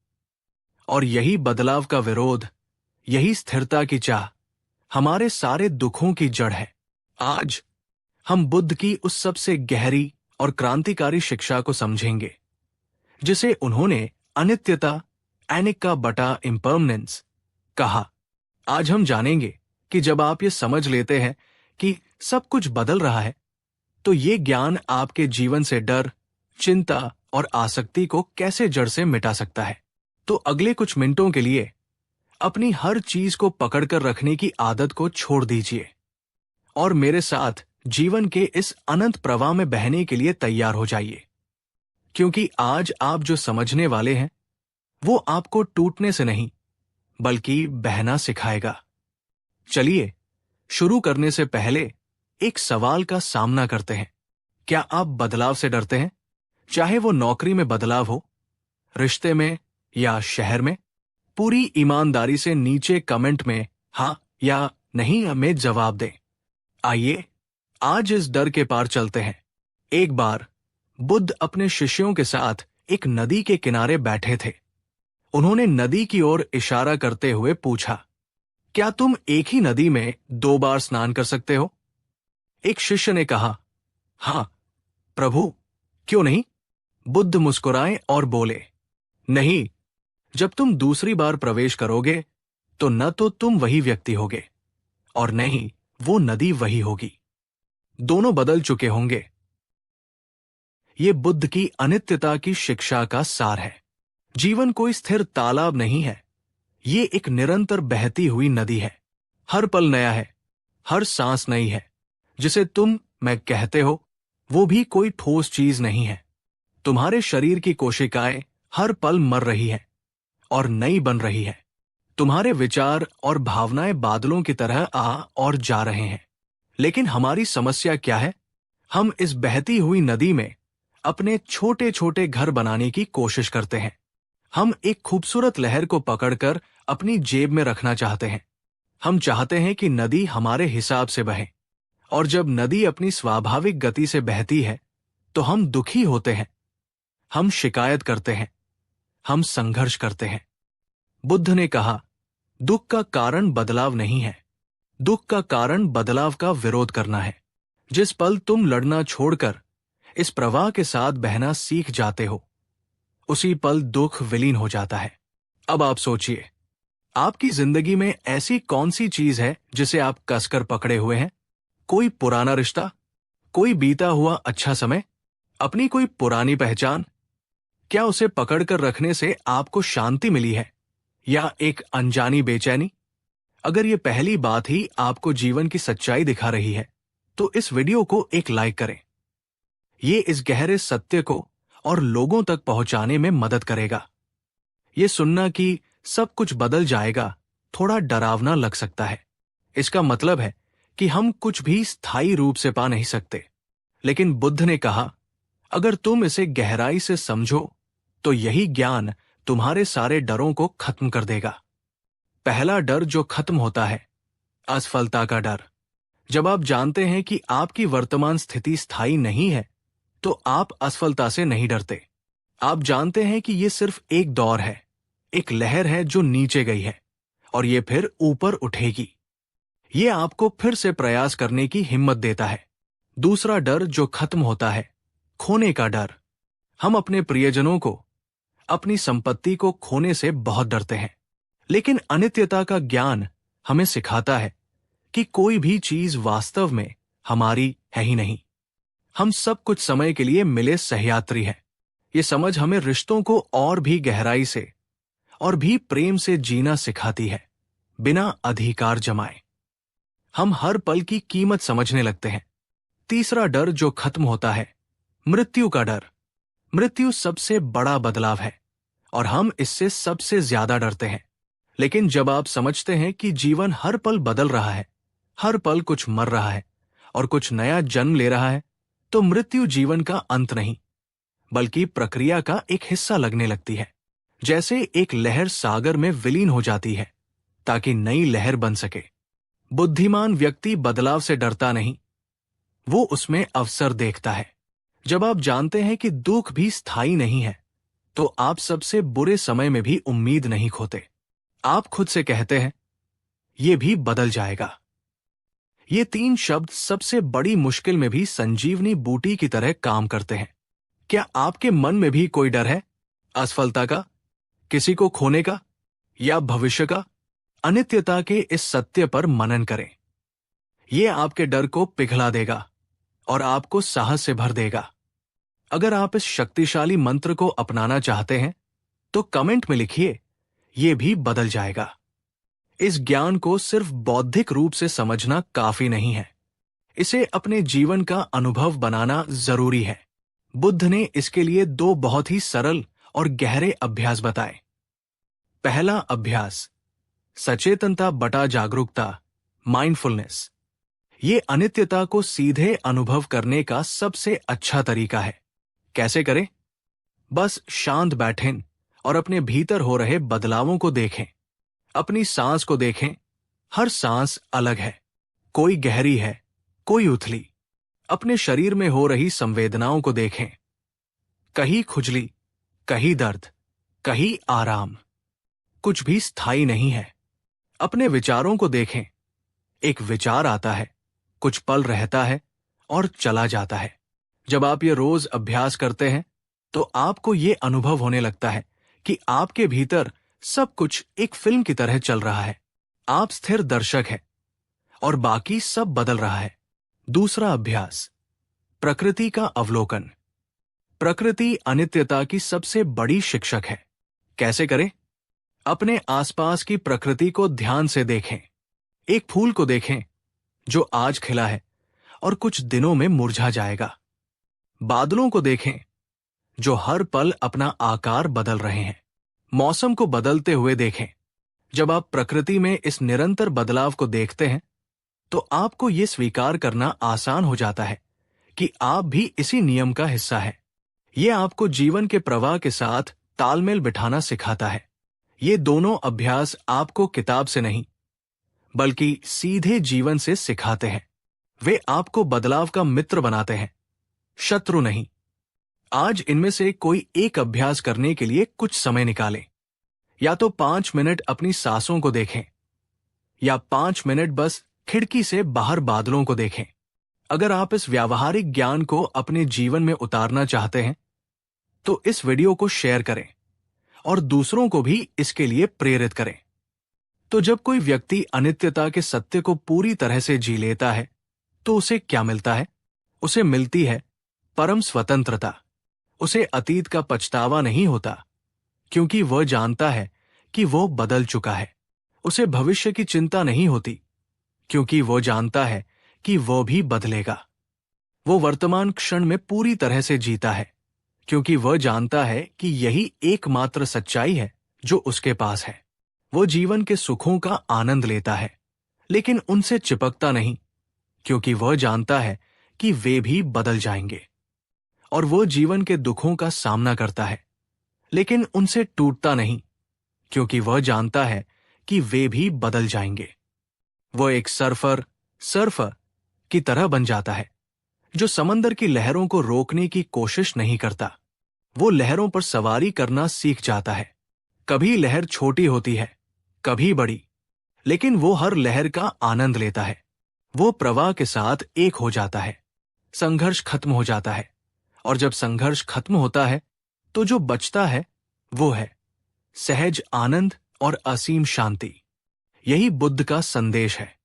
और यही बदलाव का विरोध, यही स्थिरता की चाह हमारे सारे दुखों की जड़ है। आज हम बुद्ध की उस सबसे गहरी और क्रांतिकारी शिक्षा को समझेंगे जिसे उन्होंने अनित्यता, एनिका बटा इम्पर्मनेंस कहा। आज हम जानेंगे कि जब आप ये समझ लेते हैं कि सब कुछ बदल रहा है, तो ये ज्ञान आपके जीवन से डर, चिंता और आसक्ति को कैसे जड़ से मिटा सकता है। तो अगले कुछ मिनटों के लिए अपनी हर चीज को पकड़कर रखने की आदत को छोड़ दीजिए और मेरे साथ जीवन के इस अनंत प्रवाह में बहने के लिए तैयार हो जाइए। क्योंकि आज आप जो समझने वाले हैं, वो आपको टूटने से नहीं, बल्कि बहना सिखाएगा। चलिए, शुरू करने से पहले एक सवाल का सामना करते हैं। क्या आप बदलाव से डरते हैं? चाहे वो नौकरी में बदलाव हो, रिश्ते में या शहर में? पूरी ईमानदारी से नीचे कमेंट में हाँ या नहीं हमें जवाब दें। आइए आज इस डर के पार चलते हैं। एक बार बुद्ध अपने शिष्यों के साथ एक नदी के किनारे बैठे थे। उन्होंने नदी की ओर इशारा करते हुए पूछा, क्या तुम एक ही नदी में 2 बार स्नान कर सकते हो? एक शिष्य ने कहा, हाँ प्रभु, क्यों नहीं? बुद्ध मुस्कुराए और बोले, नहीं, जब तुम दूसरी बार प्रवेश करोगे तो न तो तुम वही व्यक्ति होगे और न ही वो नदी वही होगी। दोनों बदल चुके होंगे। ये बुद्ध की अनित्यता की शिक्षा का सार है। जीवन कोई स्थिर तालाब नहीं है, ये एक निरंतर बहती हुई नदी है। हर पल नया है, हर सांस नई है। जिसे तुम मैं कहते हो, वो भी कोई ठोस चीज नहीं है। तुम्हारे शरीर की कोशिकाएं हर पल मर रही है और नई बन रही है। तुम्हारे विचार और भावनाएं बादलों की तरह आ और जा रहे हैं। लेकिन हमारी समस्या क्या है? हम इस बहती हुई नदी में अपने छोटे छोटे घर बनाने की कोशिश करते हैं। हम एक खूबसूरत लहर को पकड़कर अपनी जेब में रखना चाहते हैं। हम चाहते हैं कि नदी हमारे हिसाब से बहे, और जब नदी अपनी स्वाभाविक गति से बहती है तो हम दुखी होते हैं, हम शिकायत करते हैं, हम संघर्ष करते हैं। बुद्ध ने कहा, दुख का कारण बदलाव नहीं है, दुख का कारण बदलाव का विरोध करना है। जिस पल तुम लड़ना छोड़कर इस प्रवाह के साथ बहना सीख जाते हो, उसी पल दुख विलीन हो जाता है। अब आप सोचिए, आपकी जिंदगी में ऐसी कौन सी चीज है जिसे आप कसकर पकड़े हुए हैं? कोई पुराना रिश्ता, कोई बीता हुआ अच्छा समय, अपनी कोई पुरानी पहचान? क्या उसे पकड़कर रखने से आपको शांति मिली है या एक अनजानी बेचैनी? अगर ये पहली बात ही आपको जीवन की सच्चाई दिखा रही है, तो इस वीडियो को एक लाइक करें। ये इस गहरे सत्य को और लोगों तक पहुंचाने में मदद करेगा। ये सुनना कि सब कुछ बदल जाएगा थोड़ा डरावना लग सकता है। इसका मतलब है कि हम कुछ भी स्थायी रूप से पा नहीं सकते। लेकिन बुद्ध ने कहा, अगर तुम इसे गहराई से समझो तो यही ज्ञान तुम्हारे सारे डरों को खत्म कर देगा। पहला डर जो खत्म होता है, असफलता का डर। जब आप जानते हैं कि आपकी वर्तमान स्थिति स्थायी नहीं है, तो आप असफलता से नहीं डरते। आप जानते हैं कि यह सिर्फ एक दौर है, एक लहर है जो नीचे गई है, और ये फिर ऊपर उठेगी। ये आपको फिर से प्रयास करने की हिम्मत देता है। दूसरा डर जो खत्म होता है, खोने का डर। हम अपने प्रियजनों को, अपनी संपत्ति को खोने से बहुत डरते हैं, लेकिन अनित्यता का ज्ञान हमें सिखाता है कि कोई भी चीज वास्तव में हमारी है ही नहीं। हम सब कुछ समय के लिए मिले सहयात्री हैं। ये समझ हमें रिश्तों को और भी गहराई से और भी प्रेम से जीना सिखाती है, बिना अधिकार जमाए। हम हर पल की कीमत समझने लगते हैं। तीसरा डर जो खत्म होता है, मृत्यु का डर। मृत्यु सबसे बड़ा बदलाव है और हम इससे सबसे ज्यादा डरते हैं। लेकिन जब आप समझते हैं कि जीवन हर पल बदल रहा है, हर पल कुछ मर रहा है और कुछ नया जन्म ले रहा है, तो मृत्यु जीवन का अंत नहीं, बल्कि प्रक्रिया का एक हिस्सा लगने लगती है। जैसे एक लहर सागर में विलीन हो जाती है ताकि नई लहर बन सके। बुद्धिमान व्यक्ति बदलाव से डरता नहीं, वो उसमें अवसर देखता है। जब आप जानते हैं कि दुख भी स्थायी नहीं है, तो आप सबसे बुरे समय में भी उम्मीद नहीं खोते। आप खुद से कहते हैं, ये भी बदल जाएगा। ये तीन शब्द सबसे बड़ी मुश्किल में भी संजीवनी बूटी की तरह काम करते हैं। क्या आपके मन में भी कोई डर है? असफलता का, किसी को खोने का या भविष्य का? अनित्यता के इस सत्य पर मनन करें। यह आपके डर को पिघला देगा और आपको साहस से भर देगा। अगर आप इस शक्तिशाली मंत्र को अपनाना चाहते हैं, तो कमेंट में लिखिए, यह भी बदल जाएगा। इस ज्ञान को सिर्फ बौद्धिक रूप से समझना काफी नहीं है, इसे अपने जीवन का अनुभव बनाना जरूरी है। बुद्ध ने इसके लिए दो बहुत ही सरल और गहरे अभ्यास बताए। पहला अभ्यास, सचेतनता बटा जागरूकता, माइंडफुलनेस। ये अनित्यता को सीधे अनुभव करने का सबसे अच्छा तरीका है। कैसे करें? बस शांत बैठें और अपने भीतर हो रहे बदलावों को देखें। अपनी सांस को देखें। हर सांस अलग है, कोई गहरी है, कोई उथली। अपने शरीर में हो रही संवेदनाओं को देखें। कहीं खुजली, कहीं दर्द, कहीं आराम। कुछ भी स्थायी नहीं है। अपने विचारों को देखें। एक विचार आता है, कुछ पल रहता है और चला जाता है। जब आप ये रोज अभ्यास करते हैं, तो आपको ये अनुभव होने लगता है कि आपके भीतर सब कुछ एक फिल्म की तरह चल रहा है। आप स्थिर दर्शक हैं और बाकी सब बदल रहा है। दूसरा अभ्यास, प्रकृति का अवलोकन। प्रकृति अनित्यता की सबसे बड़ी शिक्षक है। कैसे करें? अपने आसपास की प्रकृति को ध्यान से देखें। एक फूल को देखें जो आज खिला है और कुछ दिनों में मुरझा जाएगा। बादलों को देखें जो हर पल अपना आकार बदल रहे हैं। मौसम को बदलते हुए देखें। जब आप प्रकृति में इस निरंतर बदलाव को देखते हैं, तो आपको यह स्वीकार करना आसान हो जाता है कि आप भी इसी नियम का हिस्सा हैं। यह आपको जीवन के प्रवाह के साथ तालमेल बिठाना सिखाता है। ये दोनों अभ्यास आपको किताब से नहीं, बल्कि सीधे जीवन से सिखाते हैं। वे आपको बदलाव का मित्र बनाते हैं, शत्रु नहीं। आज इनमें से कोई एक अभ्यास करने के लिए कुछ समय निकालें। या तो 5 मिनट अपनी सांसों को देखें, या 5 मिनट बस खिड़की से बाहर बादलों को देखें। अगर आप इस व्यावहारिक ज्ञान को अपने जीवन में उतारना चाहते हैं, तो इस वीडियो को शेयर करें और दूसरों को भी इसके लिए प्रेरित करें। तो जब कोई व्यक्ति अनित्यता के सत्य को पूरी तरह से जी लेता है, तो उसे क्या मिलता है? उसे मिलती है परम स्वतंत्रता। उसे अतीत का पछतावा नहीं होता, क्योंकि वह जानता है कि वो बदल चुका है। उसे भविष्य की चिंता नहीं होती, क्योंकि वो जानता है कि वो भी बदलेगा। वो वर्तमान क्षण में पूरी तरह से जीता है, क्योंकि वह जानता है कि यही एकमात्र सच्चाई है जो उसके पास है। वो जीवन के सुखों का आनंद लेता है, लेकिन उनसे चिपकता नहीं, क्योंकि वह जानता है कि वे भी बदल जाएंगे। और वो जीवन के दुखों का सामना करता है, लेकिन उनसे टूटता नहीं, क्योंकि वह जानता है कि वे भी बदल जाएंगे। वो एक सर्फर की तरह बन जाता है, जो समंदर की लहरों को रोकने की कोशिश नहीं करता। वो लहरों पर सवारी करना सीख जाता है। कभी लहर छोटी होती है, कभी बड़ी, लेकिन वो हर लहर का आनंद लेता है। वो प्रवाह के साथ एक हो जाता है। संघर्ष खत्म हो जाता है, और जब संघर्ष खत्म होता है तो जो बचता है वो है सहज आनंद और असीम शांति। यही बुद्ध का संदेश है।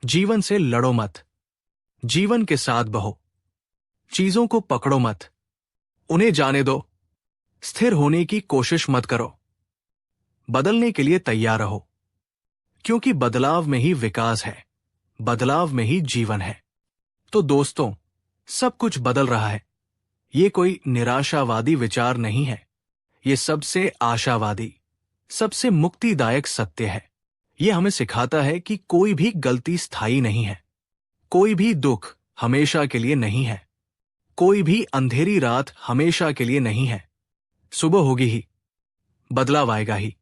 जीवन से लड़ो मत, जीवन के साथ बहो। चीजों को पकड़ो मत, उन्हें जाने दो। स्थिर होने की कोशिश मत करो, बदलने के लिए तैयार रहो, क्योंकि बदलाव में ही विकास है, बदलाव में ही जीवन है। तो दोस्तों, सब कुछ बदल रहा है। ये कोई निराशावादी विचार नहीं है, ये सबसे आशावादी, सबसे मुक्तिदायक सत्य है। ये हमें सिखाता है कि कोई भी गलती स्थायी नहीं है, कोई भी दुख हमेशा के लिए नहीं है, कोई भी अंधेरी रात हमेशा के लिए नहीं है। सुबह होगी ही, बदलाव आएगा ही।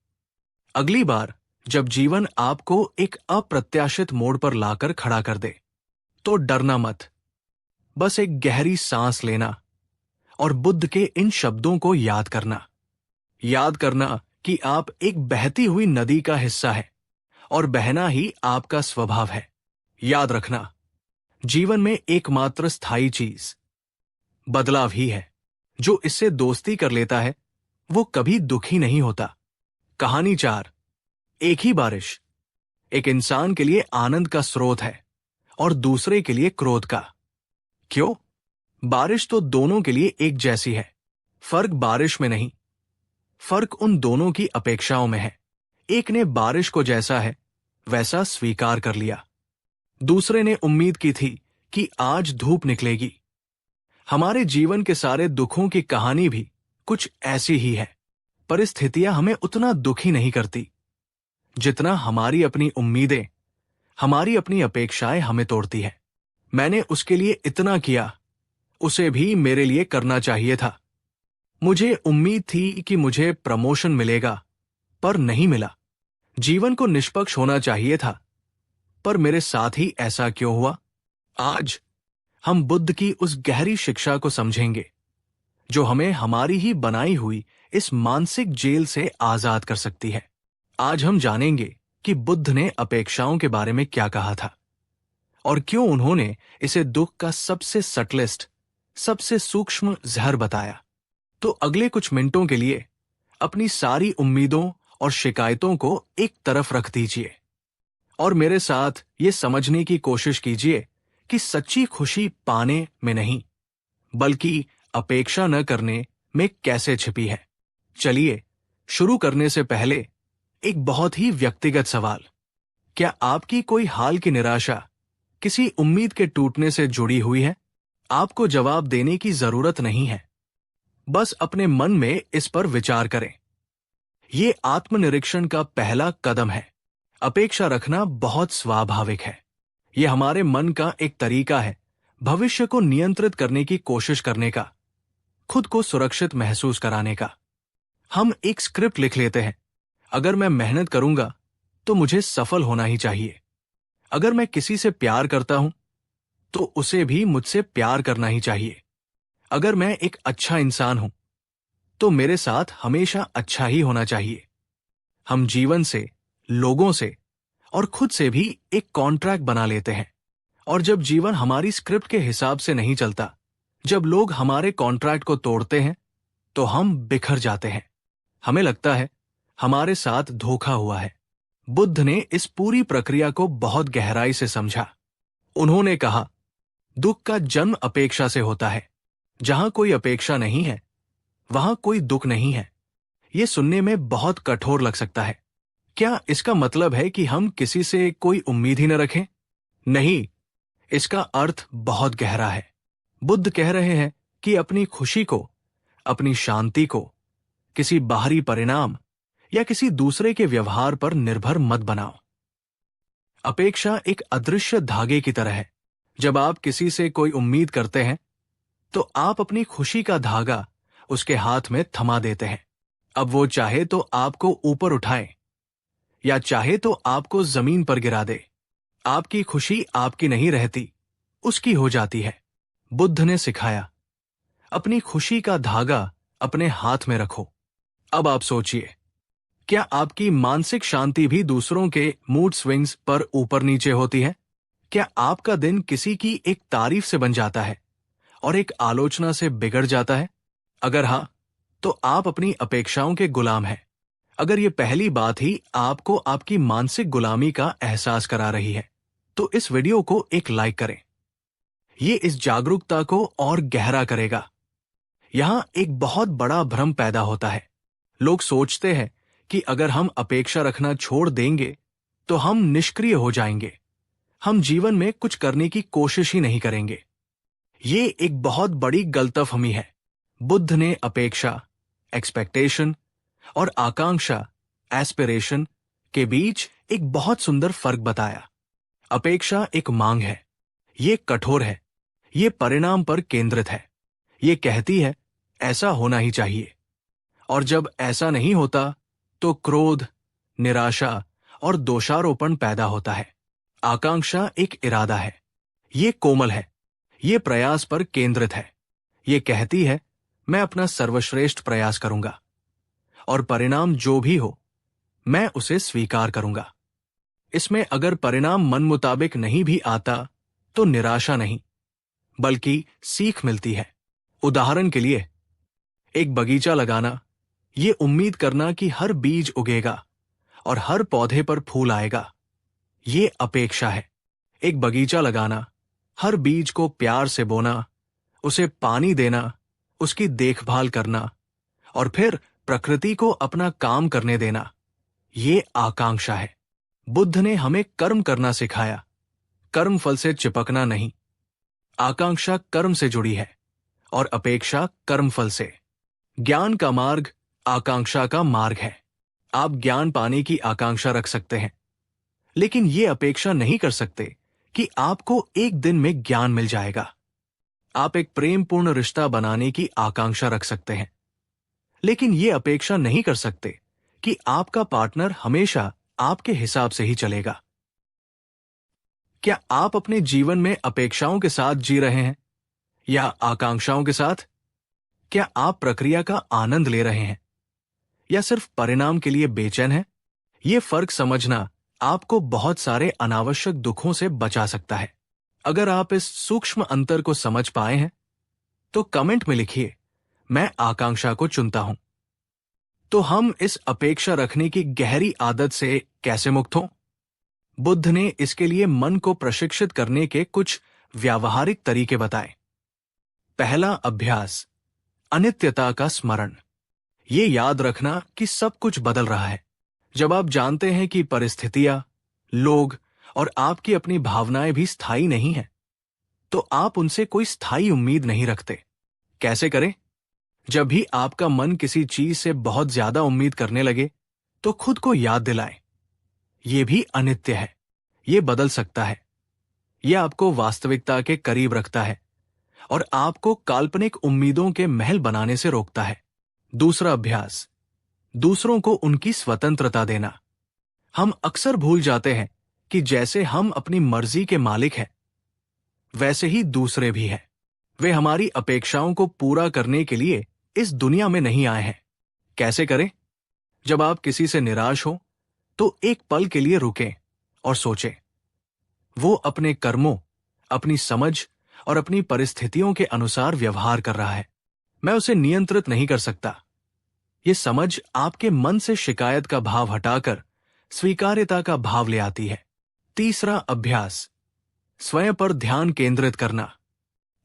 अगली बार जब जीवन आपको एक अप्रत्याशित मोड़ पर लाकर खड़ा कर दे, तो डरना मत। बस एक गहरी सांस लेना और बुद्ध के इन शब्दों को याद करना। याद करना कि आप एक बहती हुई नदी का हिस्सा है और बहना ही आपका स्वभाव है। याद रखना, जीवन में एकमात्र स्थायी चीज बदलाव ही है। जो इससे दोस्ती कर लेता है वो कभी दुखी नहीं होता। कहानी 4। एक ही बारिश एक इंसान के लिए आनंद का स्रोत है और दूसरे के लिए क्रोध का। क्यों? बारिश तो दोनों के लिए एक जैसी है। फर्क बारिश में नहीं, फर्क उन दोनों की अपेक्षाओं में है। एक ने बारिश को जैसा है वैसा स्वीकार कर लिया, दूसरे ने उम्मीद की थी कि आज धूप निकलेगी। हमारे जीवन के सारे दुखों की कहानी भी कुछ ऐसी ही है। परिस्थितियां हमें उतना दुखी नहीं करती जितना हमारी अपनी उम्मीदें, हमारी अपनी अपेक्षाएं हमें तोड़ती है। मैंने उसके लिए इतना किया, उसे भी मेरे लिए करना चाहिए था। मुझे उम्मीद थी कि मुझे प्रमोशन मिलेगा, पर नहीं मिला। जीवन को निष्पक्ष होना चाहिए था, पर मेरे साथ ही ऐसा क्यों हुआ? आज हम बुद्ध की उस गहरी शिक्षा को समझेंगे जो हमें हमारी ही बनाई हुई इस मानसिक जेल से आजाद कर सकती है। आज हम जानेंगे कि बुद्ध ने अपेक्षाओं के बारे में क्या कहा था और क्यों उन्होंने इसे दुख का सबसे सटलेस्ट, सबसे सूक्ष्म जहर बताया। तो अगले कुछ मिनटों के लिए अपनी सारी उम्मीदों और शिकायतों को एक तरफ रख दीजिए और मेरे साथ ये समझने की कोशिश कीजिए कि सच्ची खुशी पाने में नहीं, बल्कि अपेक्षा न करने में कैसे छिपी है। चलिए शुरू करने से पहले एक बहुत ही व्यक्तिगत सवाल। क्या आपकी कोई हाल की निराशा किसी उम्मीद के टूटने से जुड़ी हुई है? आपको जवाब देने की जरूरत नहीं है, बस अपने मन में इस पर विचार करें। ये आत्मनिरीक्षण का पहला कदम है। अपेक्षा रखना बहुत स्वाभाविक है। यह हमारे मन का एक तरीका है भविष्य को नियंत्रित करने की कोशिश करने का, खुद को सुरक्षित महसूस कराने का। हम एक स्क्रिप्ट लिख लेते हैं। अगर मैं मेहनत करूंगा तो मुझे सफल होना ही चाहिए। अगर मैं किसी से प्यार करता हूं तो उसे भी मुझसे प्यार करना ही चाहिए। अगर मैं एक अच्छा इंसान हूं तो मेरे साथ हमेशा अच्छा ही होना चाहिए। हम जीवन से, लोगों से और खुद से भी एक कॉन्ट्रैक्ट बना लेते हैं, और जब जीवन हमारी स्क्रिप्ट के हिसाब से नहीं चलता, जब लोग हमारे कॉन्ट्रैक्ट को तोड़ते हैं, तो हम बिखर जाते हैं। हमें लगता है हमारे साथ धोखा हुआ है। बुद्ध ने इस पूरी प्रक्रिया को बहुत गहराई से समझा। उन्होंने कहा, दुख का जन्म अपेक्षा से होता है। जहां कोई अपेक्षा नहीं है वहां कोई दुख नहीं है। यह सुनने में बहुत कठोर लग सकता है। क्या इसका मतलब है कि हम किसी से कोई उम्मीद ही न रखें? नहीं, इसका अर्थ बहुत गहरा है। बुद्ध कह रहे हैं कि अपनी खुशी को, अपनी शांति को किसी बाहरी परिणाम या किसी दूसरे के व्यवहार पर निर्भर मत बनाओ। अपेक्षा एक अदृश्य धागे की तरह है। जब आप किसी से कोई उम्मीद करते हैं तो आप अपनी खुशी का धागा उसके हाथ में थमा देते हैं। अब वो चाहे तो आपको ऊपर उठाए या चाहे तो आपको जमीन पर गिरा दे, आपकी खुशी आपकी नहीं रहती, उसकी हो जाती है। बुद्ध ने सिखाया, अपनी खुशी का धागा अपने हाथ में रखो। अब आप सोचिए, क्या आपकी मानसिक शांति भी दूसरों के मूड स्विंग्स पर ऊपर नीचे होती है? क्या आपका दिन किसी की एक तारीफ से बन जाता है और एक आलोचना से बिगड़ जाता है? अगर हाँ, तो आप अपनी अपेक्षाओं के गुलाम हैं। अगर ये पहली बात ही आपको आपकी मानसिक गुलामी का एहसास करा रही है, तो इस वीडियो को एक लाइक करें। ये इस जागरूकता को और गहरा करेगा। यहां एक बहुत बड़ा भ्रम पैदा होता है। लोग सोचते हैं कि अगर हम अपेक्षा रखना छोड़ देंगे तो हम निष्क्रिय हो जाएंगे, हम जीवन में कुछ करने की कोशिश ही नहीं करेंगे। ये एक बहुत बड़ी गलतफहमी है। बुद्ध ने अपेक्षा, एक्सपेक्टेशन और आकांक्षा, एस्पिरेशन के बीच एक बहुत सुंदर फर्क बताया। अपेक्षा एक मांग है, ये कठोर है, ये परिणाम पर केंद्रित है। ये कहती है ऐसा होना ही चाहिए, और जब ऐसा नहीं होता तो क्रोध, निराशा और दोषारोपण पैदा होता है। आकांक्षा एक इरादा है, ये कोमल है, ये प्रयास पर केंद्रित है। ये कहती है मैं अपना सर्वश्रेष्ठ प्रयास करूंगा और परिणाम जो भी हो मैं उसे स्वीकार करूंगा। इसमें अगर परिणाम मन मुताबिक नहीं भी आता तो निराशा नहीं, बल्कि सीख मिलती है। उदाहरण के लिए, एक बगीचा लगाना, ये उम्मीद करना कि हर बीज उगेगा और हर पौधे पर फूल आएगा, ये अपेक्षा है। एक बगीचा लगाना, हर बीज को प्यार से बोना, उसे पानी देना, उसकी देखभाल करना और फिर प्रकृति को अपना काम करने देना, ये आकांक्षा है। बुद्ध ने हमें कर्म करना सिखाया, कर्म फल से चिपकना नहीं। आकांक्षा कर्म से जुड़ी है और अपेक्षा कर्म फल से। ज्ञान का मार्ग आकांक्षा का मार्ग है। आप ज्ञान पाने की आकांक्षा रख सकते हैं, लेकिन ये अपेक्षा नहीं कर सकते कि आपको एक दिन में ज्ञान मिल जाएगा। आप एक प्रेमपूर्ण रिश्ता बनाने की आकांक्षा रख सकते हैं, लेकिन ये अपेक्षा नहीं कर सकते कि आपका पार्टनर हमेशा आपके हिसाब से ही चलेगा। क्या आप अपने जीवन में अपेक्षाओं के साथ जी रहे हैं या आकांक्षाओं के साथ? क्या आप प्रक्रिया का आनंद ले रहे हैं या सिर्फ परिणाम के लिए बेचैन हैं? ये फर्क समझना आपको बहुत सारे अनावश्यक दुखों से बचा सकता है। अगर आप इस सूक्ष्म अंतर को समझ पाए हैं, तो कमेंट में लिखिए, मैं आकांक्षा को चुनता हूं। तो हम इस अपेक्षा रखने की गहरी आदत से कैसे मुक्त हों? बुद्ध ने इसके लिए मन को प्रशिक्षित करने के कुछ व्यावहारिक तरीके बताए। पहला अभ्यास, अनित्यता का स्मरण। ये याद रखना कि सब कुछ बदल रहा है। जब आप जानते हैं कि परिस्थितियां, लोग और आपकी अपनी भावनाएं भी स्थायी नहीं हैं, तो आप उनसे कोई स्थायी उम्मीद नहीं रखते। कैसे करें? जब भी आपका मन किसी चीज से बहुत ज्यादा उम्मीद करने लगे, तो खुद को याद दिलाएं, ये भी अनित्य है, ये बदल सकता है। यह आपको वास्तविकता के करीब रखता है और आपको काल्पनिक उम्मीदों के महल बनाने से रोकता है। दूसरा अभ्यास, दूसरों को उनकी स्वतंत्रता देना। हम अक्सर भूल जाते हैं कि जैसे हम अपनी मर्जी के मालिक हैं, वैसे ही दूसरे भी हैं। वे हमारी अपेक्षाओं को पूरा करने के लिए इस दुनिया में नहीं आए हैं। कैसे करें? जब आप किसी से निराश हो, तो एक पल के लिए रुकें और सोचें, वो अपने कर्मों, अपनी समझ और अपनी परिस्थितियों के अनुसार व्यवहार कर रहा है। मैं उसे नियंत्रित नहीं कर सकता। ये समझ आपके मन से शिकायत का भाव हटाकर स्वीकार्यता का भाव ले आती है। तीसरा अभ्यास, स्वयं पर ध्यान केंद्रित करना।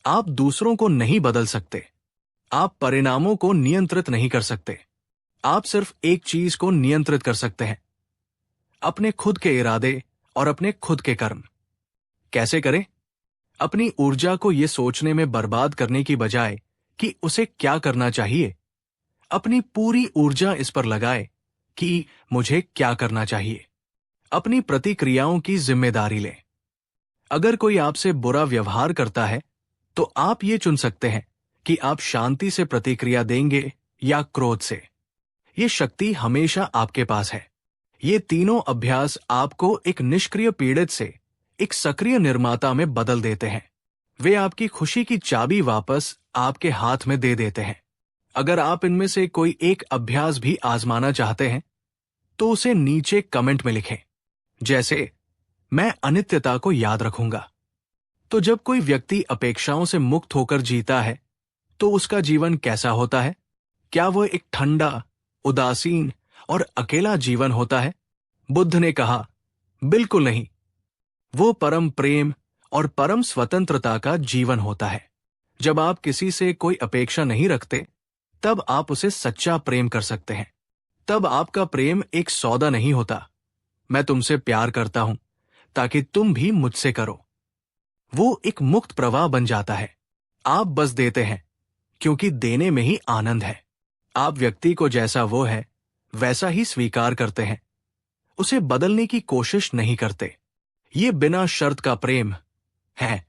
आप दूसरों को नहीं बदल सकते, आप परिणामों को नियंत्रित नहीं कर सकते। आप सिर्फ एक चीज को नियंत्रित कर सकते हैं, अपने खुद के इरादे और अपने खुद के कर्म। कैसे करें? अपनी ऊर्जा को यह सोचने में बर्बाद करने की बजाय कि उसे क्या करना चाहिए, अपनी पूरी ऊर्जा इस पर लगाए कि मुझे क्या करना चाहिए। अपनी प्रतिक्रियाओं की जिम्मेदारी लें। अगर कोई आपसे बुरा व्यवहार करता है, तो आप ये चुन सकते हैं कि आप शांति से प्रतिक्रिया देंगे या क्रोध से। ये शक्ति हमेशा आपके पास है। ये तीनों अभ्यास आपको एक निष्क्रिय पीड़ित से एक सक्रिय निर्माता में बदल देते हैं। वे आपकी खुशी की चाबी वापस आपके हाथ में दे देते हैं। अगर आप इनमें से कोई एक अभ्यास भी आजमाना चाहते हैं, तो उसे नीचे कमेंट में लिखें, जैसे मैं अनित्यता को याद रखूंगा। तो जब कोई व्यक्ति अपेक्षाओं से मुक्त होकर जीता है तो उसका जीवन कैसा होता है? क्या वह एक ठंडा, उदासीन और अकेला जीवन होता है? बुद्ध ने कहा, बिल्कुल नहीं। वो परम प्रेम और परम स्वतंत्रता का जीवन होता है। जब आप किसी से कोई अपेक्षा नहीं रखते, तब आप उसे सच्चा प्रेम कर सकते हैं। तब आपका प्रेम एक सौदा नहीं होता। मैं तुमसे प्यार करता हूं ताकि तुम भी मुझसे करो। वो एक मुक्त प्रवाह बन जाता है। आप बस देते हैं क्योंकि देने में ही आनंद है। आप व्यक्ति को जैसा वो है वैसा ही स्वीकार करते हैं, उसे बदलने की कोशिश नहीं करते। ये बिना शर्त का प्रेम है।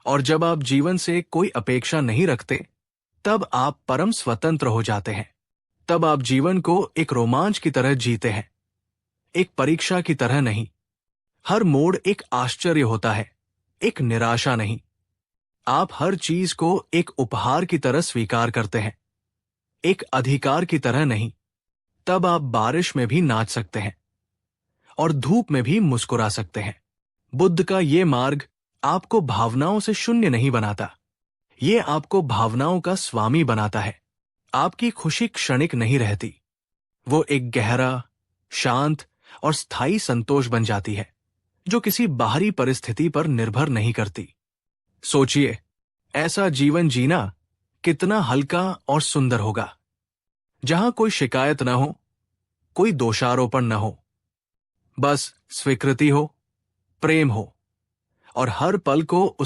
और जब आप जीवन से कोई अपेक्षा नहीं रखते, तब आप परम स्वतंत्र हो जाते हैं। तब आप जीवन को एक रोमांच की तरह जीते हैं, एक परीक्षा की तरह नहीं। हर मोड़ एक आश्चर्य होता है, एक निराशा नहीं। आप हर चीज को एक उपहार की तरह स्वीकार करते हैं, एक अधिकार की तरह नहीं। तब आप बारिश में भी नाच सकते हैं और धूप में भी मुस्कुरा सकते हैं। बुद्ध का ये मार्ग आपको भावनाओं से शून्य नहीं बनाता, ये आपको भावनाओं का स्वामी बनाता है। आपकी खुशी क्षणिक नहीं रहती, वो एक गहरा, शांत और स्थायी संतोष बन जाती है, जो किसी बाहरी परिस्थिति पर निर्भर नहीं करती। सोचिए, ऐसा जीवन जीना कितना हल्का और सुंदर होगा, जहां कोई शिकायत न हो, कोई दोषारोपण न हो, बस स्वीकृति हो, प्रेम हो और हर पल को उस